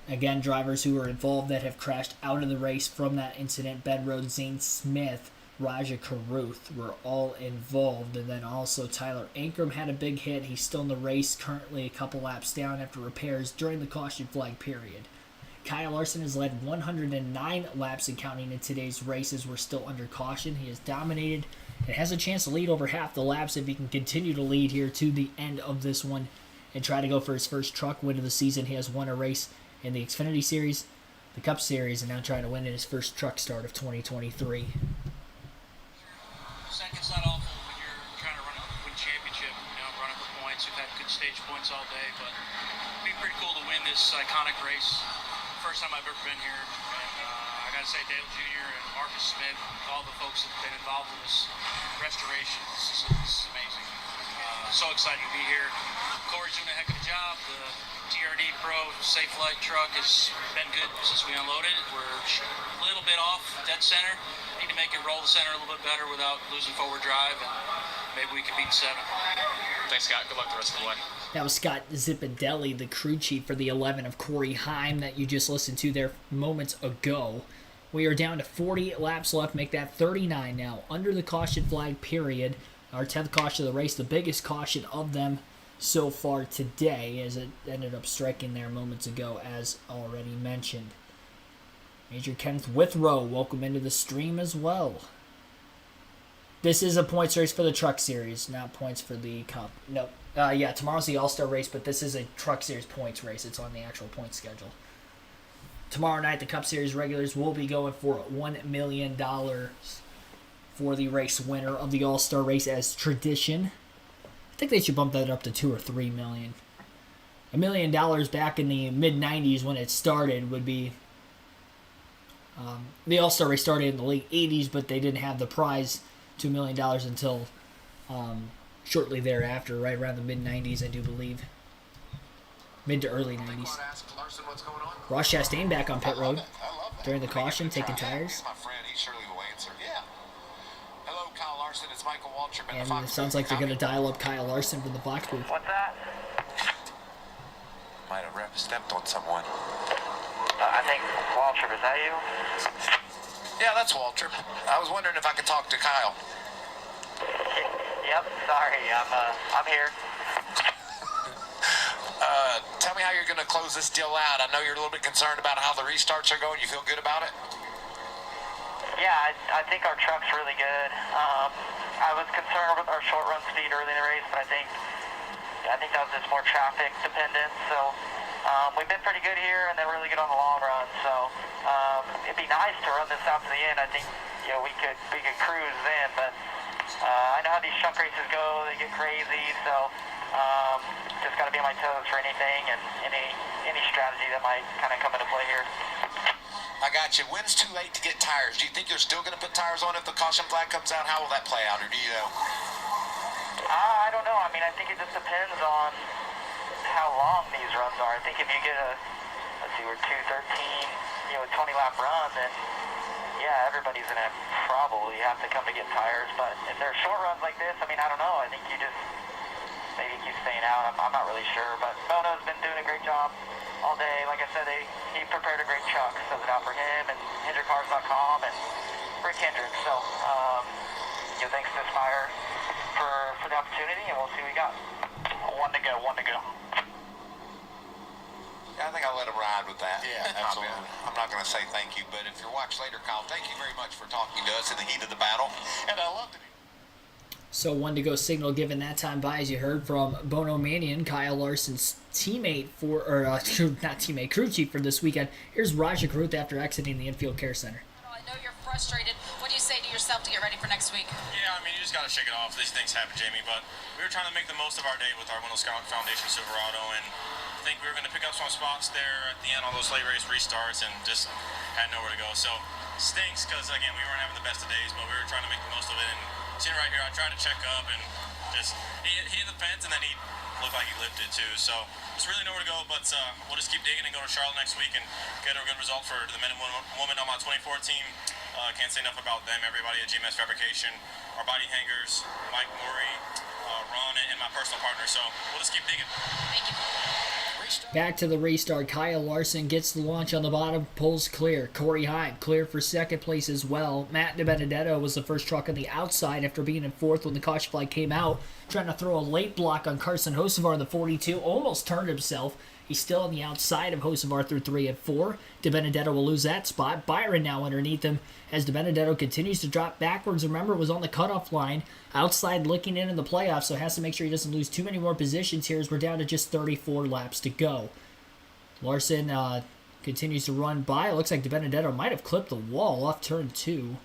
Again, drivers who were involved that have crashed out of the race from that incident: Ben Rhodes, Zane Smith, Raja Caruth were all involved. And then also Tyler Ankrum had a big hit. He's still in the race, currently a couple laps down after repairs during the caution flag period. Kyle Larson has led 109 laps and counting in today's races. We're still under caution. He has dominated and has a chance to lead over half the laps if he can continue to lead here to the end of this one and try to go for his first truck win of the season. He has won a race in the Xfinity Series, the Cup Series and now trying to win in his first truck start of 2023. Second's not awful when you're trying to win championship, running for points. We've had good stage points all day, but it'd be pretty cool to win this iconic race. First time I've ever been here, and I got to say Dale Jr. and Marcus Smith, all the folks that have been involved in this restoration, this is amazing. So excited to be here. Corey's doing a heck of a job. The TRD Pro Safe Light truck has been good since we unloaded it. We're a little bit off dead center. Need to make it roll the center a little bit better without losing forward drive, and maybe we can beat 7. Thanks, Scott. Good luck the rest of the way. That was Scott Zipadelli, the crew chief for the 11 of Corey Heim that you just listened to there moments ago. We are down to 40 laps left, make that 39 now, under the caution flag period. Our 10th caution of the race, the biggest caution of them so far today, as it ended up striking there moments ago, as already mentioned. Major Kenneth Withrow, welcome into the stream as well. This is a points race for the Truck Series, not points for the Cup. Nope. Yeah, tomorrow's the All-Star race, but this is a Truck Series points race. It's on the actual point schedule. Tomorrow night, the Cup Series regulars will be going for $1 million for the race winner of the All-Star race as tradition. I think they should bump that up to $2 or $3 million. $1 million back in the mid-'90s when it started would be... the All-Star race started in the late 80s, but they didn't have the prize $2 million until shortly thereafter, right around the mid-'90s, I do believe. Mid to early 90s. Ross Chastain back on pit road during the caution, taking tires. And it sounds like they're going to dial up Kyle Larson from the box booth. What's that? Might have stepped on someone. I think Waltrip, is that you? Yeah, that's Waltrip. I was wondering if I could talk to Kyle. Yep, sorry, I'm here. Tell me how you're going to close this deal out. I know you're a little bit concerned about how the restarts are going. You feel good about it? Yeah, I think our truck's really good. I was concerned with our short run speed early in the race, but I think that was just more traffic dependent. So we've been pretty good here, and then really good on the long run. So it'd be nice to run this out to the end. I think we could cruise then, but I know how these truck races go. They get crazy, so just got to be on my toes for anything and any strategy that might kind of come into play here. I got you. When's too late to get tires? Do you think you're still going to put tires on if the caution flag comes out? How will that play out, or do you know? I don't know. I mean, I think it just depends on how long these runs are. I think if you get we're 2:13, 20-lap run, then yeah, everybody's going to probably have to come to get tires. But if they're short runs like this, I mean, I don't know. I think you just maybe keep staying out. I'm not really sure. But Bono's been doing a great job all day. Like I said, he prepared a great truck. Subbed it out for him and HendrickCars.com and Rick Hendrick. So, thanks to Aspire for the opportunity, and we'll see what we got. One to go. Yeah, I think I'll let him ride with that. Yeah, absolutely. I'm not going to say thank you, but if you're watching later, Kyle, thank you very much for talking to us in the heat of the battle. And I loved it. So 1 to go signal given that time by, as you heard from Bono Manion, Kyle Larson's teammate crew chief for this weekend. Here's Raja Karuth after exiting the infield care center. I know you're frustrated. What do you say to yourself to get ready for next week? Yeah, I mean, you just got to shake it off. These things happen, Jamie, but we were trying to make the most of our day with our Windows Foundation Silverado, and I think we were going to pick up some spots there at the end on those late race restarts and just had nowhere to go. So stinks because, again, we weren't having the best of days, but we were trying to make the most of it. And seeing right here, I tried to check up and just he hit the fence, and then he looked like he lifted too. So there's really nowhere to go, but we'll just keep digging and go to Charlotte next week and get a good result for the men and women on my 24 team. Can't say enough about them. Everybody at GMS Fabrication, our body hangers, Mike Murray, Ron, and my personal partner. So we'll just keep digging. Thank you. Back to the restart. Kyle Larson gets the launch on the bottom, pulls clear. Corey Heim clear for second place as well. Matt DiBenedetto was the first truck on the outside after being in fourth when the caution flag came out. Trying to throw a late block on Carson Hocevar in the 42. Almost turned himself. He's still on the outside of Hocevar through 3 and 4. DiBenedetto will lose that spot. Byron now underneath him as DiBenedetto continues to drop backwards. Remember, was on the cutoff line, outside looking in the playoffs, so has to make sure he doesn't lose too many more positions here as we're down to just 34 laps to go. Larson continues to run by. It looks like DiBenedetto might have clipped the wall off turn 2.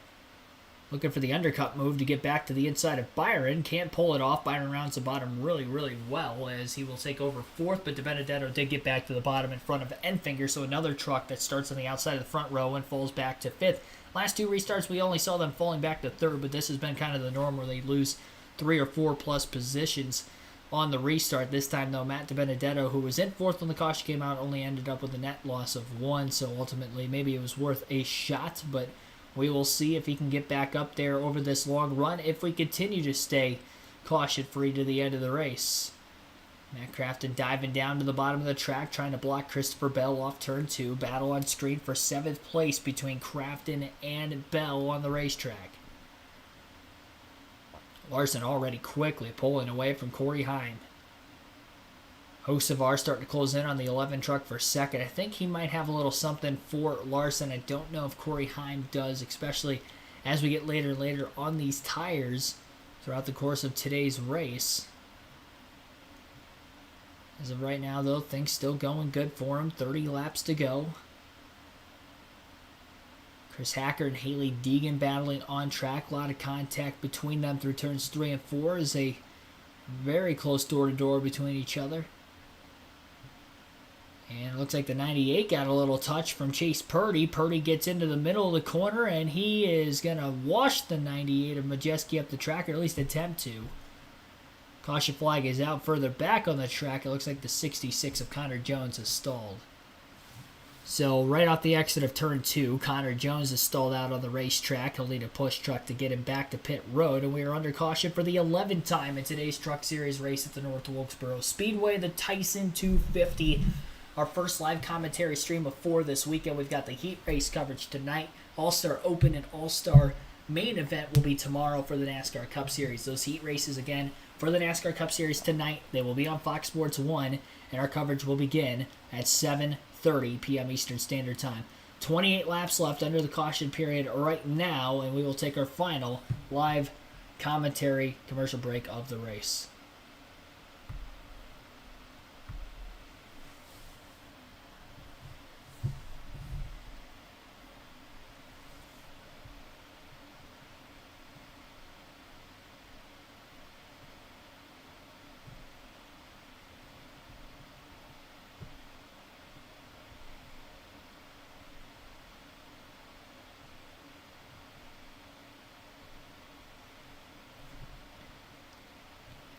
Looking for the undercut move to get back to the inside of Byron. Can't pull it off. Byron rounds the bottom really, really well as he will take over 4th, but DiBenedetto did get back to the bottom in front of Enfinger, so another truck that starts on the outside of the front row and falls back to 5th. Last 2 restarts, we only saw them falling back to 3rd, but this has been kind of the norm where they lose 3 or 4 plus positions on the restart. This time, though, Matt DiBenedetto, who was in 4th when the caution came out, only ended up with a net loss of 1, so ultimately maybe it was worth a shot, but we will see if he can get back up there over this long run if we continue to stay caution-free to the end of the race. Matt Crafton diving down to the bottom of the track, trying to block Christopher Bell off turn 2. Battle on screen for 7th place between Crafton and Bell on the racetrack. Larson already quickly pulling away from Corey Heim. Hocevar starting to close in on the 11 truck for 2nd. I think he might have a little something for Larson. I don't know if Corey Heim does, especially as we get later and later on these tires throughout the course of today's race. As of right now, though, things still going good for him. 30 laps to go. Chris Hacker and Haley Deegan battling on track. A lot of contact between them through turns 3 and 4 as a very close door-to-door between each other. And it looks like the 98 got a little touch from Chase Purdy. Purdy gets into the middle of the corner, and he is going to wash the 98 of Majeski up the track, or at least attempt to. Caution flag is out further back on the track. It looks like the 66 of Connor Jones has stalled. So right off the exit of turn 2, Connor Jones is stalled out on the racetrack. He'll need a push truck to get him back to pit road, and we are under caution for the 11th time in today's Truck Series race at the North Wilkesboro Speedway, the Tyson 250. Our first live commentary stream of 4 this weekend. We've got the heat race coverage tonight. All-Star Open and All-Star main event will be tomorrow for the NASCAR Cup Series. Those heat races again for the NASCAR Cup Series tonight. They will be on Fox Sports 1, and our coverage will begin at 7:30 p.m. Eastern Standard Time. 28 laps left under the caution period right now, and we will take our final live commentary commercial break of the race.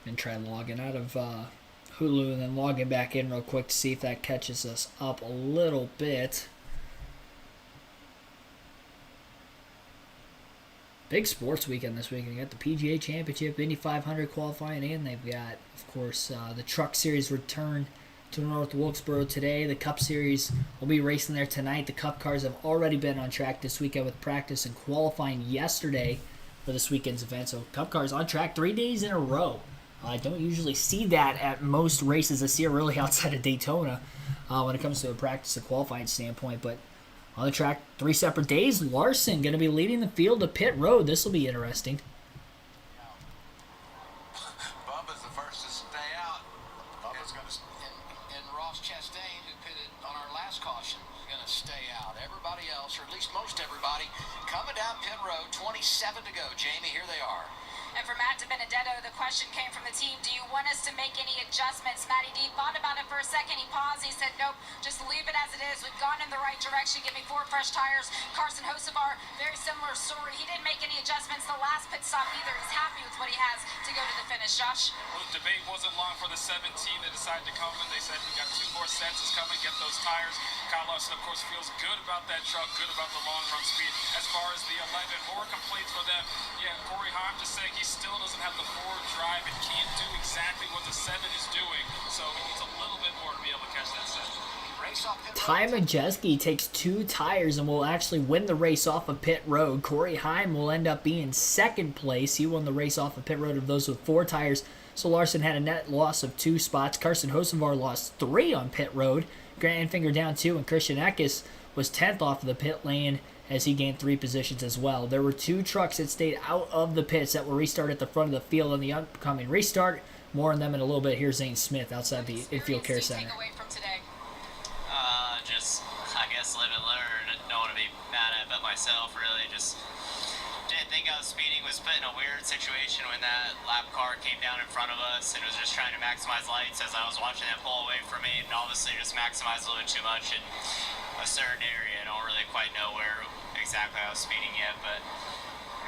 And try logging out of Hulu and then logging back in real quick to see if that catches us up a little bit. Big sports weekend this weekend. You got the PGA Championship, Indy 500 qualifying, and they've got, of course, the Truck Series return to North Wilkesboro today. The Cup Series will be racing there tonight. The Cup cars have already been on track this weekend with practice and qualifying yesterday for this weekend's event. So Cup cars on track 3 days in a row. I don't usually see that at most races this year, really outside of Daytona, when it comes to a practice and qualifying standpoint. But on the track, 3 separate days. Larson going to be leading the field to pit road. This will be interesting. Bubba's the first to stay out. Bubba's going to, and Ross Chastain, who pitted on our last caution, is going to stay out. Everybody else, or at least most everybody, coming down pit road. 27 to go. Jamie, here they are. And for Matt DiBenedetto, the question came from the team, do you want us to make any adjustments? Matty D thought about it for a second. He paused. He said, nope, just leave it as it is. We've gone in the right direction. Give me 4 fresh tires. Carson Hocevar, very similar story. He didn't make any adjustments the last pit stop either. He's happy with what he has to go to the finish. Josh? Well, the debate wasn't long for the 17 that decided to come in. They said, we got 2 more sets. It's coming. Get those tires. Kyle Larson, of course, feels good about that truck, good about the long run speed. As far as the 11, more complaints for them. Yeah, Corey Heim just saying he still doesn't have the forward drive and can't do exactly what the 7 is doing. So he needs a little bit more to be able to catch that 7. Ty Majeski takes 2 tires and will actually win the race off of pit road. Corey Heim will end up being 2nd place. He won the race off of pit road of those with 4 tires. So Larson had a net loss of 2 spots. Carson Hocevar lost 3 on pit road. Grant Enfinger down 2, and Christian Eckes was 10th off of the pit lane as he gained 3 positions as well. There were 2 trucks that stayed out of the pits that will restart at the front of the field on the upcoming restart. More on them in a little bit. Here's Zane Smith outside the infield care center. Takeaway from today? Just, I guess live and learn. Don't want to be mad at it myself, really. Just didn't think I was speeding. Was put in a weird situation when that lap car came down in front of us and was just trying to maximize lights as I was watching that pull away from me, and obviously just maximized a little bit too much in a certain area. I don't really quite know where exactly I was speeding yet, but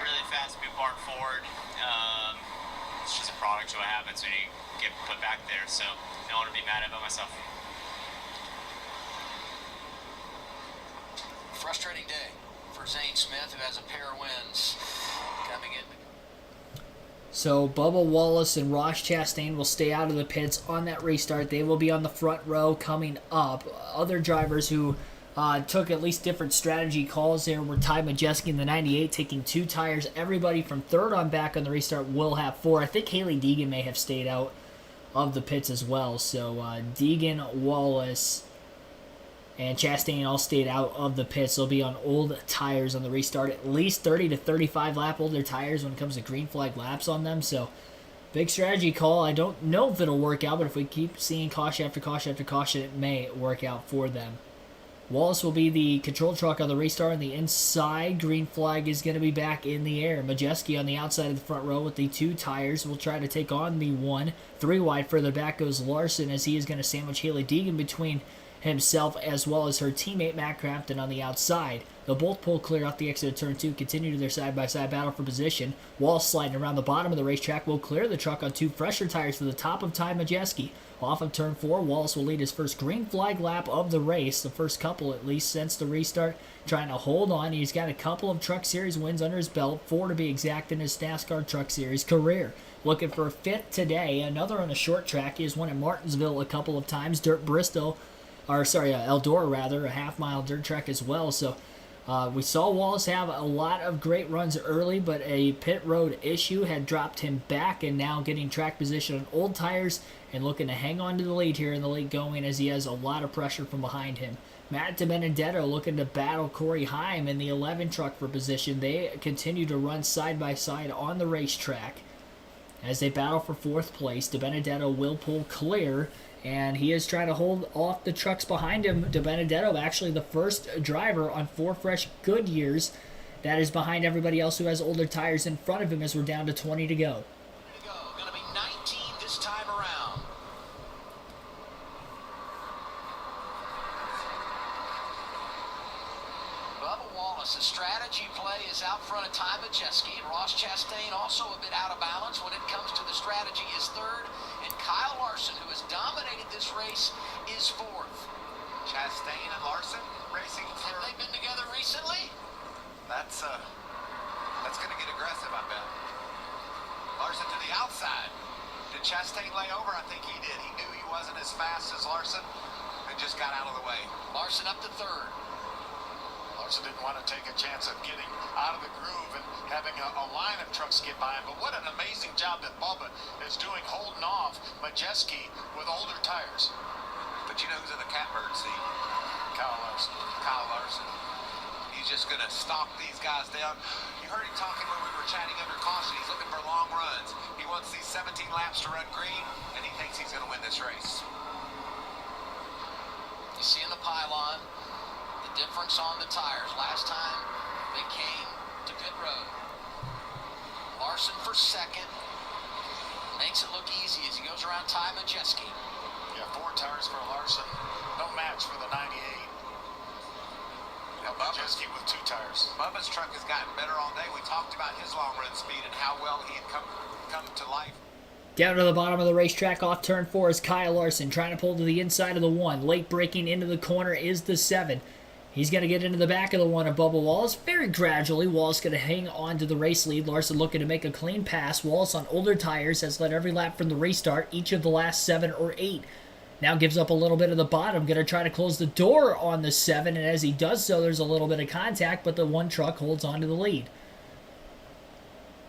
really fast move part forward. It's just a product of what happens when you get put back there, so I don't want to be mad about myself. Frustrating day for Zane Smith, who has a pair of wins coming in. So Bubba Wallace and Ross Chastain will stay out of the pits on that restart. They will be on the front row coming up. Other drivers who took at least different strategy calls there were Ty Majeski in the 98 taking 2 tires. Everybody from third on back on the restart will have 4. I think Hailie Deegan may have stayed out of the pits as well. So Deegan, Wallace, and Chastain all stayed out of the pits. They'll be on old tires on the restart. At least 30 to 35 lap older tires when it comes to green flag laps on them. So big strategy call. I don't know if it'll work out, but if we keep seeing caution after caution after caution, it may work out for them. Wallace will be the control truck on the restart on the inside. Green flag is going to be back in the air. Majeski on the outside of the front row with the 2 tires will try to take on the 1. 3 wide further back goes Larson as he is going to sandwich Hailie Deegan between himself as well as her teammate Matt Crafton on the outside. They'll both pull clear off the exit of turn 2, continue to their side-by-side battle for position. Wallace sliding around the bottom of the racetrack will clear the truck on 2 fresher tires to the top of Ty Majeski. Off of turn 4, Wallace will lead his first green flag lap of the race, the first couple at least since the restart, trying to hold on. He's got a couple of Truck Series wins under his belt, 4 to be exact in his NASCAR Truck Series career. Looking for a 5th today, another on a short track. He has won at Martinsville a couple of times, Eldora rather, a half-mile dirt track as well. So we saw Wallace have a lot of great runs early, but a pit road issue had dropped him back, and now getting track position on old tires and looking to hang on to the lead here in the late going as he has a lot of pressure from behind him. Matt DiBenedetto looking to battle Corey Heim in the 11 truck for position. They continue to run side by side on the racetrack as they battle for 4th place. DiBenedetto will pull clear, and he is trying to hold off the trucks behind him. DiBenedetto, actually the first driver on 4 fresh Goodyears that is behind everybody else who has older tires in front of him as we're down to 20 to go. Going to be 19 this time around. Bubba Wallace's strategy play is out front of Ty Majeski. Ross Chastain also a bit out of balance when it comes to the strategy is 3rd. And Kyle Larson, who has dominated this race, is 4th. Chastain and Larson racing for... Have they been together recently? That's going to get aggressive, I bet. Larson to the outside. Did Chastain lay over? I think he did. He knew he wasn't as fast as Larson and just got out of the way. Larson up to 3rd. Larson didn't want to take a chance of getting out of the groove and having a line of trucks get by him. But what an amazing job that Bubba is doing holding off Majeski with older tires. But you know who's in the catbird seat? Kyle Larson. Kyle Larson. He's just going to stalk these guys down. You heard him talking when we were chatting under caution. He's looking for long runs. He wants these 17 laps to run green, and he thinks he's going to win this race. You see in the pylon the difference on the tires. Last time they came to pit road. Larson for 2nd. Makes it look easy as he goes around Ty Majeski. Yeah, 4 tires for Larson. No match for the 98. Majeski with 2 tires. Bubba's truck has gotten better all day. We talked about his long run speed and how well he had come to life. Down to the bottom of the racetrack off turn 4 is Kyle Larson trying to pull to the inside of the 1. Late braking into the corner is the 7. He's going to get into the back of the 1 of Bubba Wallace. Very gradually, Wallace going to hang on to the race lead. Larson looking to make a clean pass. Wallace on older tires has led every lap from the restart, each of the last 7 or 8. Now gives up a little bit of the bottom. Going to try to close the door on the 7, and as he does so, there's a little bit of contact, but the 1 truck holds on to the lead.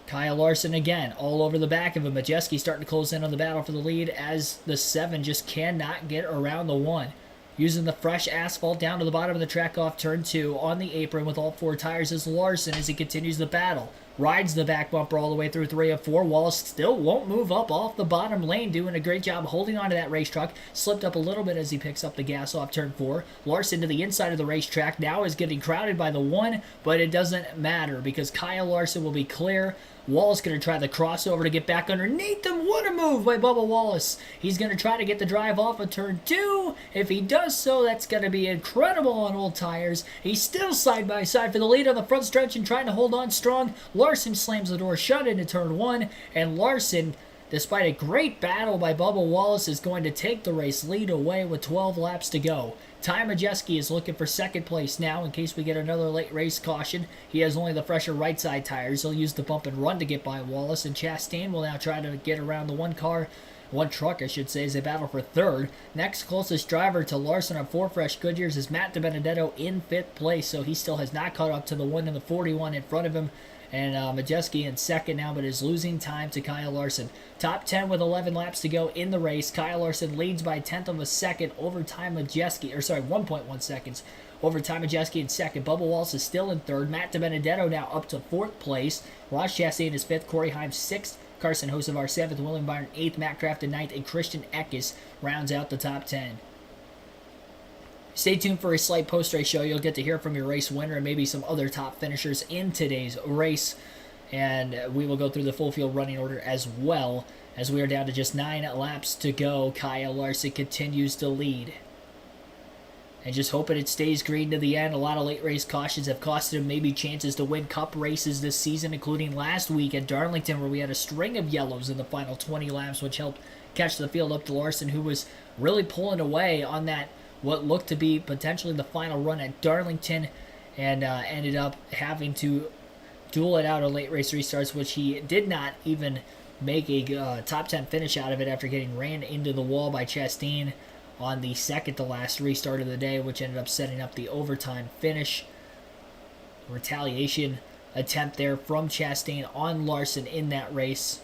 Kyle Larson again, all over the back of him. Majeski starting to close in on the battle for the lead as the 7 just cannot get around the 1. using the fresh asphalt down to the bottom of the track off turn 2 on the apron with all 4 tires is Larson as he continues the battle. Rides the back bumper all the way through 3 of 4. Wallace still won't move up off the bottom lane, doing a great job holding on to that race truck. Slipped up a little bit as he picks up the gas off turn 4. Larson to the inside of the racetrack now is getting crowded by the 1, but it doesn't matter because Kyle Larson will be clear. Wallace going to try the crossover to get back underneath him. What a move by Bubba Wallace. He's going to try to get the drive off of turn 2. If he does so, that's going to be incredible on old tires. He's still side by side for the lead on the front stretch and trying to hold on strong. Larson slams the door shut into turn 1, and Larson, despite a great battle by Bubba Wallace, is going to take the race lead away with 12 laps to go. Ty Majeski is looking for second place now in case we get another late race caution. He has only the fresher right side tires. He'll use the bump and run to get by Wallace, and Chastain will now try to get around the one truck, I should say, as they battle for third. Next closest driver to Larson on 4 fresh Goodyears is Matt DiBenedetto in 5th place, so he still has not caught up to the one in the 41 in front of him. And Majeski in second now, but is losing time to Kyle Larson. Top 10 with 11 laps to go in the race. Kyle Larson leads by 1/10 of a second over Ty Majeski, 1.1 seconds over Ty Majeski in second. Bubba Wallace is still in third. Matt DiBenedetto now up to 4th place. Ross Chastain is 5th. Corey Himes 6th. Carson Hocevar 7th. William Byron 8th. Matt Crafton 9th. And Christian Eckes rounds out the top 10. Stay tuned for a slight post-race show. You'll get to hear from your race winner and maybe some other top finishers in today's race. And we will go through the full field running order as well, as we are down to just 9 laps to go. Kyle Larson continues to lead. And just hoping it stays green to the end. A lot of late race cautions have costed him maybe chances to win cup races this season, including last week at Darlington, where we had a string of yellows in the final 20 laps, which helped catch the field up to Larson, who was really pulling away on that what looked to be potentially the final run at Darlington, and ended up having to duel it out on late race restarts, which he did not even make a top 10 finish out of it after getting ran into the wall by Chastain on the second to last restart of the day, which ended up setting up the overtime finish. Retaliation attempt there from Chastain on Larson in that race.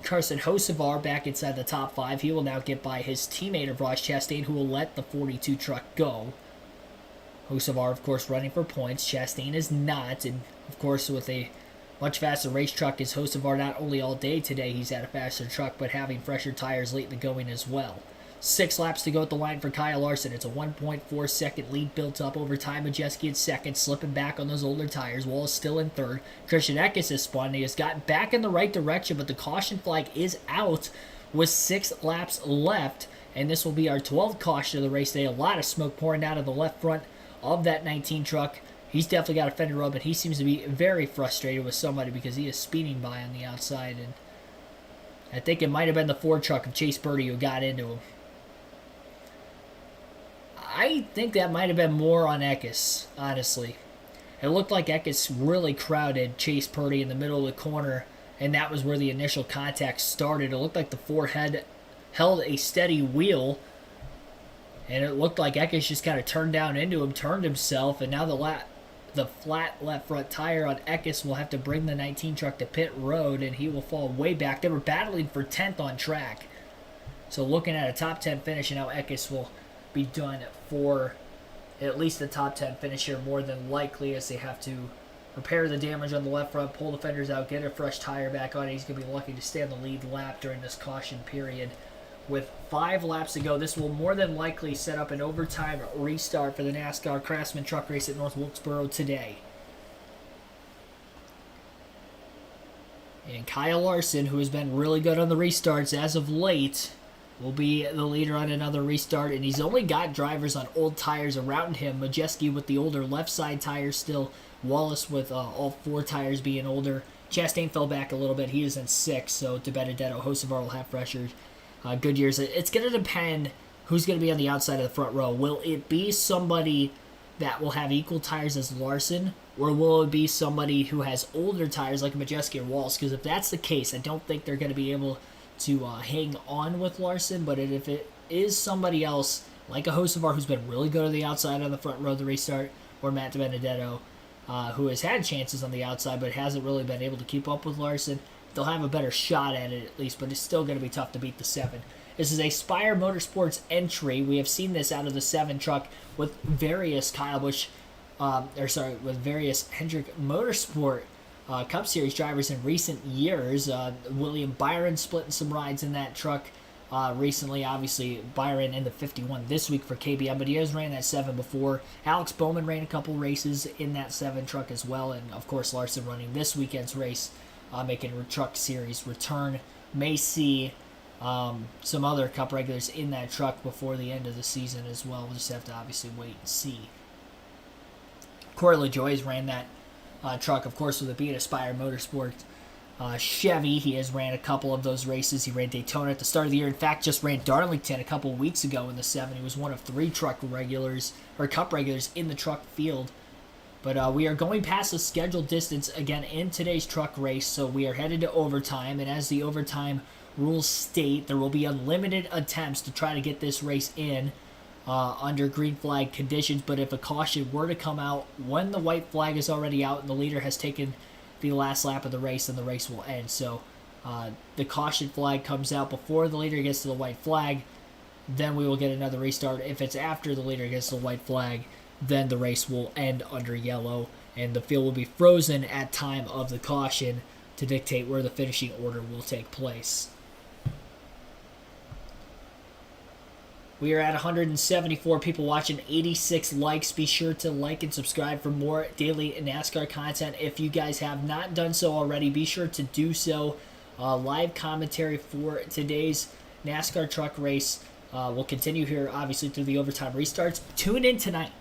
Carson Hocevar back inside the top 5. He will now get by his teammate of Ross Chastain, who will let the 42 truck go. Hocevar, of course, running for points. Chastain is not. And, of course, with a much faster race truck is Hocevar not only all day today, he's had a faster truck, but having fresher tires late in the going as well. 6 laps to go at the line for Kyle Larson. It's a 1.4 second lead built up over Ty Majeski in second, slipping back on those older tires. Wallace still in third. Christian Eckes has spun. He has gotten back in the right direction, but the caution flag is out with 6 laps left, and this will be our 12th caution of the race today. A lot of smoke pouring out of the left front of that 19 truck. He's definitely got a fender rub, and he seems to be very frustrated with somebody because he is speeding by on the outside, and I think it might have been the Ford truck of Chase Birdie who got into him. I think that might have been more on Eckes, honestly. It looked like Eckes really crowded Chase Purdy in the middle of the corner, and that was where the initial contact started. It looked like the Ford held a steady wheel, and it looked like Eckes just kind of turned down into him, turned himself, and now the flat left front tire on Eckes will have to bring the 19 truck to pit road, and he will fall way back. They were battling for 10th on track. So looking at a top 10 finish, and now Eckes will be done for at least the top 10 finish here, more than likely, as they have to repair the damage on the left front, pull the fenders out, get a fresh tire back on. He's going to be lucky to stay on the lead lap during this caution period. With 5 laps to go, this will more than likely set up an overtime restart for the NASCAR Craftsman truck race at North Wilkesboro today. And Kyle Larson, who has been really good on the restarts as of late, will be the leader on another restart, and he's only got drivers on old tires around him. Majeski with the older left side tires still, Wallace with all 4 tires being older. Chastain fell back a little bit. He is in 6th, so DiBenedetto, Hocevar will have fresher Goodyears. It's going to depend who's going to be on the outside of the front row. Will it be somebody that will have equal tires as Larson, or will it be somebody who has older tires like Majeski or Wallace? Because if that's the case, I don't think they're going to be able to hang on with Larson, but if it is somebody else, like a Hocevar who's been really good on the outside on the front row of the restart, or Matt DiBenedetto, who has had chances on the outside but hasn't really been able to keep up with Larson, they'll have a better shot at it at least, but it's still going to be tough to beat the 7. This is a Spire Motorsports entry. We have seen this out of the 7 truck with various with various Hendrick Motorsport Cup Series drivers in recent years. William Byron splitting some rides in that truck recently. Obviously, Byron in the 51 this week for KBM, but he has ran that 7 before. Alex Bowman ran a couple races in that 7 truck as well, and of course Larson running this weekend's race, making a truck series return. May see some other Cup regulars in that truck before the end of the season as well. We'll just have to obviously wait and see. Corey LaJoie ran that truck, of course, with it being a Spire Motorsport Chevy. He has ran a couple of those races. He ran Daytona at the start of the year. In fact, just ran Darlington a couple weeks ago in the 7. He was one of 3 truck regulars, or Cup regulars, in the truck field. But we are going past the scheduled distance again in today's truck race, so we are headed to overtime. And as the overtime rules state, there will be unlimited attempts to try to get this race in under green flag conditions. But if a caution were to come out when the white flag is already out and the leader has taken the last lap of the race, then the race will end. So the caution flag comes out before the leader gets to the white flag, then we will get another restart. If it's after the leader gets to the white flag, then the race will end under yellow, and the field will be frozen at time of the caution to dictate where the finishing order will take place. We are at 174 people watching, 86 likes. Be sure to like and subscribe for more daily NASCAR content. If you guys have not done so already, be sure to do so. Live commentary for today's NASCAR truck race will continue here, obviously, through the overtime restarts. Tune in tonight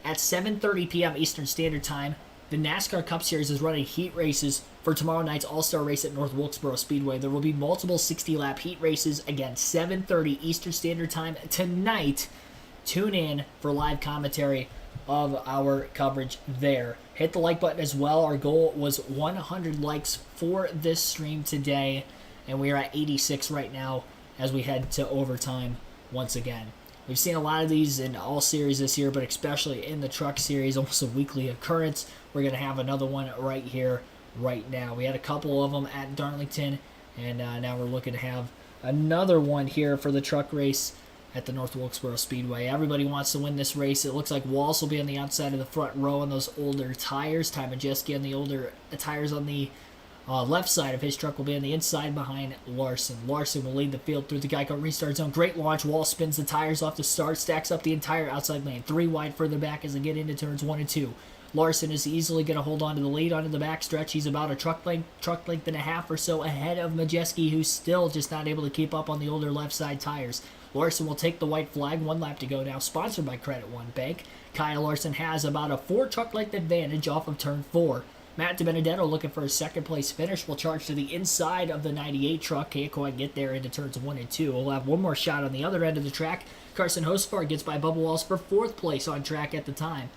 at 7:30 p.m. Eastern Standard Time. The NASCAR Cup Series is running heat races for tomorrow night's All-Star race at North Wilkesboro Speedway. There will be multiple 60-lap heat races, again, 7:30 Eastern Standard Time tonight. Tune in for live commentary of our coverage there. Hit the like button as well. Our goal was 100 likes for this stream today, and we are at 86 right now as we head to overtime once again. We've seen a lot of these in all series this year, but especially in the truck series, almost a weekly occurrence. We're going to have another one right here, right now. We had a couple of them at Darlington, and now we're looking to have another one here for the truck race at the North Wilkesboro Speedway. Everybody wants to win this race. It looks like Wallace will be on the outside of the front row on those older tires. Ty Majeski on the older tires on the left side of his truck will be on the inside behind Larson. Larson will lead the field through the Geico restart zone. Great launch. Wall spins the tires off the start, stacks up the entire outside lane. 3 wide further back as they get into turns 1 and 2. Larson is easily going to hold on to the lead onto the back stretch. He's about a truck length and a half or so ahead of Majeski, who's still just not able to keep up on the older left side tires. Larson will take the white flag. 1 lap to go now, sponsored by Credit One Bank. Kyle Larson has about a 4 truck length advantage off of turn 4. Matt DiBenedetto, looking for a second-place finish, will charge to the inside of the 98 truck. Can't quite get there into turns 1 and 2. We'll have one more shot on the other end of the track. Carson Hocevar gets by Bubba Wallace for 4th place on track at the time.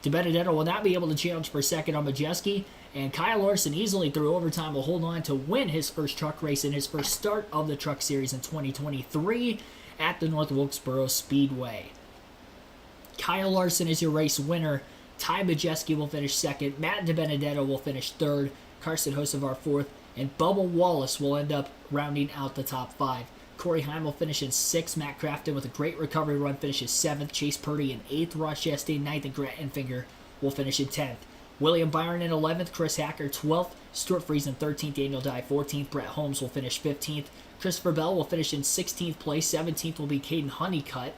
DiBenedetto will not be able to challenge for second on Majeski, and Kyle Larson easily through overtime will hold on to win his first truck race in his first start of the truck series in 2023 at the North Wilkesboro Speedway. Kyle Larson is your race winner. Ty Majeski will finish second. Matt DiBenedetto will finish third. Carson Hocevar 4th. And Bubba Wallace will end up rounding out the top 5. Corey Heim will finish in 6th. Matt Crafton with a great recovery run finishes 7th. Chase Purdy in 8th. Ross Chastain 9th. And Grant Enfinger will finish in 10th. William Byron in 11th. Chris Hacker 12th. Stuart Friesen 13th. Daniel Dye 14th. Brett Holmes will finish 15th. Christopher Bell will finish in 16th place. 17th will be Caden Honeycutt.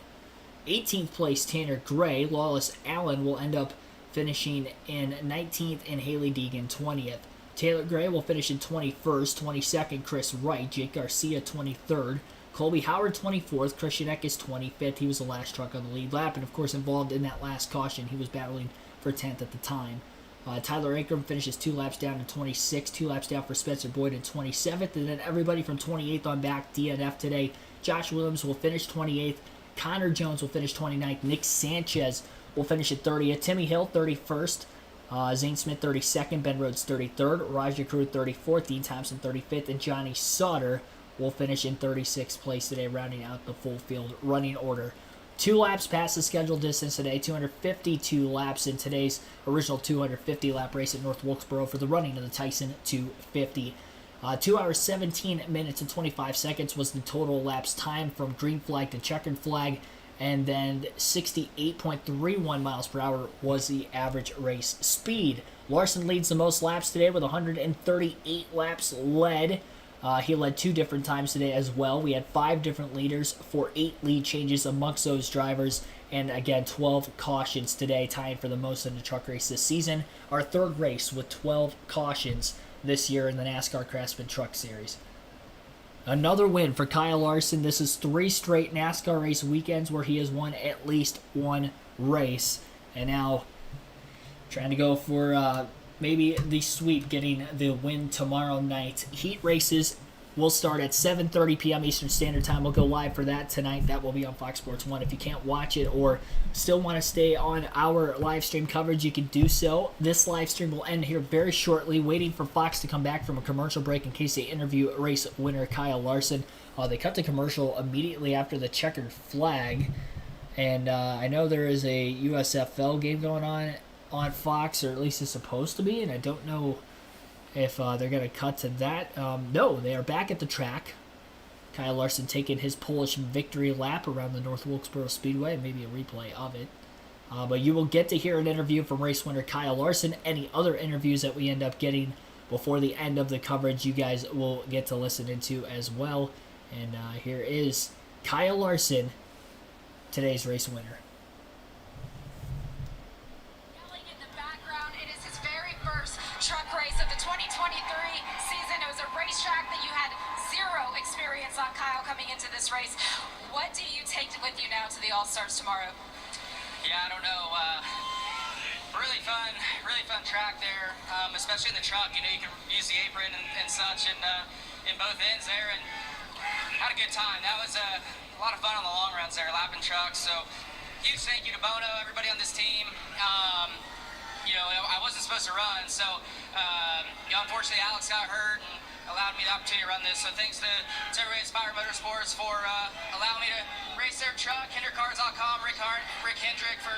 18th place Tanner Gray. Lawless Allen will end up finishing in 19th, and Haley Deegan 20th. Taylor Gray will finish in 21st, 22nd, Chris Wright, Jake Garcia 23rd, Colby Howard 24th, Christian Eckes 25th. He was the last truck on the lead lap, and of course involved in that last caution. He was battling for 10th at the time. Tyler Ankrum finishes 2 laps down in 26th, 2 laps down for Spencer Boyd in 27th, and then everybody from 28th on back, DNF today. Josh Williams will finish 28th, Connor Jones will finish 29th, Nick Sanchez will finish at 30th. Timmy Hill, 31st. Zane Smith, 32nd. Ben Rhodes, 33rd. Rajah Crew, 34th. Dean Thompson, 35th. And Johnny Sauter will finish in 36th place today, rounding out the full field running order. 2 laps past the scheduled distance today. 252 laps in today's original 250-lap race at North Wilkesboro for the running of the Tyson 250. 2 hours, 17 minutes, and 25 seconds was the total elapsed time from green flag to checkered flag. And then 68.31 miles per hour was the average race speed. Larson leads the most laps today with 138 laps led. He led 2 different times today as well. We had 5 different leaders for 8 lead changes amongst those drivers. And again, 12 cautions today, tying for the most in the truck race this season. Our third race with 12 cautions this year in the NASCAR Craftsman Truck Series. Another win for Kyle Larson. This is 3 straight NASCAR race weekends where he has won at least one race. And now trying to go for maybe the sweep, getting the win tomorrow night. Heat races will start at 7:30 p.m. Eastern Standard Time. We'll go live for that tonight. That will be on Fox Sports 1. If you can't watch it or still want to stay on our live stream coverage, you can do so. This live stream will end here very shortly, waiting for Fox to come back from a commercial break in case they interview race winner Kyle Larson. They cut the commercial immediately after the checkered flag. And I know there is a USFL game going on Fox, or at least it's supposed to be, and I don't know if they're going to cut to that. No, they are back at the track. Kyle Larson taking his Polish victory lap around the North Wilkesboro Speedway, maybe a replay of it. But you will get to hear an interview from race winner Kyle Larson. Any other interviews that we end up getting before the end of the coverage, you guys will get to listen into as well. And here is Kyle Larson, today's race winner. Truck race of the 2023 season. It was a racetrack that you had zero experience on, Kyle, coming into this race. What do you take with you now to the All-Stars tomorrow? Yeah, I don't know. Really fun track there, especially in the truck. You know, you can use the apron and such in both ends there, and had a good time. That was a lot of fun on the long runs there, lapping trucks. So huge thank you to Bono, everybody on this team. You know, I wasn't supposed to run, so unfortunately Alex got hurt and allowed me the opportunity to run this. So thanks to everybody at Spire Motorsports for allowing me to race their truck, HinderCars.com, Rick Hendrick for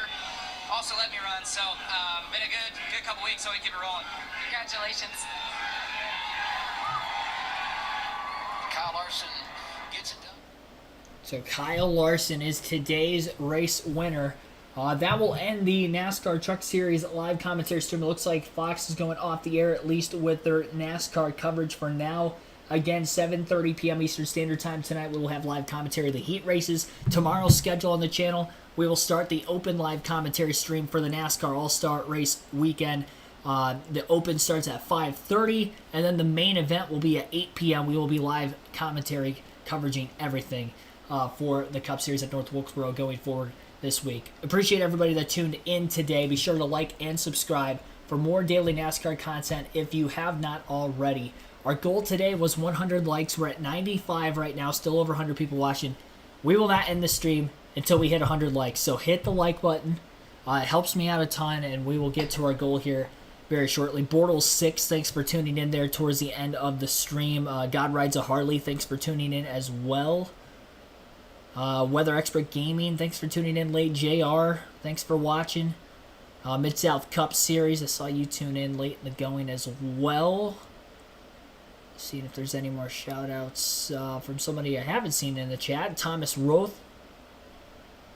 also letting me run. So been a good couple weeks, so we keep it rolling. Congratulations. Kyle Larson gets it done. So Kyle Larson is today's race winner. That will end the NASCAR Truck Series live commentary stream. It looks like Fox is going off the air, at least with their NASCAR coverage for now. Again, 7:30 p.m. Eastern Standard Time tonight. We will have live commentary of the heat races. Tomorrow's schedule on the channel, we will start the open live commentary stream for the NASCAR All-Star Race weekend. The open starts at 5:30, and then the main event will be at 8 p.m. We will be live commentary covering everything for the Cup Series at North Wilkesboro going forward this week. Appreciate everybody that tuned in today. Be sure to like and subscribe for more daily NASCAR content if you have not already. Our goal today was 100 likes. We're at 95 right now, still over 100 people watching. We will not end the stream until we hit 100 likes, so hit the like button. It helps me out a ton, and we will get to our goal here very shortly. Bortles6, thanks for tuning in there towards the end of the stream. God Rides a Harley, thanks for tuning in as well. Weather Expert Gaming, thanks for tuning in late. JR, thanks for watching. Mid-South Cup Series, I saw you tune in late in the going as well. Seeing if there's any more shout-outs from somebody I haven't seen in the chat. Thomas Roth,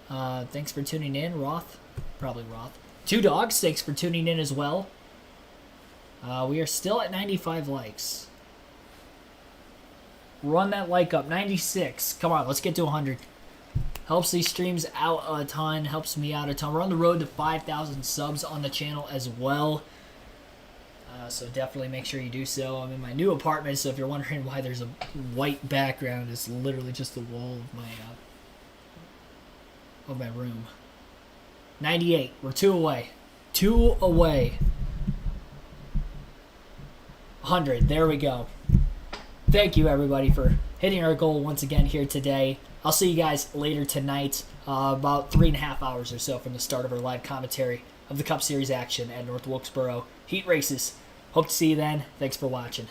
thanks for tuning in. Probably Roth. Two Dogs, thanks for tuning in as well. We are still at 95 likes. Run that like up. 96. Come on, let's get to 100. Helps these streams out a ton. Helps me out a ton. We're on the road to 5,000 subs on the channel as well. So definitely make sure you do so. I'm in my new apartment, so if you're wondering why there's a white background, it's literally just the wall of my room. 98. We're 2 away. 2 away. 100. There we go. Thank you, everybody, for hitting our goal once again here today. I'll see you guys later tonight, about 3.5 hours or so from the start of our live commentary of the Cup Series action at North Wilkesboro Heat Races. Hope to see you then. Thanks for watching.